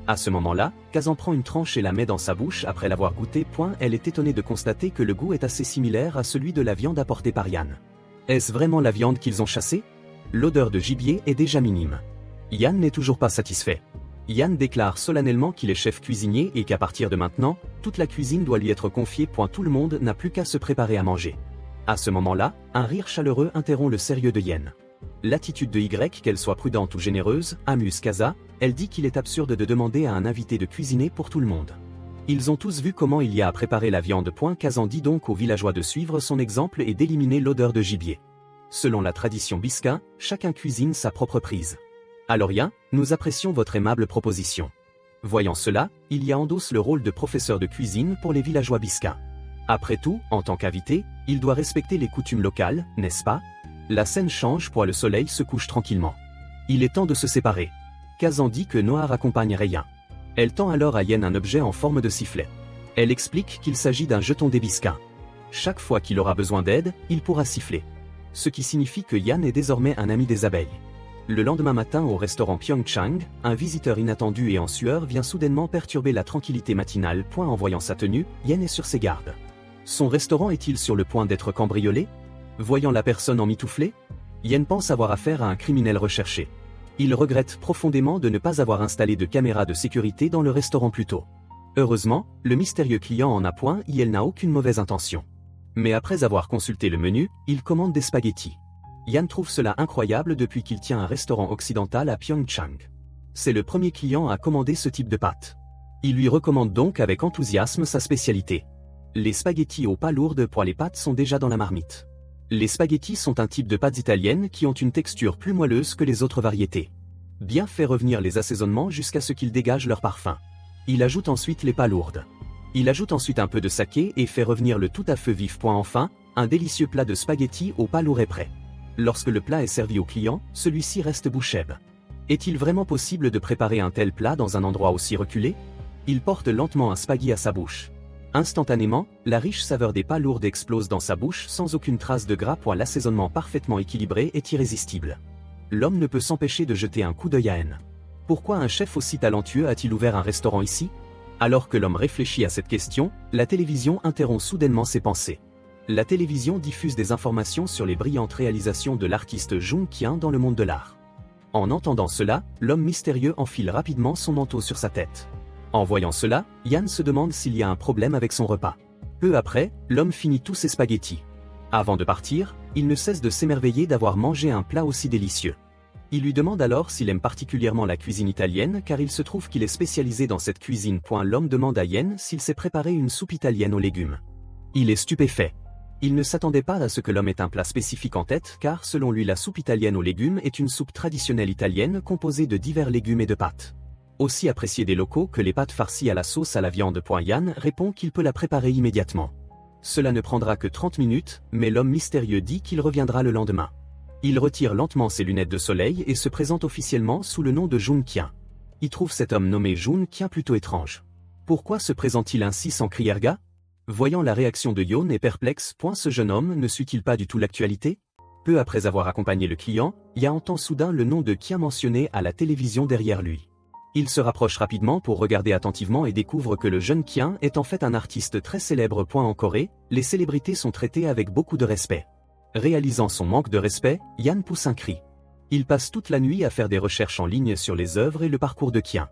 À ce moment-là, Kazan prend une tranche et la met dans sa bouche après l'avoir goûté. Elle est étonnée de constater que le goût est assez similaire à celui de la viande apportée par Yan. Est-ce vraiment la viande qu'ils ont chassée? L'odeur de gibier est déjà minime. Yan n'est toujours pas satisfait. Yan déclare solennellement qu'il est chef cuisinier et qu'à partir de maintenant, toute la cuisine doit lui être confiée. Tout le monde n'a plus qu'à se préparer à manger. À ce moment-là, un rire chaleureux interrompt le sérieux de Yen. L'attitude de Y, qu'elle soit prudente ou généreuse, amuse Kaza. Elle dit qu'il est absurde de demander à un invité de cuisiner pour tout le monde. Ils ont tous vu comment il y a à préparer la viande. Kazan dit donc aux villageois de suivre son exemple et d'éliminer l'odeur de gibier. Selon la tradition bisca, chacun cuisine sa propre prise. Alors Yan, nous apprécions votre aimable proposition. Voyant cela, il y a endosse le rôle de professeur de cuisine pour les villageois biscains. Après tout, en tant qu'invité, il doit respecter les coutumes locales, n'est-ce pas? La scène change. Le soleil se couche tranquillement. Il est temps de se séparer. Kazan dit que Noah accompagne Rien. Elle tend alors à Yen un objet en forme de sifflet. Elle explique qu'il s'agit d'un jeton des biscains. Chaque fois qu'il aura besoin d'aide, il pourra siffler. Ce qui signifie que Yan est désormais un ami des abeilles. Le lendemain matin au restaurant Pyeongchang, un visiteur inattendu et en sueur vient soudainement perturber la tranquillité matinale. En voyant sa tenue, Yen est sur ses gardes. Son restaurant est-il sur le point d'être cambriolé? Voyant la personne emmitouflée, Yen pense avoir affaire à un criminel recherché. Il regrette profondément de ne pas avoir installé de caméras de sécurité dans le restaurant plus tôt. Heureusement, le mystérieux client en a point et elle n'a aucune mauvaise intention. Mais après avoir consulté le menu, il commande des spaghettis. Yan trouve cela incroyable depuis qu'il tient un restaurant occidental à Pyeongchang. C'est le premier client à commander ce type de pâtes. Il lui recommande donc avec enthousiasme sa spécialité. Les spaghettis aux palourdes pour les pâtes sont déjà dans la marmite. Les spaghettis sont un type de pâtes italiennes qui ont une texture plus moelleuse que les autres variétés. Bien fait revenir les assaisonnements jusqu'à ce qu'ils dégagent leur parfum. Il ajoute ensuite les palourdes. Il ajoute ensuite un peu de saké et fait revenir le tout à feu vif. Enfin, un délicieux plat de spaghettis aux palourdes est prêt. Lorsque le plat est servi au client, celui-ci reste bouche bée. Est-il vraiment possible de préparer un tel plat dans un endroit aussi reculé? Il porte lentement un spaghetti à sa bouche. Instantanément, la riche saveur des palourdes explose dans sa bouche sans aucune trace de gras. L'assaisonnement parfaitement équilibré est irrésistible. L'homme ne peut s'empêcher de jeter un coup d'œil à N. Pourquoi un chef aussi talentueux a-t-il ouvert un restaurant ici? Alors que l'homme réfléchit à cette question, la télévision interrompt soudainement ses pensées. La télévision diffuse des informations sur les brillantes réalisations de l'artiste Jung Kian dans le monde de l'art. En entendant cela, l'homme mystérieux enfile rapidement son manteau sur sa tête. En voyant cela, Yan se demande s'il y a un problème avec son repas. Peu après, l'homme finit tous ses spaghettis. Avant de partir, il ne cesse de s'émerveiller d'avoir mangé un plat aussi délicieux. Il lui demande alors s'il aime particulièrement la cuisine italienne car il se trouve qu'il est spécialisé dans cette cuisine. L'homme demande à Yan s'il sait préparer une soupe italienne aux légumes. Il est stupéfait. Il ne s'attendait pas à ce que l'homme ait un plat spécifique en tête car selon lui la soupe italienne aux légumes est une soupe traditionnelle italienne composée de divers légumes et de pâtes. Aussi appréciée des locaux que les pâtes farcies à la sauce à la viande. Yan répond qu'il peut la préparer immédiatement. Cela ne prendra que 30 minutes, mais l'homme mystérieux dit qu'il reviendra le lendemain. Il retire lentement ses lunettes de soleil et se présente officiellement sous le nom de Jung Kian. Il trouve cet homme nommé Jung Kian plutôt étrange. Pourquoi se présente-t-il ainsi sans crier gars? Voyant la réaction de Yon et perplexe, ce jeune homme ne suit-il pas du tout l'actualité? Peu après avoir accompagné le client, Yan entend soudain le nom de Kian mentionné à la télévision derrière lui. Il se rapproche rapidement pour regarder attentivement et découvre que le jeune Kian est en fait un artiste très célèbre. En Corée, les célébrités sont traitées avec beaucoup de respect. Réalisant son manque de respect, Yan pousse un cri. Il passe toute la nuit à faire des recherches en ligne sur les œuvres et le parcours de Kian.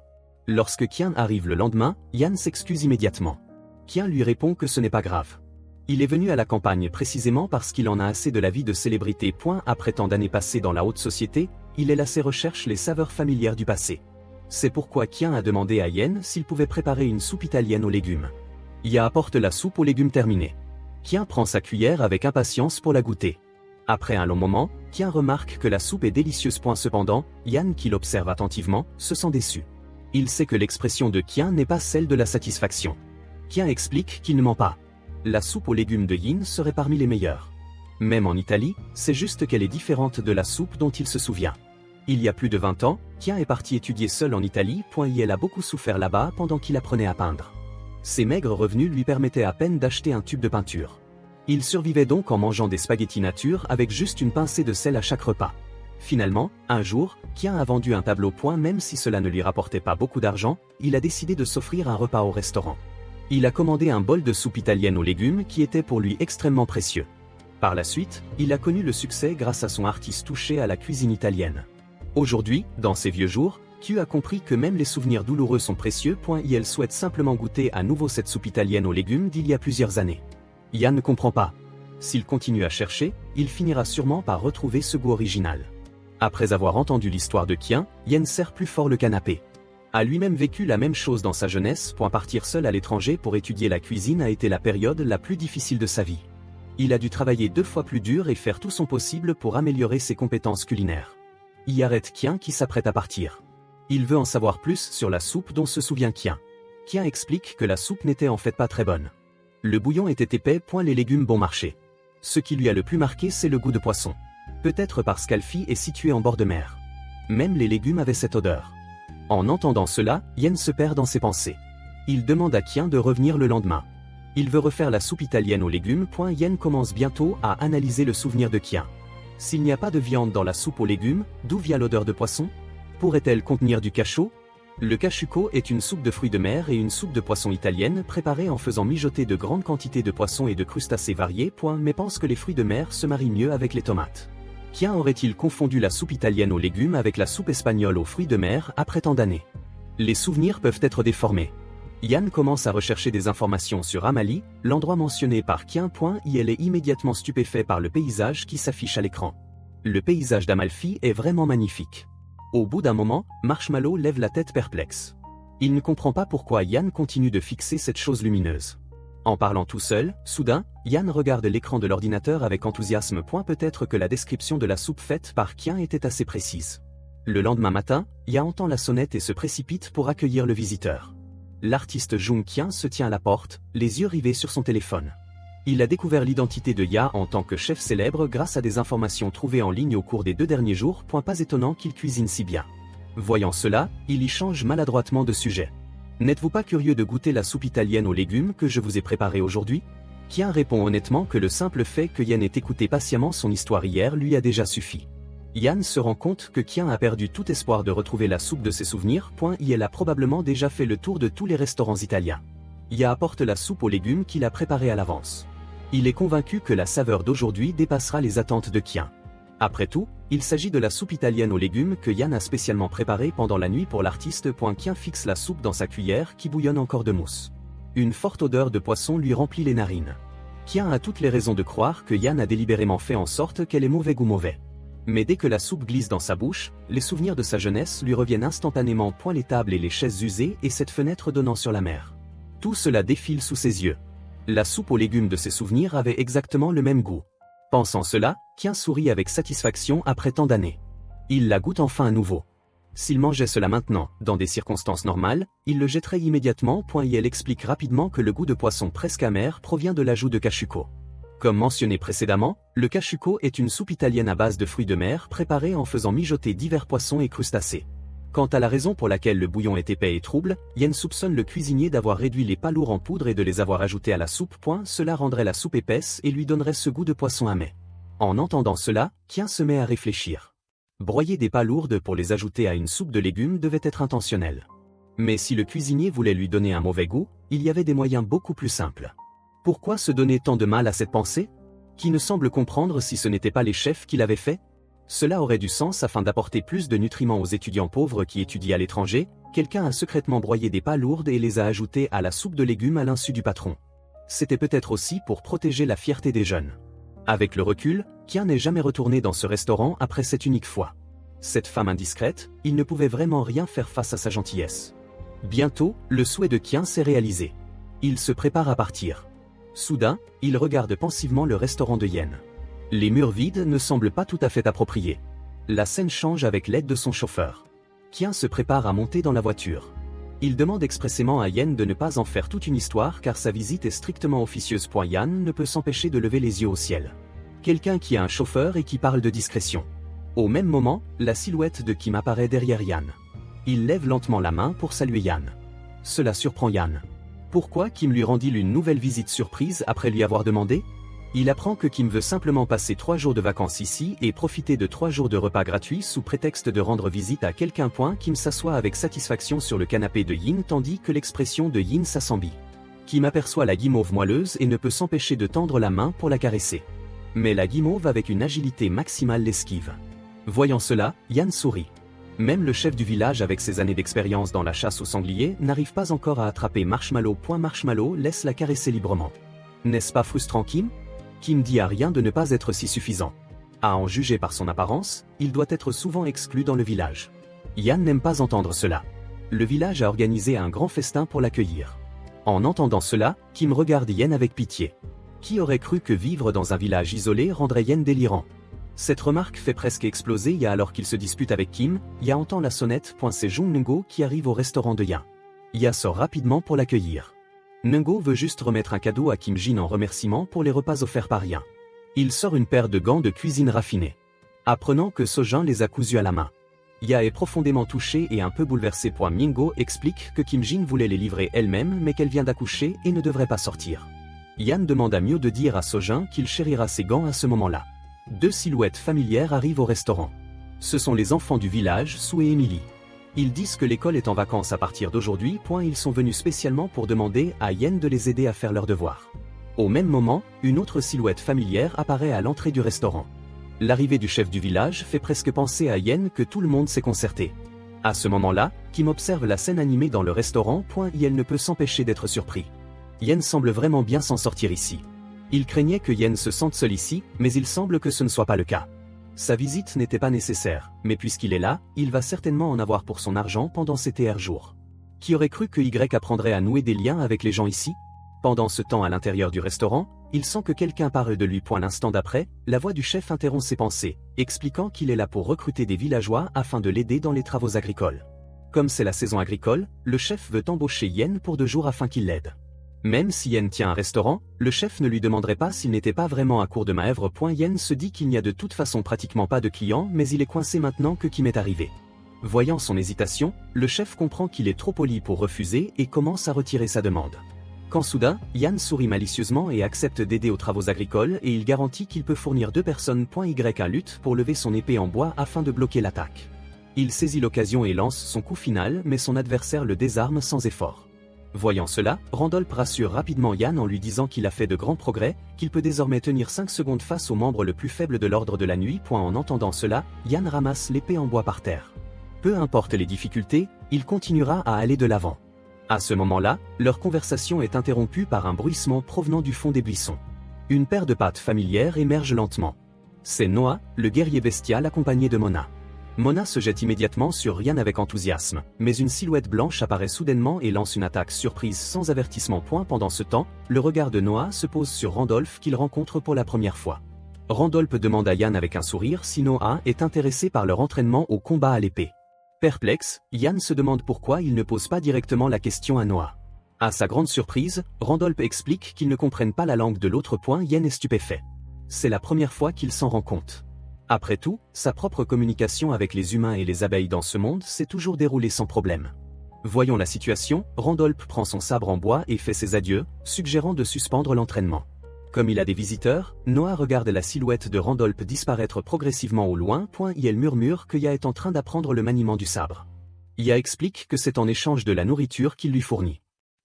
Lorsque Kian arrive le lendemain, Yan s'excuse immédiatement. Kian lui répond que ce n'est pas grave. Il est venu à la campagne précisément parce qu'il en a assez de la vie de célébrité. Après tant d'années passées dans la haute société, il est lassé recherche les saveurs familières du passé. C'est pourquoi Kian a demandé à Yan s'il pouvait préparer une soupe italienne aux légumes. Yan apporte la soupe aux légumes terminée. Kian prend sa cuillère avec impatience pour la goûter. Après un long moment, Kian remarque que la soupe est délicieuse. Cependant, Yan qui l'observe attentivement, se sent déçu. Il sait que l'expression de Kian n'est pas celle de la satisfaction. Kian explique qu'il ne ment pas. La soupe aux légumes de Yin serait parmi les meilleures. Même en Italie, c'est juste qu'elle est différente de la soupe dont il se souvient. Il y a plus de 20 ans, Kian est parti étudier seul en Italie. Il a beaucoup souffert là-bas pendant qu'il apprenait à peindre. Ses maigres revenus lui permettaient à peine d'acheter un tube de peinture. Il survivait donc en mangeant des spaghettis nature avec juste une pincée de sel à chaque repas. Finalement, un jour, Kian a vendu un tableau. Même si cela ne lui rapportait pas beaucoup d'argent, il a décidé de s'offrir un repas au restaurant. Il a commandé un bol de soupe italienne aux légumes qui était pour lui extrêmement précieux. Par la suite, il a connu le succès grâce à son artiste touché à la cuisine italienne. Aujourd'hui, dans ses vieux jours, Q a compris que même les souvenirs douloureux sont précieux. Il souhaite simplement goûter à nouveau cette soupe italienne aux légumes d'il y a plusieurs années. Yan ne comprend pas. S'il continue à chercher, il finira sûrement par retrouver ce goût original. Après avoir entendu l'histoire de Kian, Yan serre plus fort le canapé. A lui-même vécu la même chose dans sa jeunesse. Partir seul à l'étranger pour étudier la cuisine a été la période la plus difficile de sa vie. Il a dû travailler 2 fois plus dur et faire tout son possible pour améliorer ses compétences culinaires. Y arrête Kian qui s'apprête à partir. Il veut en savoir plus sur la soupe dont se souvient Kian. Kian explique que la soupe n'était en fait pas très bonne. Le bouillon était épais. Les légumes bon marché. Ce qui lui a le plus marqué c'est le goût de poisson. Peut-être parce qu'Alfie est situé en bord de mer. Même les légumes avaient cette odeur. En entendant cela, Yan se perd dans ses pensées. Il demande à Kian de revenir le lendemain. Il veut refaire la soupe italienne aux légumes. Yan commence bientôt à analyser le souvenir de Kian. S'il n'y a pas de viande dans la soupe aux légumes, d'où vient l'odeur de poisson? Pourrait-elle contenir du cachot? Le cachuco est une soupe de fruits de mer et une soupe de poisson italienne préparée en faisant mijoter de grandes quantités de poissons et de crustacés variés. Mais pense que les fruits de mer se marient mieux avec les tomates. Kian aurait-il confondu la soupe italienne aux légumes avec la soupe espagnole aux fruits de mer après tant d'années? Les souvenirs peuvent être déformés. Yan commence à rechercher des informations sur Amali, l'endroit mentionné par Kian. Elle est immédiatement stupéfait par le paysage qui s'affiche à l'écran. Le paysage d'Amalfi est vraiment magnifique. Au bout d'un moment, Marshmallow lève la tête perplexe. Il ne comprend pas pourquoi Yan continue de fixer cette chose lumineuse. En parlant tout seul, soudain, Yan regarde l'écran de l'ordinateur avec enthousiasme. Peut-être que la description de la soupe faite par Kian était assez précise. Le lendemain matin, Ya entend la sonnette et se précipite pour accueillir le visiteur. L'artiste Jung Kian se tient à la porte, les yeux rivés sur son téléphone. Il a découvert l'identité de Ya en tant que chef célèbre grâce à des informations trouvées en ligne au cours des 2 derniers jours. Pas étonnant qu'il cuisine si bien. Voyant cela, il y change maladroitement de sujet. N'êtes-vous pas curieux de goûter la soupe italienne aux légumes que je vous ai préparée aujourd'hui? Kian répond honnêtement que le simple fait que Yan ait écouté patiemment son histoire hier lui a déjà suffi. Yan se rend compte que Kian a perdu tout espoir de retrouver la soupe de ses souvenirs. Il a probablement déjà fait le tour de tous les restaurants italiens. Ya apporte la soupe aux légumes qu'il a préparée à l'avance. Il est convaincu que la saveur d'aujourd'hui dépassera les attentes de Kian. Après tout, il s'agit de la soupe italienne aux légumes que Yan a spécialement préparée pendant la nuit pour l'artiste. Kian fixe la soupe dans sa cuillère qui bouillonne encore de mousse. Une forte odeur de poisson lui remplit les narines. Kian a toutes les raisons de croire que Yan a délibérément fait en sorte qu'elle ait mauvais goût mauvais. Mais dès que la soupe glisse dans sa bouche, les souvenirs de sa jeunesse lui reviennent instantanément. Les tables et les chaises usées et cette fenêtre donnant sur la mer. Tout cela défile sous ses yeux. La soupe aux légumes de ses souvenirs avait exactement le même goût. Pensant cela, Kian sourit avec satisfaction après tant d'années. Il la goûte enfin à nouveau. S'il mangeait cela maintenant, dans des circonstances normales, il le jetterait immédiatement. Elle explique rapidement que le goût de poisson presque amer provient de l'ajout de cachuco. Comme mentionné précédemment, le cachuco est une soupe italienne à base de fruits de mer préparée en faisant mijoter divers poissons et crustacés. Quant à la raison pour laquelle le bouillon est épais et trouble, Yan soupçonne le cuisinier d'avoir réduit les palourdes en poudre et de les avoir ajoutés à la soupe. Cela rendrait la soupe épaisse et lui donnerait ce goût de poisson amer. En entendant cela, Kian se met à réfléchir. Broyer des palourdes pour les ajouter à une soupe de légumes devait être intentionnel. Mais si le cuisinier voulait lui donner un mauvais goût, il y avait des moyens beaucoup plus simples. Pourquoi se donner tant de mal à cette pensée? Qui ne semble comprendre si ce n'était pas les chefs qui l'avaient fait? Cela aurait du sens afin d'apporter plus de nutriments aux étudiants pauvres qui étudient à l'étranger. Quelqu'un a secrètement broyé des palourdes et les a ajoutées à la soupe de légumes à l'insu du patron. C'était peut-être aussi pour protéger la fierté des jeunes. Avec le recul, Kian n'est jamais retourné dans ce restaurant après cette unique fois. Cette femme indiscrète, il ne pouvait vraiment rien faire face à sa gentillesse. Bientôt, le souhait de Kian s'est réalisé. Il se prépare à partir. Soudain, il regarde pensivement le restaurant de Yan. Les murs vides ne semblent pas tout à fait appropriés. La scène change avec l'aide de son chauffeur. Kian se prépare à monter dans la voiture. Il demande expressément à Yan de ne pas en faire toute une histoire car sa visite est strictement officieuse. Yan ne peut s'empêcher de lever les yeux au ciel. Quelqu'un qui a un chauffeur et qui parle de discrétion. Au même moment, la silhouette de Kim apparaît derrière Yan. Il lève lentement la main pour saluer Yan. Cela surprend Yan. Pourquoi Kim lui rendit une nouvelle visite surprise après lui avoir demandé? Il apprend que Kim veut simplement passer 3 jours de vacances ici et profiter de 3 jours de repas gratuits sous prétexte de rendre visite à quelqu'un. Kim s'assoit avec satisfaction sur le canapé de Yin tandis que l'expression de Yin s'assombrit. Kim aperçoit la guimauve moelleuse et ne peut s'empêcher de tendre la main pour la caresser. Mais la guimauve avec une agilité maximale l'esquive. Voyant cela, Yan sourit. Même le chef du village avec ses années d'expérience dans la chasse aux sangliers n'arrive pas encore à attraper Marshmallow. Marshmallow laisse la caresser librement. N'est-ce pas frustrant Kim? Kim dit à rien de ne pas être si suffisant. À en juger par son apparence, il doit être souvent exclu dans le village. Yan n'aime pas entendre cela. Le village a organisé un grand festin pour l'accueillir. En entendant cela, Kim regarde Yan avec pitié. Qui aurait cru que vivre dans un village isolé rendrait Yan délirant? Cette remarque fait presque exploser Ya alors qu'il se dispute avec Kim. Ya entend la sonnette. C'est Jung Nungo qui arrive au restaurant de Ya. Ya sort rapidement pour l'accueillir. Nungo veut juste remettre un cadeau à Kim Jin en remerciement pour les repas offerts par Yan. Il sort une paire de gants de cuisine raffinés. Apprenant que Sojin les a cousus à la main. Ya est profondément touché et un peu bouleversé. Mingo explique que Kim Jin voulait les livrer elle-même mais qu'elle vient d'accoucher et ne devrait pas sortir. Yan demande à Mio de dire à Sojin qu'il chérira ses gants à ce moment-là. 2 silhouettes familières arrivent au restaurant. Ce sont les enfants du village, Sue et Emily. Ils disent que l'école est en vacances à partir d'aujourd'hui. Ils sont venus spécialement pour demander à Yan de les aider à faire leurs devoirs. Au même moment, une autre silhouette familière apparaît à l'entrée du restaurant. L'arrivée du chef du village fait presque penser à Yan que tout le monde s'est concerté. À ce moment-là, Kim observe la scène animée dans le restaurant. Et elle ne peut s'empêcher d'être surpris. Yen semble vraiment bien s'en sortir ici. Il craignait que Yen se sente seul ici, mais il semble que ce ne soit pas le cas. Sa visite n'était pas nécessaire, mais puisqu'il est là, il va certainement en avoir pour son argent pendant ces TR jours. Qui aurait cru que Y apprendrait à nouer des liens avec les gens ici? Pendant ce temps à l'intérieur du restaurant, il sent que quelqu'un parle de lui. L'instant d'après, la voix du chef interrompt ses pensées, expliquant qu'il est là pour recruter des villageois afin de l'aider dans les travaux agricoles. Comme c'est la saison agricole, le chef veut embaucher Yen pour 2 jours afin qu'il l'aide. Même si Yen tient un restaurant, le chef ne lui demanderait pas s'il n'était pas vraiment à court de main-d'œuvre. Yen se dit qu'il n'y a de toute façon pratiquement pas de clients, mais il est coincé maintenant que Kim est arrivé. Voyant son hésitation, le chef comprend qu'il est trop poli pour refuser et commence à retirer sa demande. Quand soudain, Yan sourit malicieusement et accepte d'aider aux travaux agricoles et il garantit qu'il peut fournir 2 personnes. Y lutte pour lever son épée en bois afin de bloquer l'attaque. Il saisit l'occasion et lance son coup final, mais son adversaire le désarme sans effort. Voyant cela, Randolph rassure rapidement Yan en lui disant qu'il a fait de grands progrès, qu'il peut désormais tenir 5 secondes face au membre le plus faible de l'ordre de la nuit. En entendant cela, Yan ramasse l'épée en bois par terre. Peu importe les difficultés, il continuera à aller de l'avant. À ce moment-là, leur conversation est interrompue par un bruissement provenant du fond des buissons. Une paire de pattes familières émerge lentement. C'est Noah, le guerrier bestial accompagné de Mona. Mona se jette immédiatement sur Yan avec enthousiasme, mais une silhouette blanche apparaît soudainement et lance une attaque surprise sans avertissement. Pendant ce temps, le regard de Noah se pose sur Randolph qu'il rencontre pour la première fois. Randolph demande à Yan avec un sourire si Noah est intéressé par leur entraînement au combat à l'épée. Perplexe, Yan se demande pourquoi il ne pose pas directement la question à Noah. À sa grande surprise, Randolph explique qu'ils ne comprennent pas la langue de l'autre. Yan est stupéfait. C'est la première fois qu'il s'en rend compte. Après tout, sa propre communication avec les humains et les abeilles dans ce monde s'est toujours déroulée sans problème. Voyant la situation, Randolph prend son sabre en bois et fait ses adieux, suggérant de suspendre l'entraînement. Comme il a des visiteurs, Noah regarde la silhouette de Randolph disparaître progressivement au loin. Elle murmure que Ya est en train d'apprendre le maniement du sabre. Ya explique que c'est en échange de la nourriture qu'il lui fournit.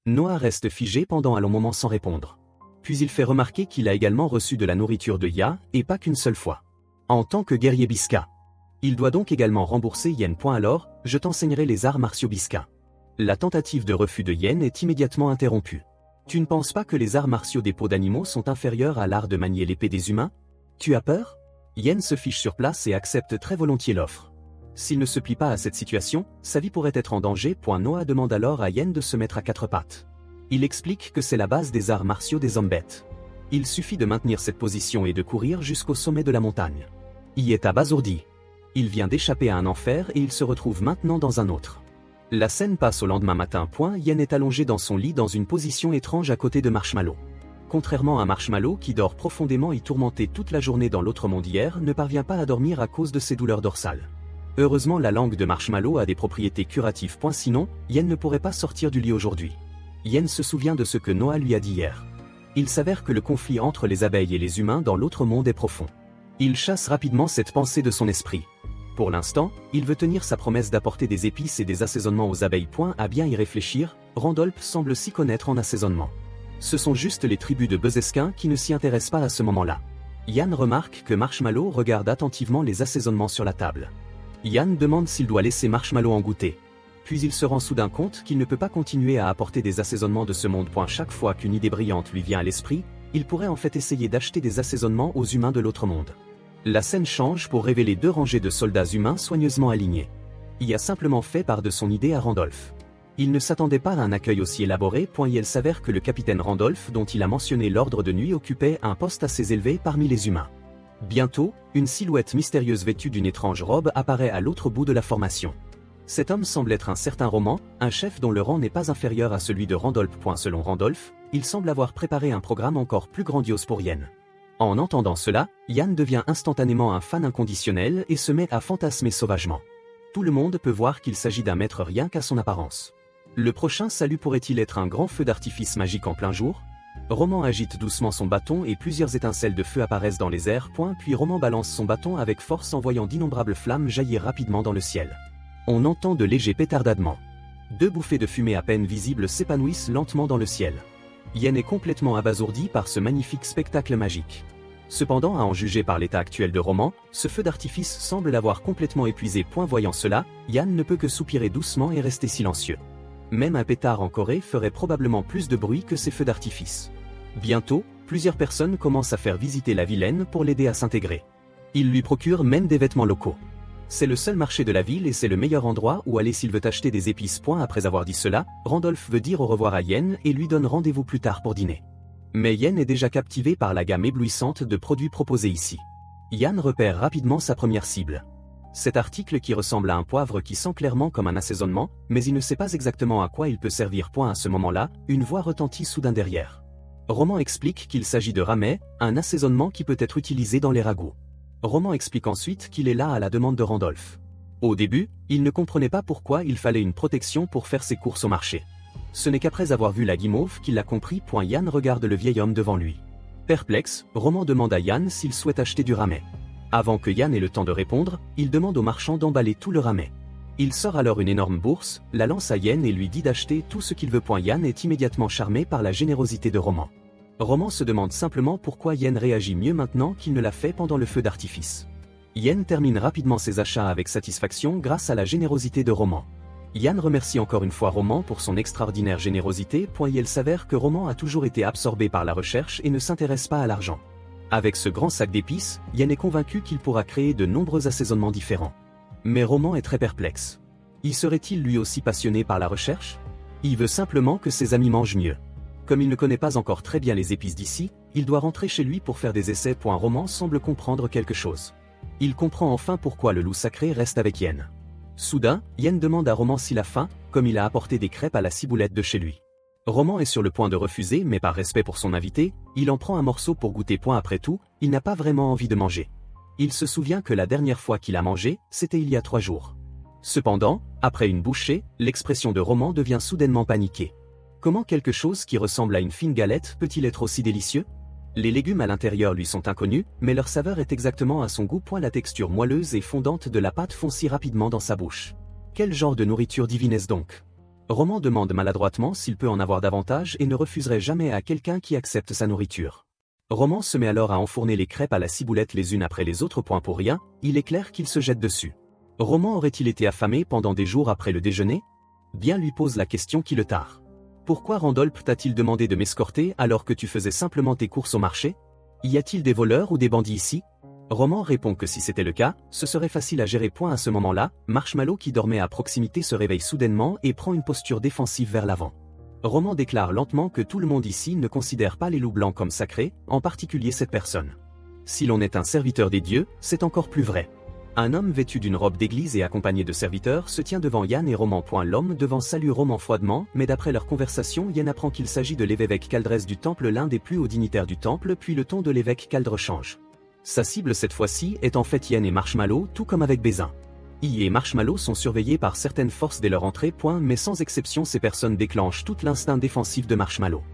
Noah reste figé pendant un long moment sans répondre. Puis il fait remarquer qu'il a également reçu de la nourriture de Ya, et pas qu'une seule fois. En tant que guerrier Bisca. Il doit donc également rembourser Yen. Alors, je t'enseignerai les arts martiaux Bisca. La tentative de refus de Yen est immédiatement interrompue. Tu ne penses pas que les arts martiaux des peaux d'animaux sont inférieurs à l'art de manier l'épée des humains? Tu as peur? Yen se fiche sur place et accepte très volontiers l'offre. S'il ne se plie pas à cette situation, sa vie pourrait être en danger. Noah demande alors à Yen de se mettre à 4 pattes. Il explique que c'est la base des arts martiaux des hommes bêtes. Il suffit de maintenir cette position et de courir jusqu'au sommet de la montagne. Y est abasourdi. Il vient d'échapper à un enfer et il se retrouve maintenant dans un autre. La scène passe au lendemain matin. Yen est allongé dans son lit dans une position étrange à côté de Marshmallow. Contrairement à Marshmallow qui dort profondément et tourmenté toute la journée dans l'autre monde, hier ne parvient pas à dormir à cause de ses douleurs dorsales. Heureusement la langue de Marshmallow a des propriétés curatives. Sinon, Yen ne pourrait pas sortir du lit aujourd'hui. Yen se souvient de ce que Noah lui a dit hier. Il s'avère que le conflit entre les abeilles et les humains dans l'autre monde est profond. Il chasse rapidement cette pensée de son esprit. Pour l'instant, il veut tenir sa promesse d'apporter des épices et des assaisonnements aux abeilles. À bien y réfléchir, Randolph semble s'y connaître en assaisonnement. Ce sont juste les tribus de Beuzesquin qui ne s'y intéressent pas à ce moment-là. Yan remarque que Marshmallow regarde attentivement les assaisonnements sur la table. Yan demande s'il doit laisser Marshmallow en goûter. Puis il se rend soudain compte qu'il ne peut pas continuer à apporter des assaisonnements de ce monde. Chaque fois qu'une idée brillante lui vient à l'esprit, il pourrait en fait essayer d'acheter des assaisonnements aux humains de l'autre monde. La scène change pour révéler 2 rangées de soldats humains soigneusement alignés. Il a simplement fait part de son idée à Randolph. Il ne s'attendait pas à un accueil aussi élaboré. Il s'avère que le capitaine Randolph dont il a mentionné l'ordre de nuit occupait un poste assez élevé parmi les humains. Bientôt, une silhouette mystérieuse vêtue d'une étrange robe apparaît à l'autre bout de la formation. Cet homme semble être un certain Roman, un chef dont le rang n'est pas inférieur à celui de Randolph. Selon Randolph, il semble avoir préparé un programme encore plus grandiose pour Yen. En entendant cela, Yan devient instantanément un fan inconditionnel et se met à fantasmer sauvagement. Tout le monde peut voir qu'il s'agit d'un maître rien qu'à son apparence. Le prochain salut pourrait-il être un grand feu d'artifice magique en plein jour? Roman agite doucement son bâton et plusieurs étincelles de feu apparaissent dans les airs. Puis Roman balance son bâton avec force en voyant d'innombrables flammes jaillir rapidement dans le ciel. On entend de légers pétardadements. 2 bouffées de fumée à peine visibles s'épanouissent lentement dans le ciel. Yen est complètement abasourdi par ce magnifique spectacle magique. Cependant, à en juger par l'état actuel de Roman, ce feu d'artifice semble l'avoir complètement épuisé. Voyant cela, Yann ne peut que soupirer doucement et rester silencieux. Même un pétard en Corée ferait probablement plus de bruit que ces feux d'artifice. Bientôt, plusieurs personnes commencent à faire visiter la vilaine pour l'aider à s'intégrer. Ils lui procurent même des vêtements locaux. C'est le seul marché de la ville et c'est le meilleur endroit où aller s'il veut acheter des épices. Après avoir dit cela, Randolph veut dire au revoir à Yen et lui donne rendez-vous plus tard pour dîner. Mais Yen est déjà captivé par la gamme éblouissante de produits proposés ici. Yann repère rapidement sa première cible. Cet article qui ressemble à un poivre qui sent clairement comme un assaisonnement, mais il ne sait pas exactement à quoi il peut servir. À ce moment-là, une voix retentit soudain derrière. Roman explique qu'il s'agit de ramey, un assaisonnement qui peut être utilisé dans les ragoûts. Roman explique ensuite qu'il est là à la demande de Randolph. Au début, il ne comprenait pas pourquoi il fallait une protection pour faire ses courses au marché. Ce n'est qu'après avoir vu la guimauve qu'il a compris. Yann regarde le vieil homme devant lui. Perplexe, Roman demande à Yann s'il souhaite acheter du ramey. Avant que Yann ait le temps de répondre, il demande au marchand d'emballer tout le ramey. Il sort alors une énorme bourse, la lance à Yann et lui dit d'acheter tout ce qu'il veut. Yann est immédiatement charmé par la générosité de Roman. Roman se demande simplement pourquoi Yen réagit mieux maintenant qu'il ne l'a fait pendant le feu d'artifice. Yen termine rapidement ses achats avec satisfaction grâce à la générosité de Roman. Yann remercie encore une fois Roman pour son extraordinaire générosité. Il s'avère que Roman a toujours été absorbé par la recherche et ne s'intéresse pas à l'argent. Avec ce grand sac d'épices, Yen est convaincu qu'il pourra créer de nombreux assaisonnements différents. Mais Roman est très perplexe. Y serait-il lui aussi passionné par la recherche? Il veut simplement que ses amis mangent mieux. Comme il ne connaît pas encore très bien les épices d'ici, il doit rentrer chez lui pour faire des essais. Roman semble comprendre quelque chose. Il comprend enfin pourquoi le loup sacré reste avec Yen. Soudain, Yen demande à Roman s'il a faim, comme il a apporté des crêpes à la ciboulette de chez lui. Roman est sur le point de refuser, mais par respect pour son invité, il en prend un morceau pour goûter. Après tout, il n'a pas vraiment envie de manger. Il se souvient que la dernière fois qu'il a mangé, c'était il y a 3 jours. Cependant, après une bouchée, l'expression de Roman devient soudainement paniquée. Comment quelque chose qui ressemble à une fine galette peut-il être aussi délicieux? Les légumes à l'intérieur lui sont inconnus, mais leur saveur est exactement à son goût. La texture moelleuse et fondante de la pâte fond si rapidement dans sa bouche. Quel genre de nourriture divine est-ce donc? Roman demande maladroitement s'il peut en avoir davantage et ne refuserait jamais à quelqu'un qui accepte sa nourriture. Roman se met alors à enfourner les crêpes à la ciboulette les unes après les autres. Pour rien, il est clair qu'il se jette dessus. Roman aurait-il été affamé pendant des jours après le déjeuner? Bien lui pose la question qui le tare. Pourquoi Randolph t'a-t-il demandé de m'escorter alors que tu faisais simplement tes courses au marché? Y a-t-il des voleurs ou des bandits ici? Roman répond que si c'était le cas, ce serait facile à gérer. À ce moment-là, Marshmallow qui dormait à proximité se réveille soudainement et prend une posture défensive vers l'avant. Roman déclare lentement que tout le monde ici ne considère pas les loups blancs comme sacrés, en particulier cette personne. Si l'on est un serviteur des dieux, c'est encore plus vrai. Un homme vêtu d'une robe d'église et accompagné de serviteurs se tient devant Yann et Roman. L'homme devant salue Roman froidement, mais d'après leur conversation, Yann apprend qu'il s'agit de l'évêque Caldrès du temple, l'un des plus hauts dignitaires du temple. Puis le ton de l'évêque Caldre change. Sa cible cette fois-ci est en fait Yann et Marshmallow, tout comme avec Bézin. I et Marshmallow sont surveillés par certaines forces dès leur entrée. Mais sans exception, ces personnes déclenchent tout l'instinct défensif de Marshmallow.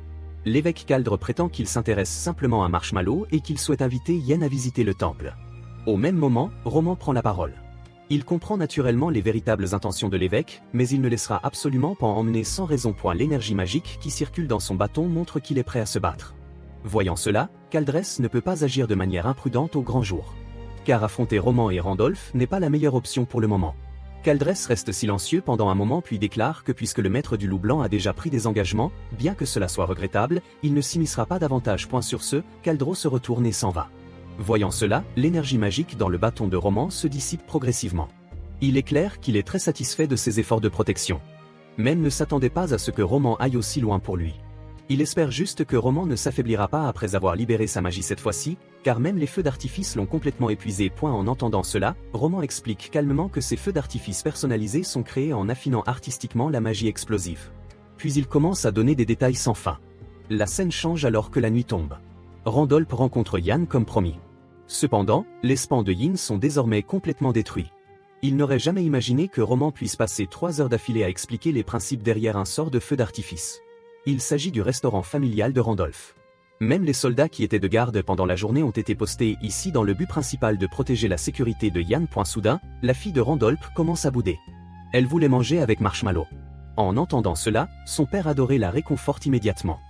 L'évêque Caldre prétend qu'il s'intéresse simplement à Marshmallow et qu'il souhaite inviter Yann à visiter le temple. Au même moment, Roman prend la parole. Il comprend naturellement les véritables intentions de l'évêque, mais il ne laissera absolument pas emmener sans raison. L'énergie magique qui circule dans son bâton montre qu'il est prêt à se battre. Voyant cela, Caldrès ne peut pas agir de manière imprudente au grand jour. Car affronter Roman et Randolph n'est pas la meilleure option pour le moment. Caldrès reste silencieux pendant un moment puis déclare que puisque le maître du loup blanc a déjà pris des engagements, bien que cela soit regrettable, il ne s'immiscera pas davantage. Sur ce, Caldro se retourne et s'en va. Voyant cela, l'énergie magique dans le bâton de Roman se dissipe progressivement. Il est clair qu'il est très satisfait de ses efforts de protection. Même ne s'attendait pas à ce que Roman aille aussi loin pour lui. Il espère juste que Roman ne s'affaiblira pas après avoir libéré sa magie cette fois-ci, car même les feux d'artifice l'ont complètement épuisé. En entendant cela, Roman explique calmement que ces feux d'artifice personnalisés sont créés en affinant artistiquement la magie explosive. Puis il commence à donner des détails sans fin. La scène change alors que la nuit tombe. Randolph rencontre Yann comme promis. Cependant, les spans de Yin sont désormais complètement détruits. Il n'aurait jamais imaginé que Roman puisse passer 3 heures d'affilée à expliquer les principes derrière un sort de feu d'artifice. Il s'agit du restaurant familial de Randolph. Même les soldats qui étaient de garde pendant la journée ont été postés ici dans le but principal de protéger la sécurité de Yann. Soudain, la fille de Randolph commence à bouder. Elle voulait manger avec Marshmallow. En entendant cela, son père adoré la réconforte immédiatement.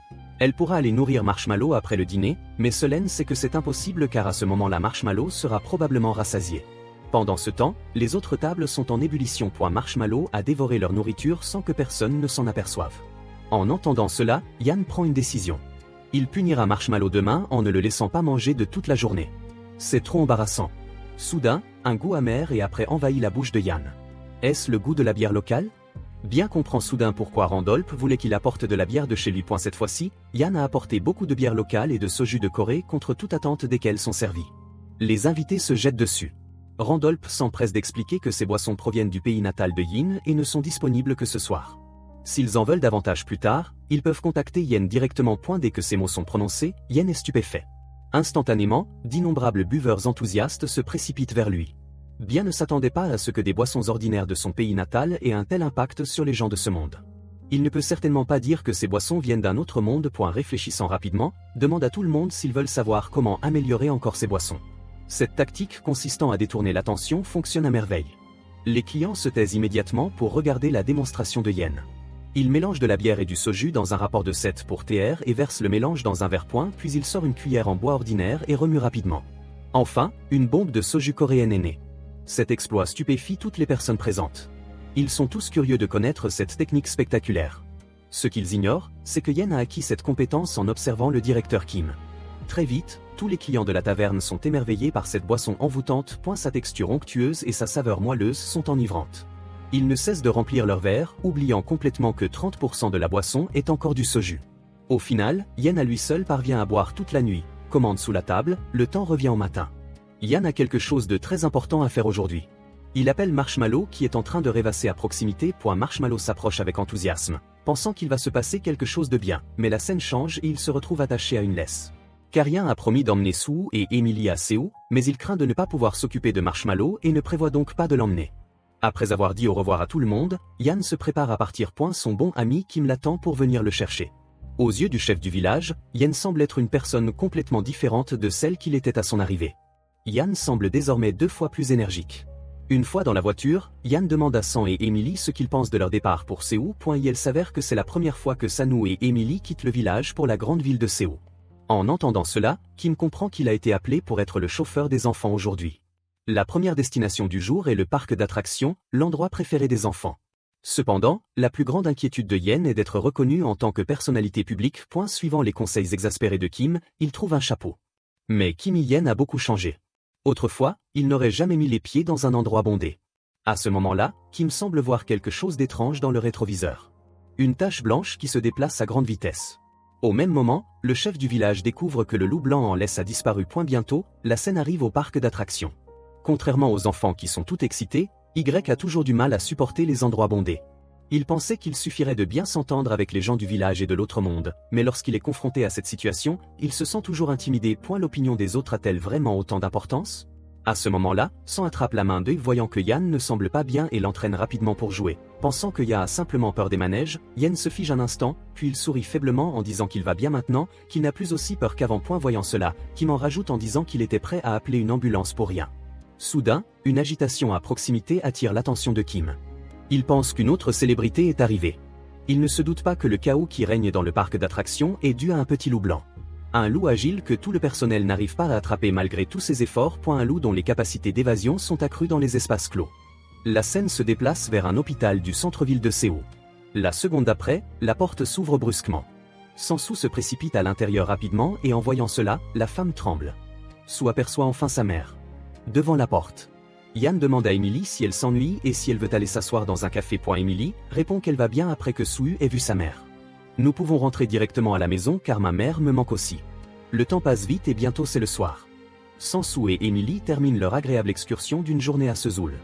Elle pourra aller nourrir Marshmallow après le dîner, mais Solène sait que c'est impossible car à ce moment-là Marshmallow sera probablement rassasié. Pendant ce temps, les autres tables sont en ébullition. Marshmallow a dévoré leur nourriture sans que personne ne s'en aperçoive. En entendant cela, Yann prend une décision. Il punira Marshmallow demain en ne le laissant pas manger de toute la journée. C'est trop embarrassant. Soudain, un goût amer et après envahit la bouche de Yann. Est-ce le goût de la bière locale? Bien comprend soudain pourquoi Randolph voulait qu'il apporte de la bière de chez lui. Cette fois-ci, Yann a apporté beaucoup de bière locale et de soju de Corée contre toute attente desquelles sont servis. Les invités se jettent dessus. Randolph s'empresse d'expliquer que ces boissons proviennent du pays natal de Yin et ne sont disponibles que ce soir. S'ils en veulent davantage plus tard, ils peuvent contacter Yen directement. Dès que ces mots sont prononcés, Yen est stupéfait. Instantanément, d'innombrables buveurs enthousiastes se précipitent vers lui. Bien ne s'attendait pas à ce que des boissons ordinaires de son pays natal aient un tel impact sur les gens de ce monde. Il ne peut certainement pas dire que ces boissons viennent d'un autre monde. Réfléchissant rapidement, demande à tout le monde s'ils veulent savoir comment améliorer encore ces boissons. Cette tactique consistant à détourner l'attention fonctionne à merveille. Les clients se taisent immédiatement pour regarder la démonstration de Yen. Il mélange de la bière et du soju dans un rapport de 7 pour TR et verse le mélange dans un verre. Puis il sort une cuillère en bois ordinaire et remue rapidement. Enfin, une bombe de soju coréenne est née. Cet exploit stupéfie toutes les personnes présentes. Ils sont tous curieux de connaître cette technique spectaculaire. Ce qu'ils ignorent, c'est que Yen a acquis cette compétence en observant le directeur Kim. Très vite, tous les clients de la taverne sont émerveillés par cette boisson envoûtante. Sa texture onctueuse et sa saveur moelleuse sont enivrantes. Ils ne cessent de remplir leurs verres, oubliant complètement que 30% de la boisson est encore du soju. Au final, Yen à lui seul parvient à boire toute la nuit, commande sous la table, le temps revient au matin. Yann a quelque chose de très important à faire aujourd'hui. Il appelle Marshmallow qui est en train de rêvasser à proximité. Marshmallow s'approche avec enthousiasme, pensant qu'il va se passer quelque chose de bien, mais la scène change et il se retrouve attaché à une laisse. Karien a promis d'emmener Sue et Emily à Séoul, mais il craint de ne pas pouvoir s'occuper de Marshmallow et ne prévoit donc pas de l'emmener. Après avoir dit au revoir à tout le monde, Yann se prépare à partir. Son bon ami Kim l'attend pour venir le chercher. Aux yeux du chef du village, Yann semble être une personne complètement différente de celle qu'il était à son arrivée. Yann semble désormais 2 fois plus énergique. Une fois dans la voiture, Yann demande à San et Emily ce qu'ils pensent de leur départ pour Séoul. Il s'avère que c'est la première fois que Sanu et Emily quittent le village pour la grande ville de Séoul. En entendant cela, Kim comprend qu'il a été appelé pour être le chauffeur des enfants aujourd'hui. La première destination du jour est le parc d'attractions, l'endroit préféré des enfants. Cependant, la plus grande inquiétude de Yen est d'être reconnu en tant que personnalité publique. Suivant les conseils exaspérés de Kim, il trouve un chapeau. Mais Kim Yen a beaucoup changé. Autrefois, il n'aurait jamais mis les pieds dans un endroit bondé. À ce moment-là, Kim semble voir quelque chose d'étrange dans le rétroviseur. Une tache blanche qui se déplace à grande vitesse. Au même moment, le chef du village découvre que le loup blanc en laisse a disparu. Bientôt, la scène arrive au parc d'attractions. Contrairement aux enfants qui sont tout excités, Y a toujours du mal à supporter les endroits bondés. Il pensait qu'il suffirait de bien s'entendre avec les gens du village et de l'autre monde, mais lorsqu'il est confronté à cette situation, il se sent toujours intimidé. L'opinion des autres a-t-elle vraiment autant d'importance? À ce moment-là, San attrape la main d'Eux voyant que Yann ne semble pas bien et l'entraîne rapidement pour jouer. Pensant que Ya a simplement peur des manèges, Yann se fige un instant, puis il sourit faiblement en disant qu'il va bien maintenant, qu'il n'a plus aussi peur qu'avant. Voyant cela, Kim en rajoute en disant qu'il était prêt à appeler une ambulance pour rien. Soudain, une agitation à proximité attire l'attention de Kim. Il pense qu'une autre célébrité est arrivée. Il ne se doute pas que le chaos qui règne dans le parc d'attractions est dû à un petit loup blanc. Un loup agile que tout le personnel n'arrive pas à attraper malgré tous ses efforts. Un loup dont les capacités d'évasion sont accrues dans les espaces clos. La scène se déplace vers un hôpital du centre-ville de Séoul. La seconde d'après, la porte s'ouvre brusquement. Sansu se précipite à l'intérieur rapidement et en voyant cela, la femme tremble. Sue aperçoit enfin sa mère. Devant la porte. Yann demande à Emily si elle s'ennuie et si elle veut aller s'asseoir dans un café. Emily répond qu'elle va bien après que Sue ait vu sa mère. Nous pouvons rentrer directement à la maison car ma mère me manque aussi. Le temps passe vite et bientôt c'est le soir. Sansu et Emily terminent leur agréable excursion d'une journée à Seoul.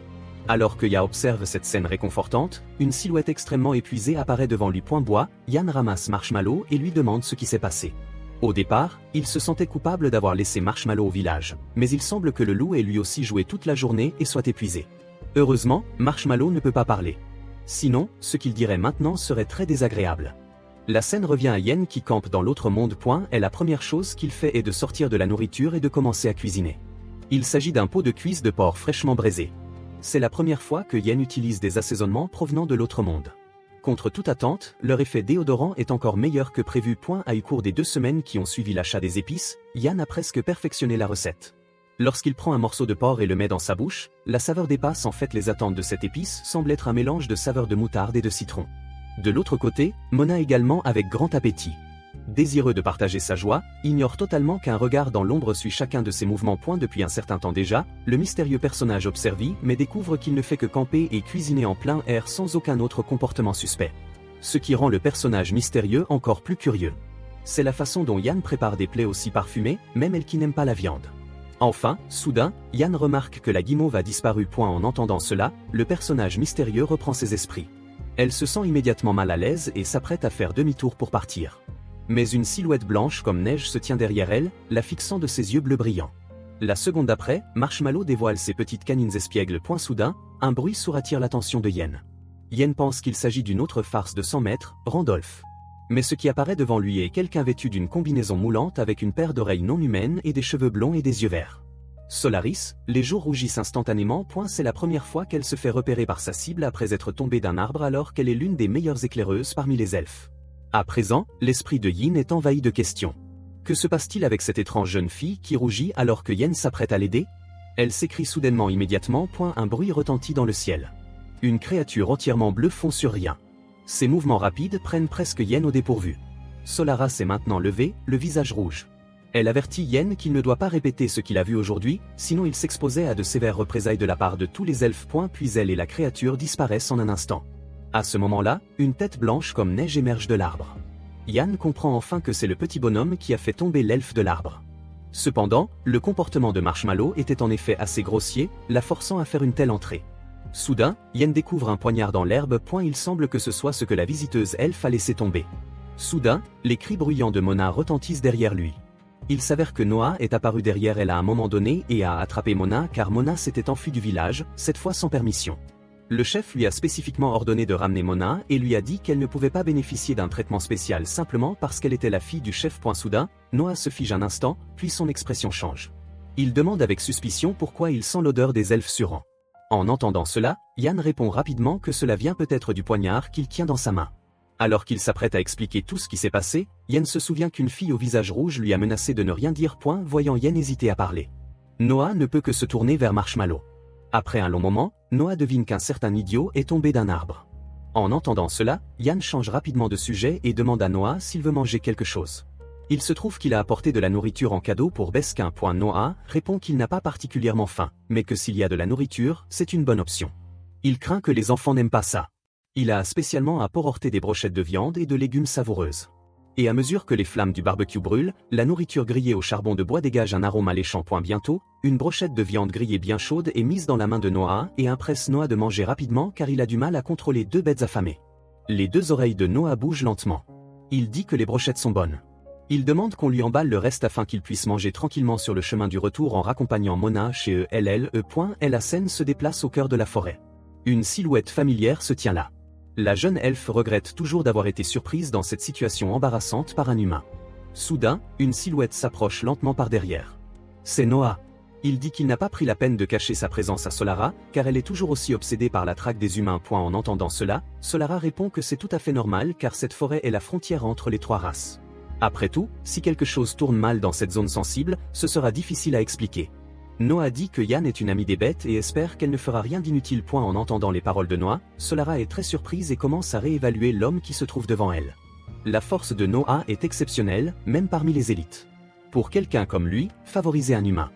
Alors que Ya observe cette scène réconfortante, une silhouette extrêmement épuisée apparaît devant lui. Bois, Yann ramasse Marshmallow et lui demande ce qui s'est passé. Au départ, il se sentait coupable d'avoir laissé Marshmallow au village, mais il semble que le loup ait lui aussi joué toute la journée et soit épuisé. Heureusement, Marshmallow ne peut pas parler. Sinon, ce qu'il dirait maintenant serait très désagréable. La scène revient à Yen qui campe dans l'autre monde. Et la première chose qu'il fait est de sortir de la nourriture et de commencer à cuisiner. Il s'agit d'un pot de cuisse de porc fraîchement braisé. C'est la première fois que Yen utilise des assaisonnements provenant de l'autre monde. Contre toute attente, leur effet déodorant est encore meilleur que prévu. Au cours des 2 semaines qui ont suivi l'achat des épices, Yann a presque perfectionné la recette. Lorsqu'il prend un morceau de porc et le met dans sa bouche, la saveur dépasse en fait les attentes de cette épice semble être un mélange de saveurs de moutarde et de citron. De l'autre côté, Mona également avec grand appétit. Désireux de partager sa joie, ignore totalement qu'un regard dans l'ombre suit chacun de ses mouvements. Depuis un certain temps déjà, le mystérieux personnage observe mais découvre qu'il ne fait que camper et cuisiner en plein air sans aucun autre comportement suspect. Ce qui rend le personnage mystérieux encore plus curieux. C'est la façon dont Yann prépare des plats aussi parfumés, même elle qui n'aime pas la viande. Enfin, soudain, Yann remarque que la guimauve a disparu. En entendant cela, le personnage mystérieux reprend ses esprits. Elle se sent immédiatement mal à l'aise et s'apprête à faire demi-tour pour partir. Mais une silhouette blanche comme neige se tient derrière elle, la fixant de ses yeux bleus brillants. La seconde après, Marshmallow dévoile ses petites canines espiègles. Soudain, un bruit sourd attire l'attention de Yen. Yen pense qu'il s'agit d'une autre farce de 100 mètres, Randolph. Mais ce qui apparaît devant lui est quelqu'un vêtu d'une combinaison moulante avec une paire d'oreilles non humaines et des cheveux blonds et des yeux verts. Solaris, les joues rougissent instantanément. C'est la première fois qu'elle se fait repérer par sa cible après être tombée d'un arbre alors qu'elle est l'une des meilleures éclaireuses parmi les elfes. À présent, l'esprit de Yin est envahi de questions. Que se passe-t-il avec cette étrange jeune fille qui rougit alors que Yen s'apprête à l'aider? Elle s'écrie soudainement immédiatement. Un bruit retentit dans le ciel. Une créature entièrement bleue fond sur rien. Ses mouvements rapides prennent presque Yen au dépourvu. Solara s'est maintenant levée, le visage rouge. Elle avertit Yen qu'il ne doit pas répéter ce qu'il a vu aujourd'hui, sinon il s'exposait à de sévères représailles de la part de tous les elfes. Puis elle et la créature disparaissent en un instant. À ce moment-là, une tête blanche comme neige émerge de l'arbre. Yann comprend enfin que c'est le petit bonhomme qui a fait tomber l'elfe de l'arbre. Cependant, le comportement de Marshmallow était en effet assez grossier, la forçant à faire une telle entrée. Soudain, Yen découvre un poignard dans l'herbe. Il semble que ce soit ce que la visiteuse elfe a laissé tomber. Soudain, les cris bruyants de Mona retentissent derrière lui. Il s'avère que Noah est apparu derrière elle à un moment donné et a attrapé Mona car Mona s'était enfuie du village, cette fois sans permission. Le chef lui a spécifiquement ordonné de ramener Mona et lui a dit qu'elle ne pouvait pas bénéficier d'un traitement spécial simplement parce qu'elle était la fille du chef. Soudain, Noah se fige un instant, puis son expression change. Il demande avec suspicion pourquoi il sent l'odeur des elfes sur rang. En entendant cela, Yann répond rapidement que cela vient peut-être du poignard qu'il tient dans sa main. Alors qu'il s'apprête à expliquer tout ce qui s'est passé, Yann se souvient qu'une fille au visage rouge lui a menacé de ne rien dire. Voyant Yann hésiter à parler, Noah ne peut que se tourner vers Marshmallow. Après un long moment, Noah devine qu'un certain idiot est tombé d'un arbre. En entendant cela, Yann change rapidement de sujet et demande à Noah s'il veut manger quelque chose. Il se trouve qu'il a apporté de la nourriture en cadeau pour Besquin. Noah répond qu'il n'a pas particulièrement faim, mais que s'il y a de la nourriture, c'est une bonne option. Il craint que les enfants n'aiment pas ça. Il a spécialement apporté des brochettes de viande et de légumes savoureuses. Et à mesure que les flammes du barbecue brûlent, la nourriture grillée au charbon de bois dégage un arôme alléchant. Bientôt, une brochette de viande grillée bien chaude est mise dans la main de Noah et impresse Noah de manger rapidement car il a du mal à contrôler 2 bêtes affamées. Les 2 oreilles de Noah bougent lentement. Il dit que les brochettes sont bonnes. Il demande qu'on lui emballe le reste afin qu'il puisse manger tranquillement sur le chemin du retour en raccompagnant Mona chez eux. La scène se déplace au cœur de la forêt. Une silhouette familière se tient là. La jeune elfe regrette toujours d'avoir été surprise dans cette situation embarrassante par un humain. Soudain, une silhouette s'approche lentement par derrière. C'est Noah. Il dit qu'il n'a pas pris la peine de cacher sa présence à Solara, car elle est toujours aussi obsédée par la traque des humains. En entendant cela, Solara répond que c'est tout à fait normal car cette forêt est la frontière entre les 3 races. Après tout, si quelque chose tourne mal dans cette zone sensible, ce sera difficile à expliquer. Noah dit que Yann est une amie des bêtes et espère qu'elle ne fera rien d'inutile. En entendant les paroles de Noah, Solara est très surprise et commence à réévaluer l'homme qui se trouve devant elle. La force de Noah est exceptionnelle, même parmi les élites. Pour quelqu'un comme lui, favoriser un humain.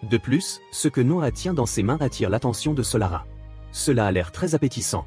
De plus, ce que Noah tient dans ses mains attire l'attention de Solara. Cela a l'air très appétissant.